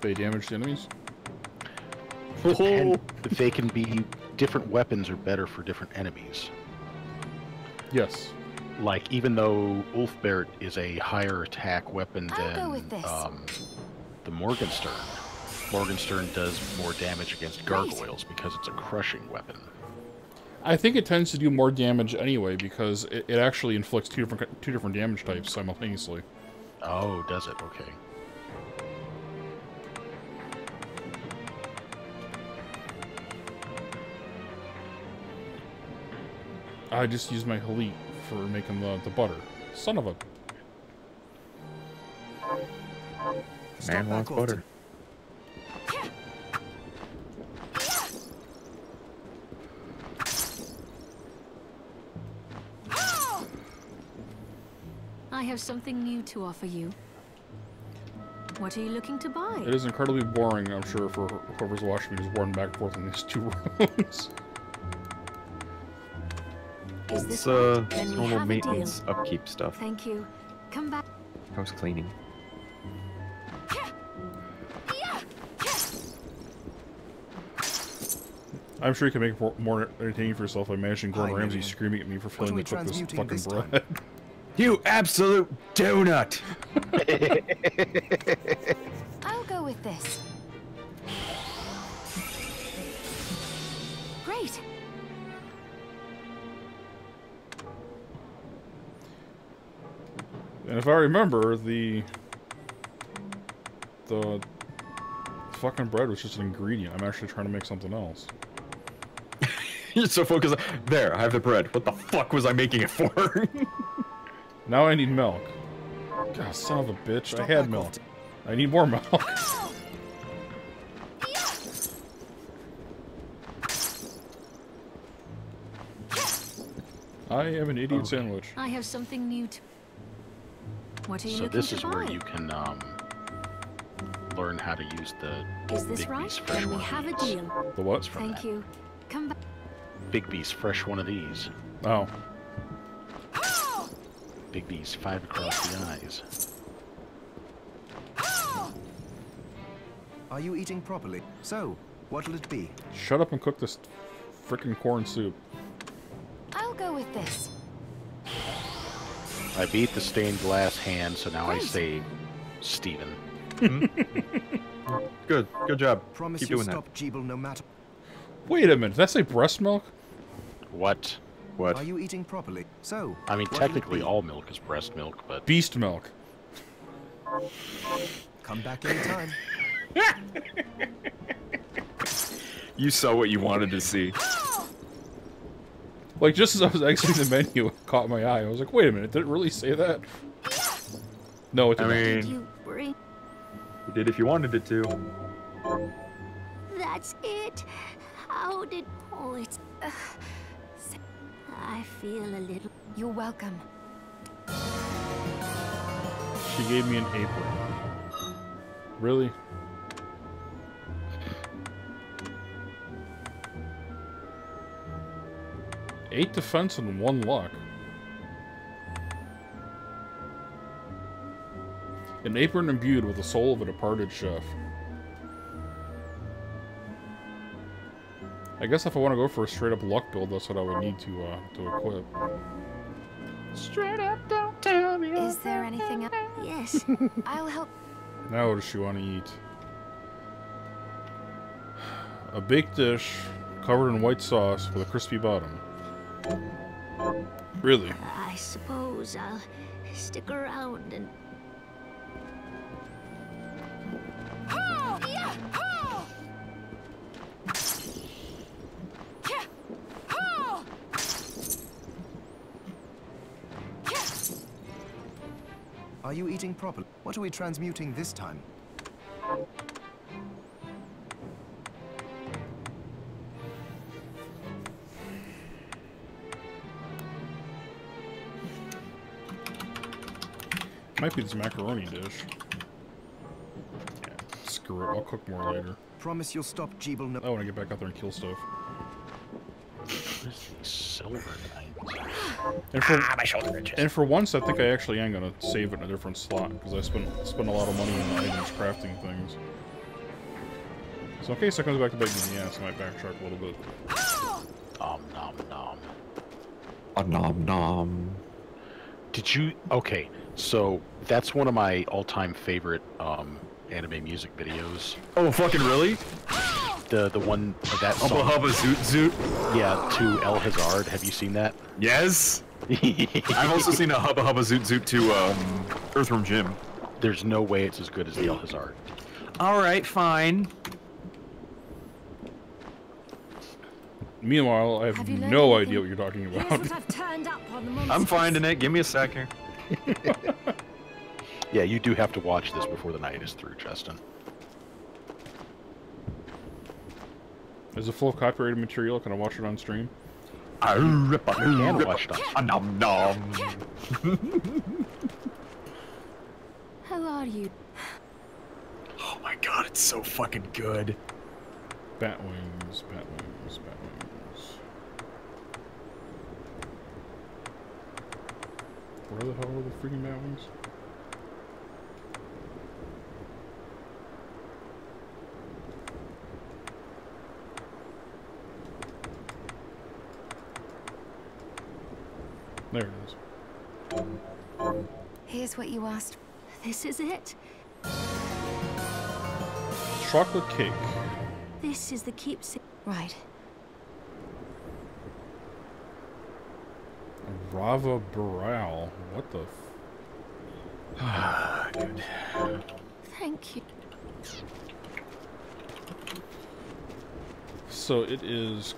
They damage the enemies? And they can be different weapons are better for different enemies. Yes. Like, even though Ulfbert is a higher attack weapon I'll go than with this. the Morgenstern, Morgenstern does more damage against gargoyles because it's a crushing weapon. I think it tends to do more damage anyway because it actually inflicts two different damage types simultaneously. Oh, does it? Okay. I just used my Halit for making the butter. Son of a... Stop Man back wants butter. often. I have something new to offer you. What are you looking to buy? It is incredibly boring, I'm sure, for whoever's watching me, just walking back and forth in these two rooms. Is this It's right? Then we normal have a maintenance deal. upkeep stuff. Thank you. Come back. House cleaning. I'm sure you can make it more entertaining for yourself by imagining Gordon Hi, Ramsay Miriam. screaming at me for What failing are we to cook this transmuting fucking this bread. time? You absolute donut! I'll go with this. Great. And if I remember, the fucking bread was just an ingredient. I'm actually trying to make something else. You're so focused. There, I have the bread. What the fuck was I making it for? Now I need milk. God, son of a bitch. I had milk. I need more milk. I am an idiot sandwich. I have something new to... What are you looking this to is buy? where you can learn how to use the Is this Big right? B's fresh Then we one of have a these. deal. The what? From Thank that. you. Come back. Big B's fresh one of these. Oh. Big B's 5 across the eyes. Are you eating properly? So, what'll it be? Shut up and cook this frickin' corn soup. I'll go with this. I beat the stained glass hand, so now I say Steven. Good job. Promise Keep you'll doing that. stop Jeeble no matter. Wait a minute, did that say breast milk? What? What? Are you eating properly? So, I mean, what'll it technically be? all milk is breast milk, but... Beast milk. Come back anytime. You saw what you wanted to see. Like, just as I was exiting the menu, it caught my eye. I was like, wait a minute, did it really say that? No, it I didn't. Did mean, you bring... you did if you wanted it to. That's it. How did... Oh, it's... I feel a little... You're welcome. She gave me an apron. Really? Eight defense and 1 luck. An apron imbued with the soul of a departed chef. I guess if I want to go for a straight up luck build, that's what I would need to equip. Straight up, don't tell me. Is there anything else? Yes. I'll help. Now what does she want to eat? A baked dish covered in white sauce with a crispy bottom. Really? I suppose I'll stick around and... Are you eating properly? What are we transmuting this time? Might be this macaroni dish. Yeah, screw it. I'll cook more later. Promise you'll stop Jeeble no... I want to get back out there and kill stuff. Silver knight. And for once, I think I actually am gonna save it in a different slot because I spent a lot of money on the items crafting things. So in case it comes back to bite me in the ass, I might backtrack a little bit. Nom nom nom. A nom nom. Did you... Okay, so that's one of my all-time favorite anime music videos. Oh, fucking really? The one that Hubba song. hubba zoot zoot. Yeah, to El Hazard. Have you seen that? Yes. I've also seen a hubba hubba zoot zoot to Earthworm Jim. There's no way it's as good as the El Hazard. All right, fine. Meanwhile, I have Have you learned no anything? idea what you're talking Here's about. what I've turned up on the monsters. I'm finding it. Give me a second. Yeah, you do have to watch this before the night is through, Justin. Is it full of copyrighted material? Can I watch it on stream? You can watch it on. A nom nom. How are you? Oh my god, it's so fucking good. Batwings, batwings, batwings. Where the hell are the freaking batwings? There it is. Here's what you asked. This is it. Chocolate cake. This is the keepsake. Right. Rava Baral. What the Good. Thank you. So it is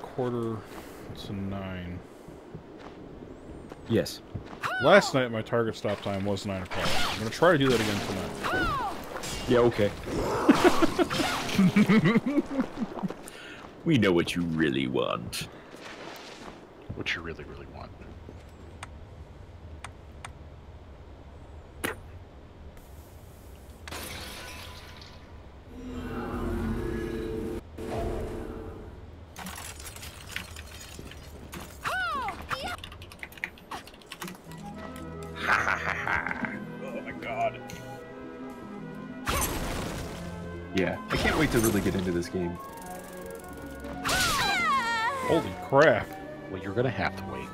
to 9. Yes. Last night, my target stop time was 9 o'clock. I'm going to try to do that again tonight. Yeah, okay. We know what you really want. What you really, really want. Oh my god. Yeah, I can't wait to really get into this game. Holy crap. Well, you're gonna have to wait.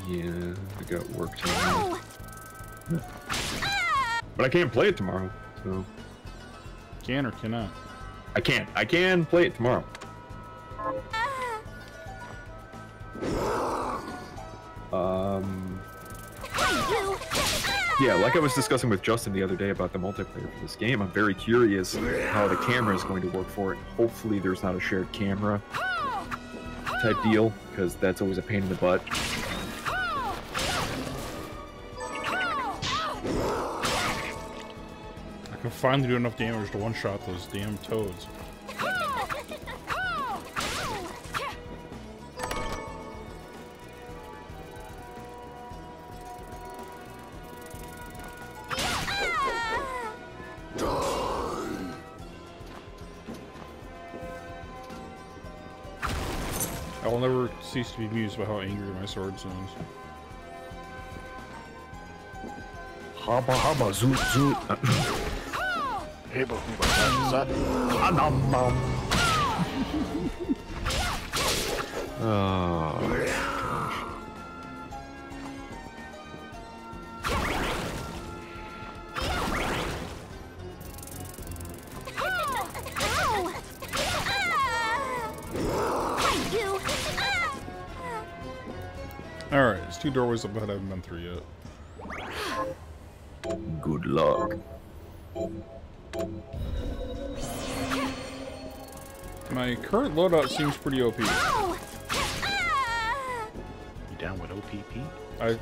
Yeah, I got work tomorrow. But I can't play it tomorrow, so... Can or cannot? I can't. I can play it tomorrow. Yeah, like I was discussing with Justin the other day about the multiplayer for this game, I'm very curious how the camera is going to work for it. Hopefully there's not a shared camera type deal, because that's always a pain in the butt. I can finally do enough damage to one-shot those damn toads. I will never cease to be amused by how angry my sword sounds. Haba haba zoot zoot. Hey, but what's that? Oh. Alright, there's 2 doorways up ahead I haven't been through yet. Good luck. My current loadout seems pretty OP. You down with OPP?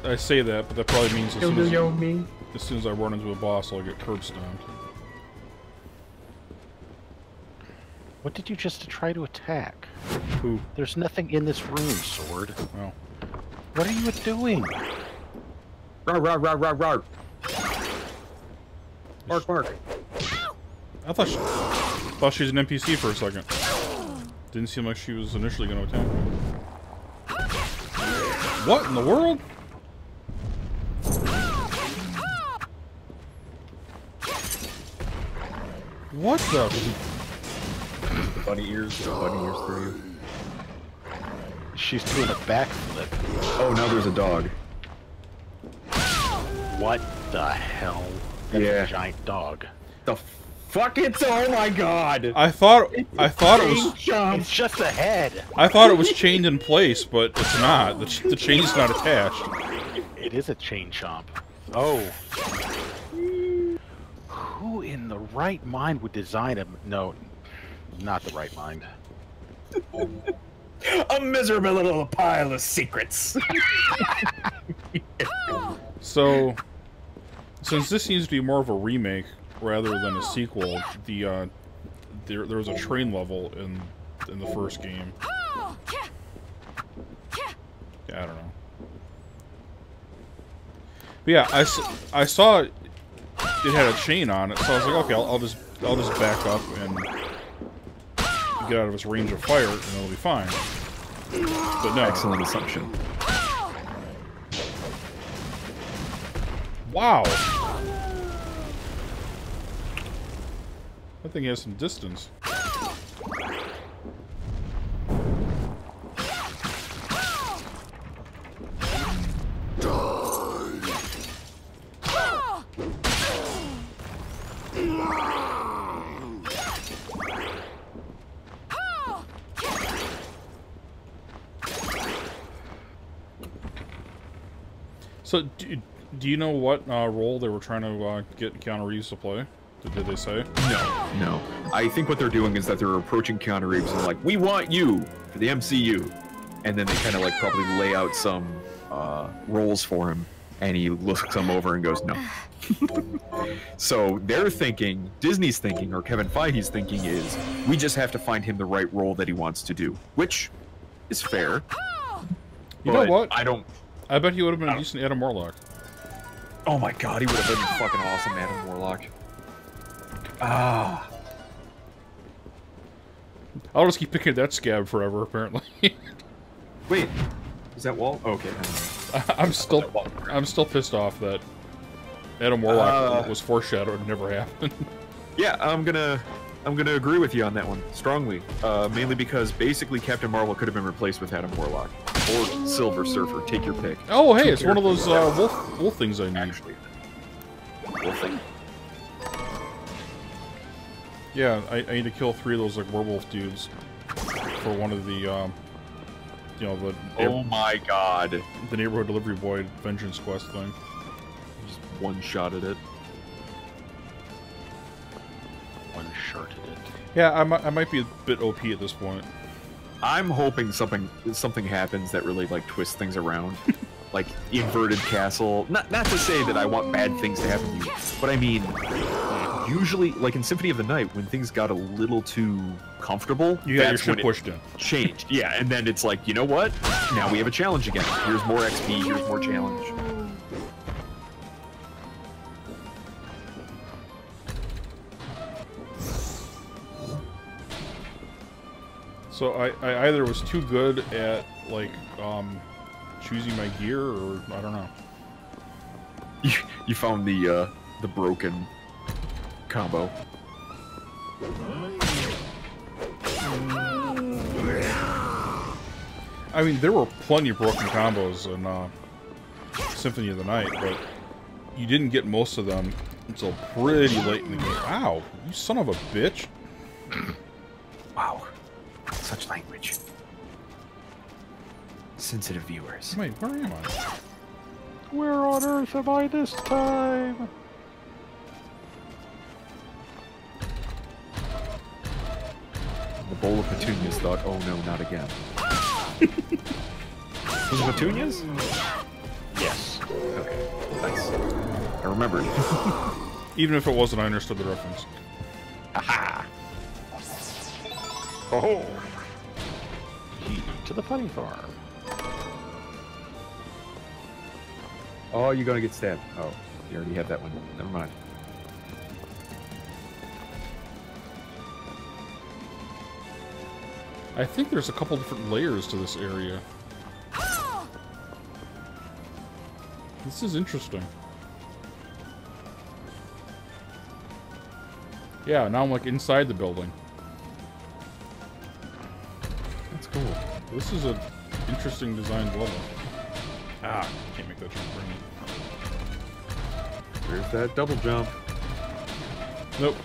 I say that, but that probably means as soon as I run into a boss, I'll get curb stomped. What did you just try to attack? Who? There's nothing in this room, sword. Oh. What are you doing? Rar rar rar rar rar. Bark bark. I thought she was an NPC for a second. Didn't seem like she was initially going to attack me. What in the world? What the? Bunny ears through you. She's doing a backflip. Oh, now there's a dog. What the hell? That's Yeah. a giant dog. The fuck it's oh my god! I thought it was. It's just a head. I thought it was chained in place, but it's not. The chain's not attached. It is a chain chomp. Oh. Who in the right mind would design a... No, not the right mind. A miserable little pile of secrets. So, since this seems to be more of a remake rather than a sequel, there was a train level in the first game. Yeah, I don't know. But yeah, I saw it had a chain on it, so I was like, okay, I'll just back up and get out of its range of fire, and it'll be fine. But no. Excellent assumption. Wow. That thing has some distance. So, do you know what role they were trying to get Keanu Reeves to play? Did they say? No. I think what they're doing is that they're approaching Keanu Reeves and like, we want you for the MCU. and then they kind of like probably lay out some roles for him, and he looks them over and goes, no. So they're thinking, Disney's thinking, or Kevin Feige's thinking is, we just have to find him the right role that he wants to do, which is fair. You know what? I bet he would have been a decent Adam Warlock. Oh my god, he would have been fucking awesome, Adam Warlock. Ah. I'll just keep picking at that scab forever, apparently. Wait, is that Walt? Okay. I'm still pissed off that Adam Warlock was foreshadowed and never happened. Yeah, I'm gonna agree with you on that one strongly. Mainly because basically Captain Marvel could have been replaced with Adam Warlock or Silver Surfer. Take your pick. Oh, hey, it's one of those wolf things I need. Actually, wolf thing? Yeah, I need to kill 3 of those like werewolf dudes for one of the, you know, the. Oh my god! The neighborhood delivery boy vengeance quest thing. Just one-shotted it. One-shotted it. Yeah, I might be a bit OP at this point. I'm hoping something happens that really like twists things around, like inverted castle. Not to say that I want bad things to happen to you, but I mean, usually like in Symphony of the Night, when things got a little too comfortable, you got your shit pushed in. Changed, yeah, and then it's like, you know what? Now we have a challenge again. Here's more XP. Here's more challenge. So I either was too good at like choosing my gear, or I don't know. You found the broken combo. I mean, there were plenty of broken combos in Symphony of the Night, but you didn't get most of them until pretty late in the game. Wow, you son of a bitch! Wow. Such language. Sensitive viewers. Wait, where am I? Where on earth am I this time? The bowl of petunias thought, oh no, not again. Was it petunias? Yes. Okay, nice. I remembered. Even if it wasn't, I understood the reference. Aha! Oh! To the funny farm. Oh, you're gonna get stabbed. Oh, you already had that one. Never mind. I think there's a couple different layers to this area. This is interesting. Yeah, now I'm like inside the building. That's cool. This is an interesting designed level. Ah, can't make that jump for me. There's that double jump. Nope.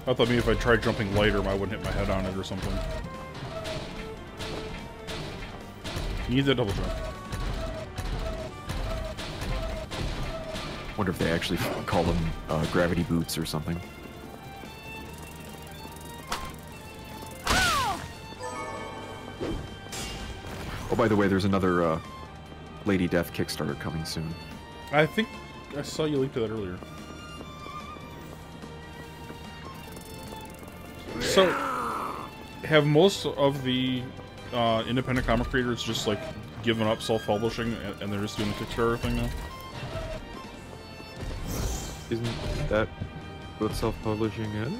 I thought maybe if I tried jumping lighter, I wouldn't hit my head on it or something. You need that double jump. Wonder if they actually call them gravity boots or something. Oh, by the way, there's another Lady Death Kickstarter coming soon. I think I saw you link to that earlier. So, have most of the independent comic creators just like given up self-publishing and they're just doing the Kickstarter thing now? Isn't that what self-publishing is?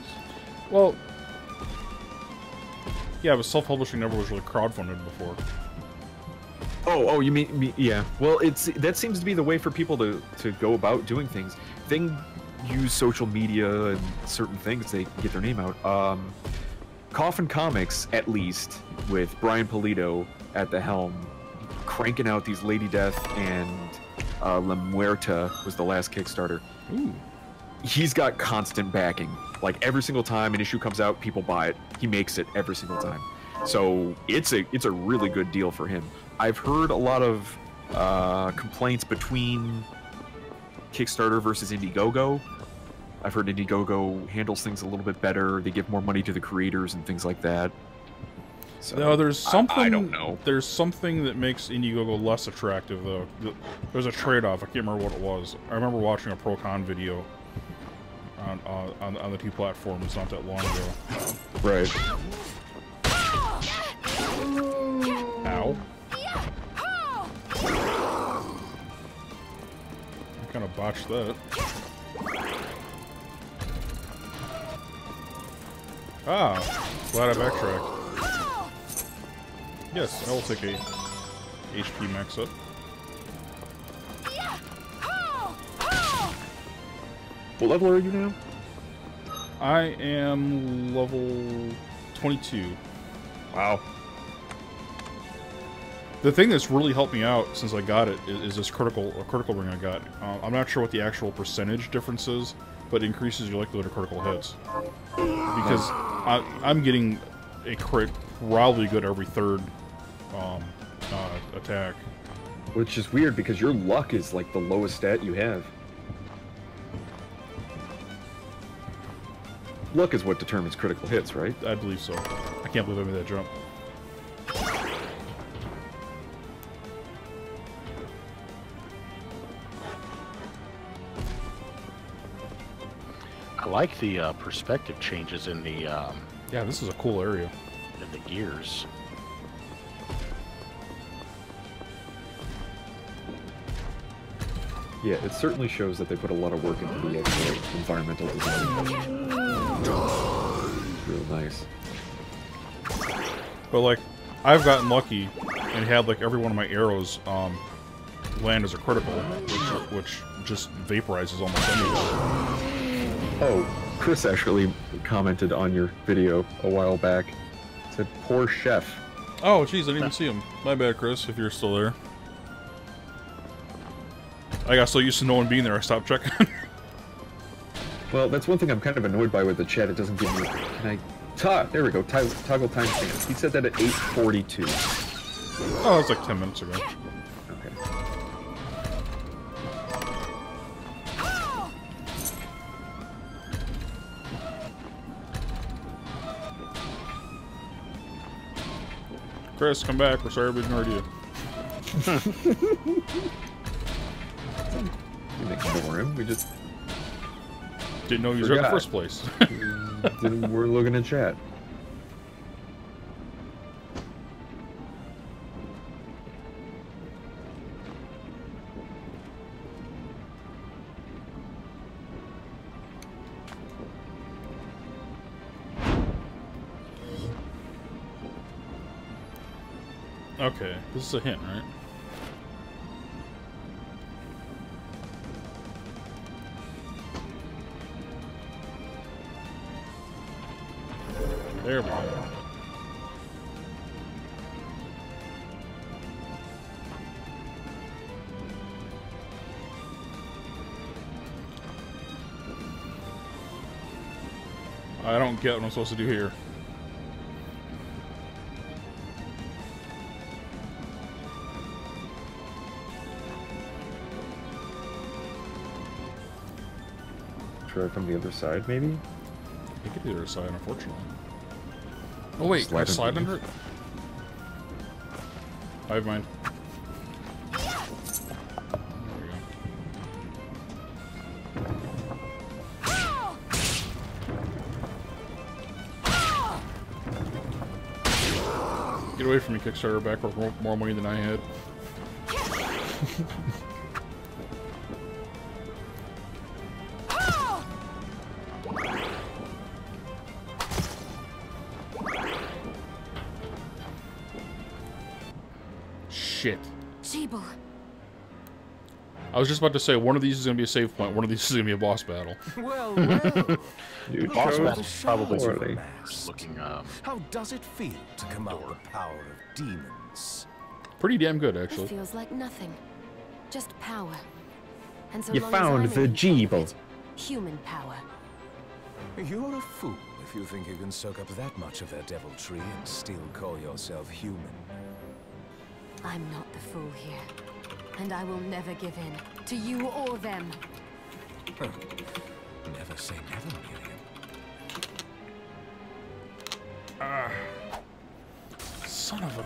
Well, yeah, but self-publishing never was really crowdfunded before. Oh, you mean yeah. Well, that seems to be the way for people to go about doing things. They use social media and certain things, they get their name out. Coffin Comics, at least, with Brian Pulido at the helm, cranking out these Lady Death and La Muerta was the last Kickstarter. Ooh. He's got constant backing. Like every single time an issue comes out, people buy it. He makes it every single time. So it's a really good deal for him. I've heard a lot of complaints between Kickstarter versus Indiegogo. I've heard Indiegogo handles things a little bit better. They give more money to the creators and things like that. So No, there's something. I don't know. There's something that makes Indiegogo less attractive, though. There's a trade-off. I can't remember what it was. I remember watching a pro-con video on the two platforms not that long ago. Right. Ow. I kind of botched that. Ah, glad I backtracked. Yes, I will take a HP max up. What level are you now? I am level 22. Wow. The thing that's really helped me out since I got it is this critical ring I got. I'm not sure what the actual percentage difference is, but it increases your likelihood of critical hits. Because I'm getting a crit probably good every third attack. Which is weird because your luck is like the lowest stat you have. Luck is what determines critical hits, right? I believe so. I can't believe I made that jump. I like the perspective changes in the Yeah, this is a cool area. gears. Yeah, it certainly shows that they put a lot of work into the actual environmental design. It's real nice. But like, I've gotten lucky and had like every one of my arrows land as a critical, which just vaporizes almost anything. Oh, Chris actually commented on your video a while back. Said, "Poor chef." Oh, jeez, I didn't even see him. My bad, Chris, if you're still there. I got so used to no one being there, I stopped checking. Well, that's one thing I'm kind of annoyed by with the chat. It doesn't give me. Can I? There we go. Toggle timestamp. He said that at 8:42. Oh, it was like 10 minutes ago. Okay. Chris, come back. We're sorry we ignored you. We didn't ignore him. We just Didn't know he was there in the Forgot. first place. we're looking at chat. Okay, this is a hint, right? There we go. I don't get what I'm supposed to do here. Try from the other side, maybe? You get the other side, unfortunately. Oh wait, can I slide under it? I have mine. There we go. Get away from me, Kickstarter, back with more money than I had. Shit. Jeeble. I was just about to say, one of these is going to be a save point, one of these is going to be a boss battle. Well, well. You Boss chose battle's probably poorly. looking How does it feel to command the power of demons? Pretty damn good, It actually. feels like nothing. Just power. And so You long as found I'm the in control of Jeeble. it, human power. You're a fool if you think you can soak up that much of their deviltry and still call yourself human. I'm not the fool here. And I will never give in. To you or them. Huh. Never say never, Miriam. Son of a...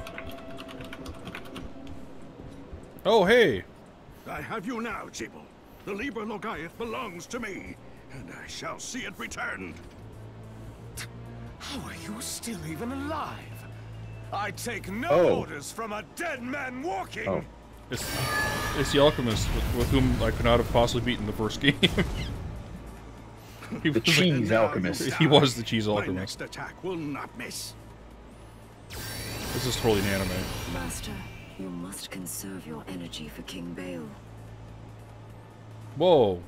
Oh, hey! I have you now, Jibble. The Liber Logaeth belongs to me, and I shall see it returned. How are you still even alive? I take no orders from a dead man walking! Oh. It's the alchemist with whom I could not have possibly beaten the first game. The cheese alchemist. He was the cheese My alchemist. next attack will not miss. This is totally an anime. Master, you must conserve your energy for King Bale. Whoa.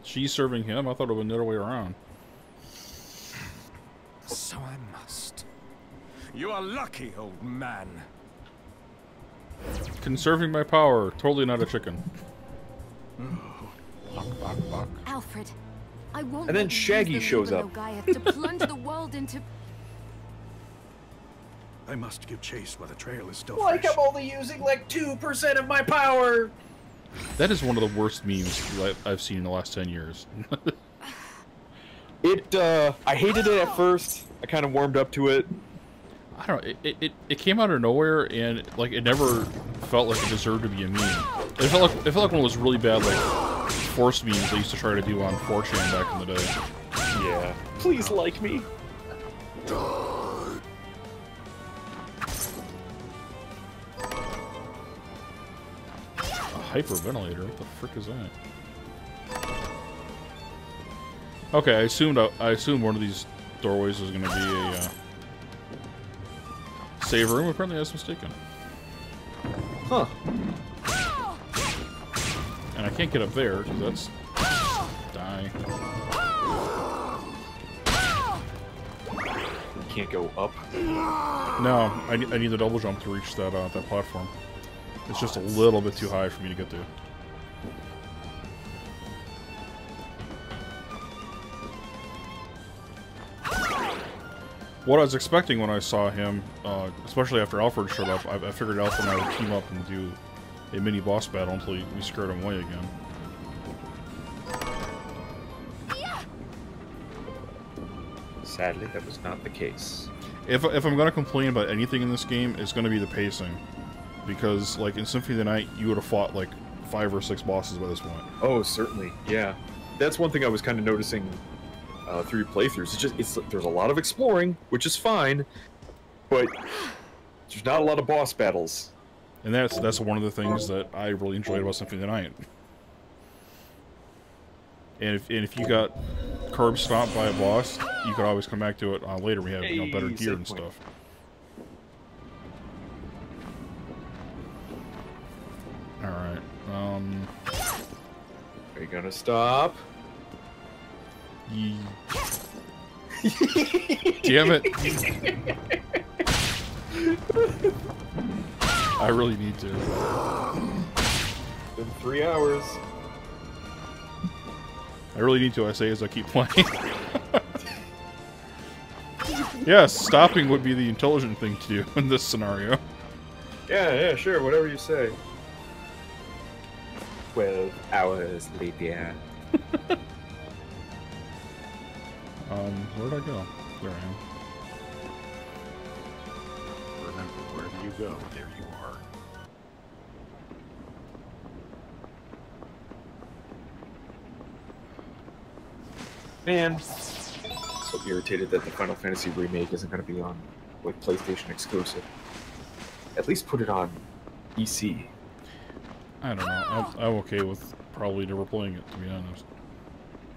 She's serving him? I thought it was the other way around. So I must. You are lucky, old man. Conserving my power. Totally not a chicken. Alfred, I won't And then let you Shaggy use the shows Liber up. Logaeth to plunge the world into... I must give chase while the trail is still Like fresh. I'm only using like 2% of my power. That is one of the worst memes I've seen in the last 10 years. I hated it at first. I kind of warmed up to it. I don't know, it came out of nowhere, and like it never felt like it deserved to be a meme. It felt like one of those really bad like forced memes they used to try to do on 4chan back in the day. Yeah. Please like me. A hyperventilator? What the frick is that? Okay, I assumed one of these doorways was going to be a save room. Apparently, I was mistaken. Huh. And I can't get up there because that's die. You can't go up. No, I need the double jump to reach that that platform. It's just a little bit too high for me to get there. What I was expecting when I saw him, especially after Alfred showed up, I figured Alfred and I would team up and do a mini boss battle until we scared him away again. Sadly, that was not the case. If I'm going to complain about anything in this game, it's going to be the pacing. Because, like, in Symphony of the Night, you would have fought, like, 5 or 6 bosses by this point. Oh, certainly. Yeah. That's one thing I was kind of noticing through your playthroughs. There's a lot of exploring, which is fine, but there's not a lot of boss battles. And that's one of the things that I really enjoyed about Symphony of the Night. And if you got curb stomped by a boss, you could always come back to it later. We have better Hey, gear and save point. stuff. Alright, Are you gonna stop? Damn it! I really need to. Been 3 hours. I really need to, I say, as I keep playing. Yes, stopping would be the intelligent thing to do in this scenario. Yeah, sure, whatever you say. 12 hours later. Where'd I go? There I am. Remember, wherever you go, there you are. Man, so irritated that the Final Fantasy remake isn't going to be on like PlayStation exclusive. At least put it on PC. I don't know. I'm okay with probably never playing it, to be honest.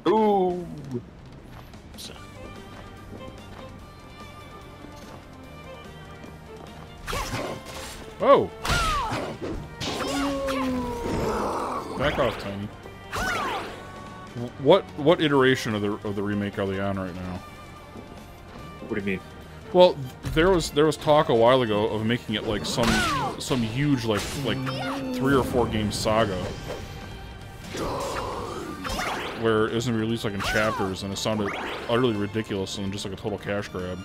Ooh. Oh! Back off, Tiny. What iteration of the remake are they on right now? What do you mean? Well, there was talk a while ago of making it like some huge like 3 or 4 game saga, where it was gonna be released like in chapters, and it sounded utterly ridiculous and just like a total cash grab.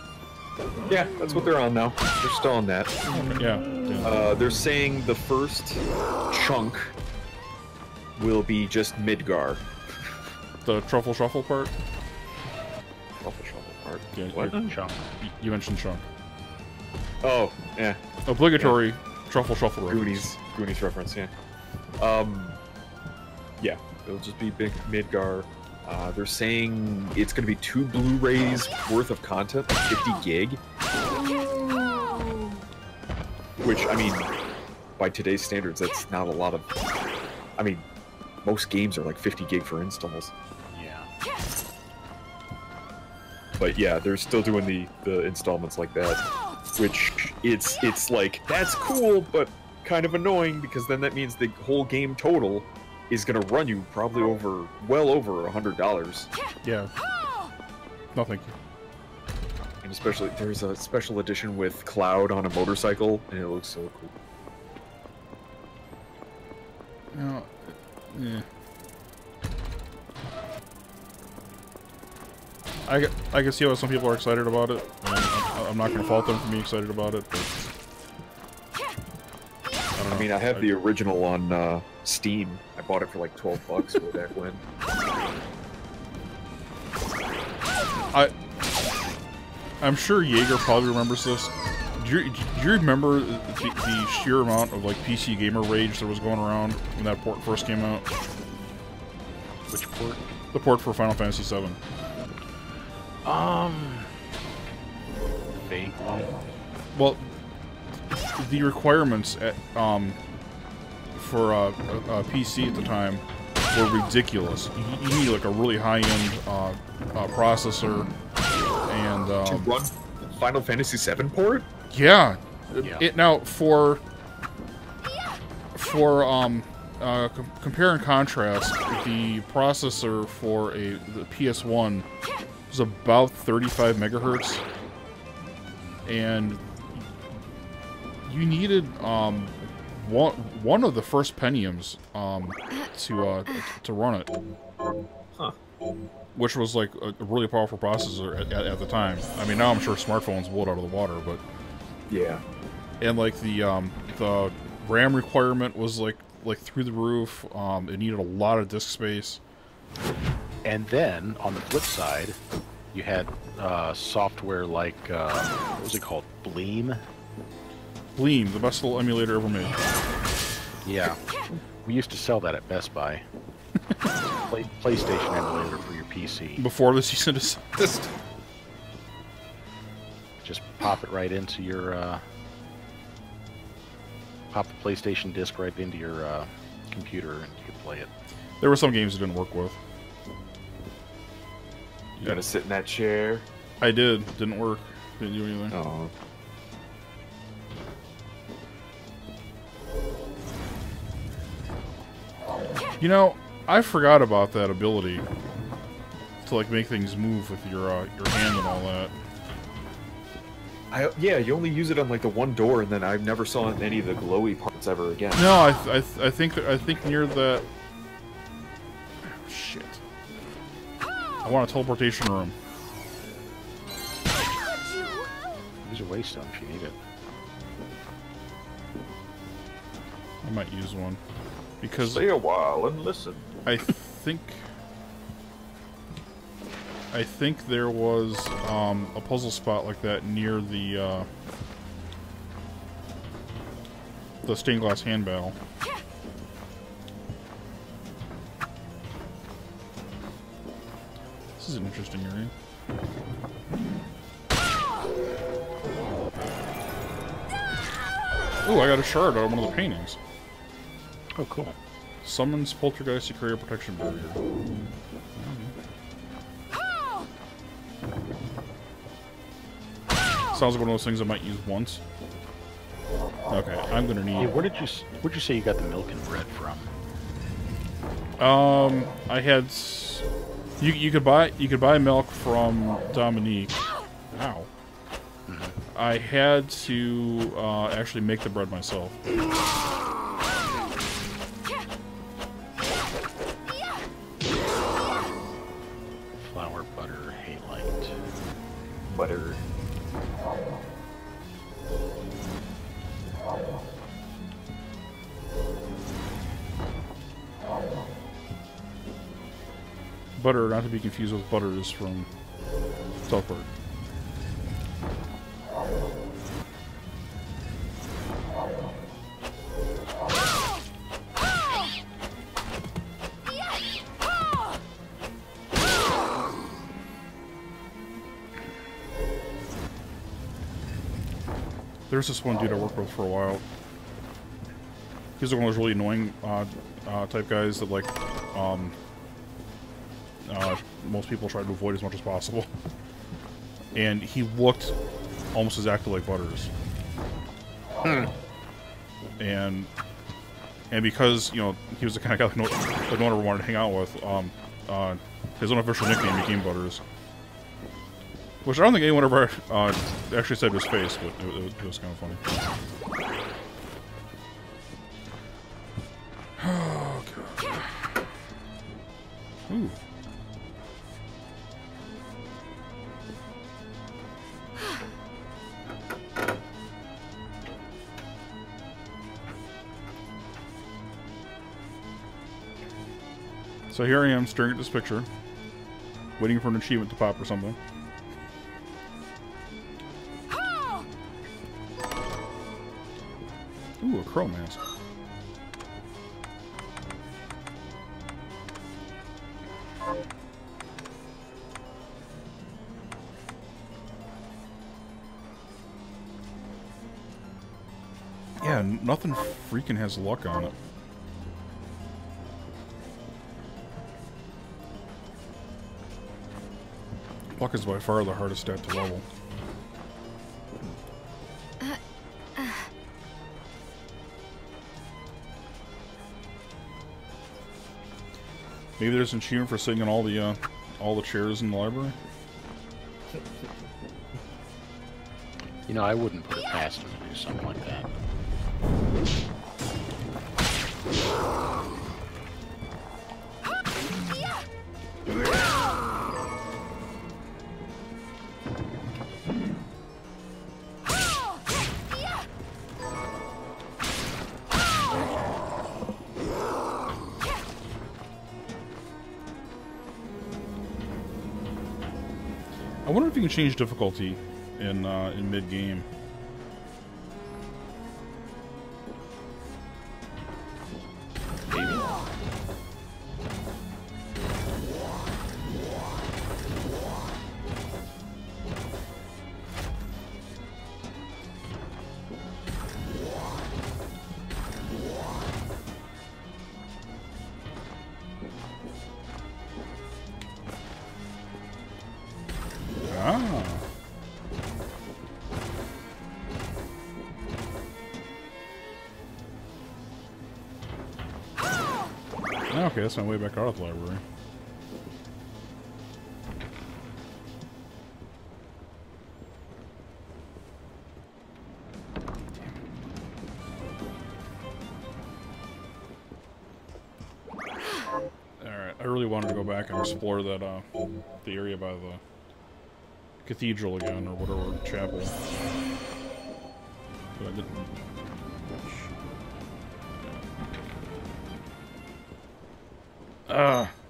Yeah, that's what they're on now. They're still on that. Okay, yeah. They're saying the first chunk will be just Midgar. The truffle shuffle part. Truffle shuffle part. Yeah, What? Chunk. You mentioned chunk. Oh, yeah. Obligatory truffle shuffle reference. Goonies reference, yeah. Yeah, it'll just be big Midgar. They're saying it's going to be 2 Blu-rays worth of content, like 50 gig. Which, I mean, by today's standards, that's not a lot of... I mean, most games are like 50 gig for installs. Yeah. But yeah, they're still doing the installments like that. Which, it's like, that's cool, but kind of annoying, because then that means the whole game total is going to run you probably well over $100. Yeah. No, thank you. And especially, there's a special edition with Cloud on a motorcycle, and it looks so cool. No, yeah. I can see why some people are excited about it. I'm not going to fault them for being excited about it, but... I mean, I have the original on Steam. I bought it for like $12 way back when. I'm sure Jaeger probably remembers this. Do you remember the sheer amount of like PC gamer rage that was going around when that port first came out? Which port? The port for Final Fantasy VII. Vaguely. Well, the requirements at, for a PC at the time were ridiculous. You need like a really high-end processor and to run Final Fantasy VII port? Yeah. Yeah. Now for compare and contrast, the processor for the PS1 was about 35 megahertz, and you needed one of the first Pentiums to run it. Huh. Which was like a really powerful processor at the time. I mean, now I'm sure smartphones blow it out of the water, but yeah. And like the RAM requirement was like through the roof. It needed a lot of disk space. And then on the flip side, you had software like what was it called? Bleem. Bleem, the best little emulator ever made. Yeah, we used to sell that at Best Buy. PlayStation emulator for your PC. Before the cease and desist. Just pop it right into your pop the PlayStation disc right into your computer, and you could play it. There were some games it didn't work with. You gotta sit in that chair. I did. Didn't work. Didn't do anything. Oh. You know, I forgot about that ability to like make things move with your hand and all that. Yeah, you only use it on like the one door, and then I never saw it in any of the glowy parts ever again. No, I think near the... Oh, shit. I want a teleportation room. Use a waystone if you need it. I might use one. Because... Stay a while and listen. I think there was a puzzle spot like that near the stained glass hand barrel. This is an interesting area. Ooh, I got a shard out of one of the paintings. Oh, cool. Summons poltergeist to create a protection barrier. Sounds like one of those things I might use once. Okay, I'm gonna need. Hey, where'd you say you got the milk and bread from? I had. You could buy milk from Dominique. Ow. Mm-hmm. I had to actually make the bread myself. Flour, butter, halite. Butter. Butter, not to be confused with butters from South Park. There's this one dude I worked with for a while. He's one of those really annoying type guys that like most people try to avoid as much as possible. And he looked almost exactly like Butters. And because, you know, he was the kind of guy that no one ever wanted to hang out with, his unofficial nickname became Butters. Which I don't think anyone ever actually said to his face, but it was kind of funny. Oh, God. Ooh. So here I am staring at this picture, waiting for an achievement to pop or something. Ooh, a crow mask. Yeah, nothing freaking has luck on it. Luck is by far the hardest stat to level. Maybe there's an achievement for sitting in all the chairs in the library. You know, I wouldn't put it past him to do something like that. I wonder if you can change difficulty in mid-game. Okay, that's my way back out of the library. Alright, I really wanted to go back and explore that, the area by the cathedral again, or whatever, chapel. But I didn't.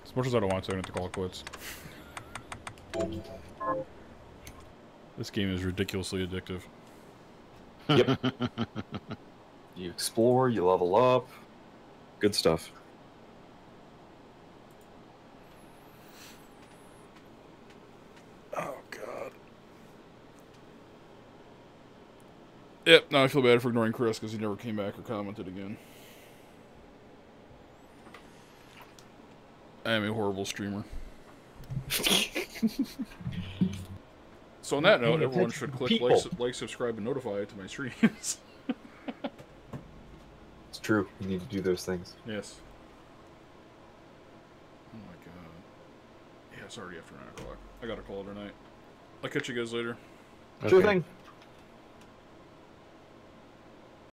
As much as I don't want to, I have to call it quits. This game is ridiculously addictive. Yep. You explore, you level up. Good stuff. Oh, God. Yep, now I feel bad for ignoring Chris because he never came back or commented again. I am a horrible streamer. So on that note, everyone should click like, subscribe, and notify to my streams. It's true. You need to do those things. Yes. Oh my God. Yeah, it's already after 9 o'clock. I gotta call it a night. I'll catch you guys later. Sure thing.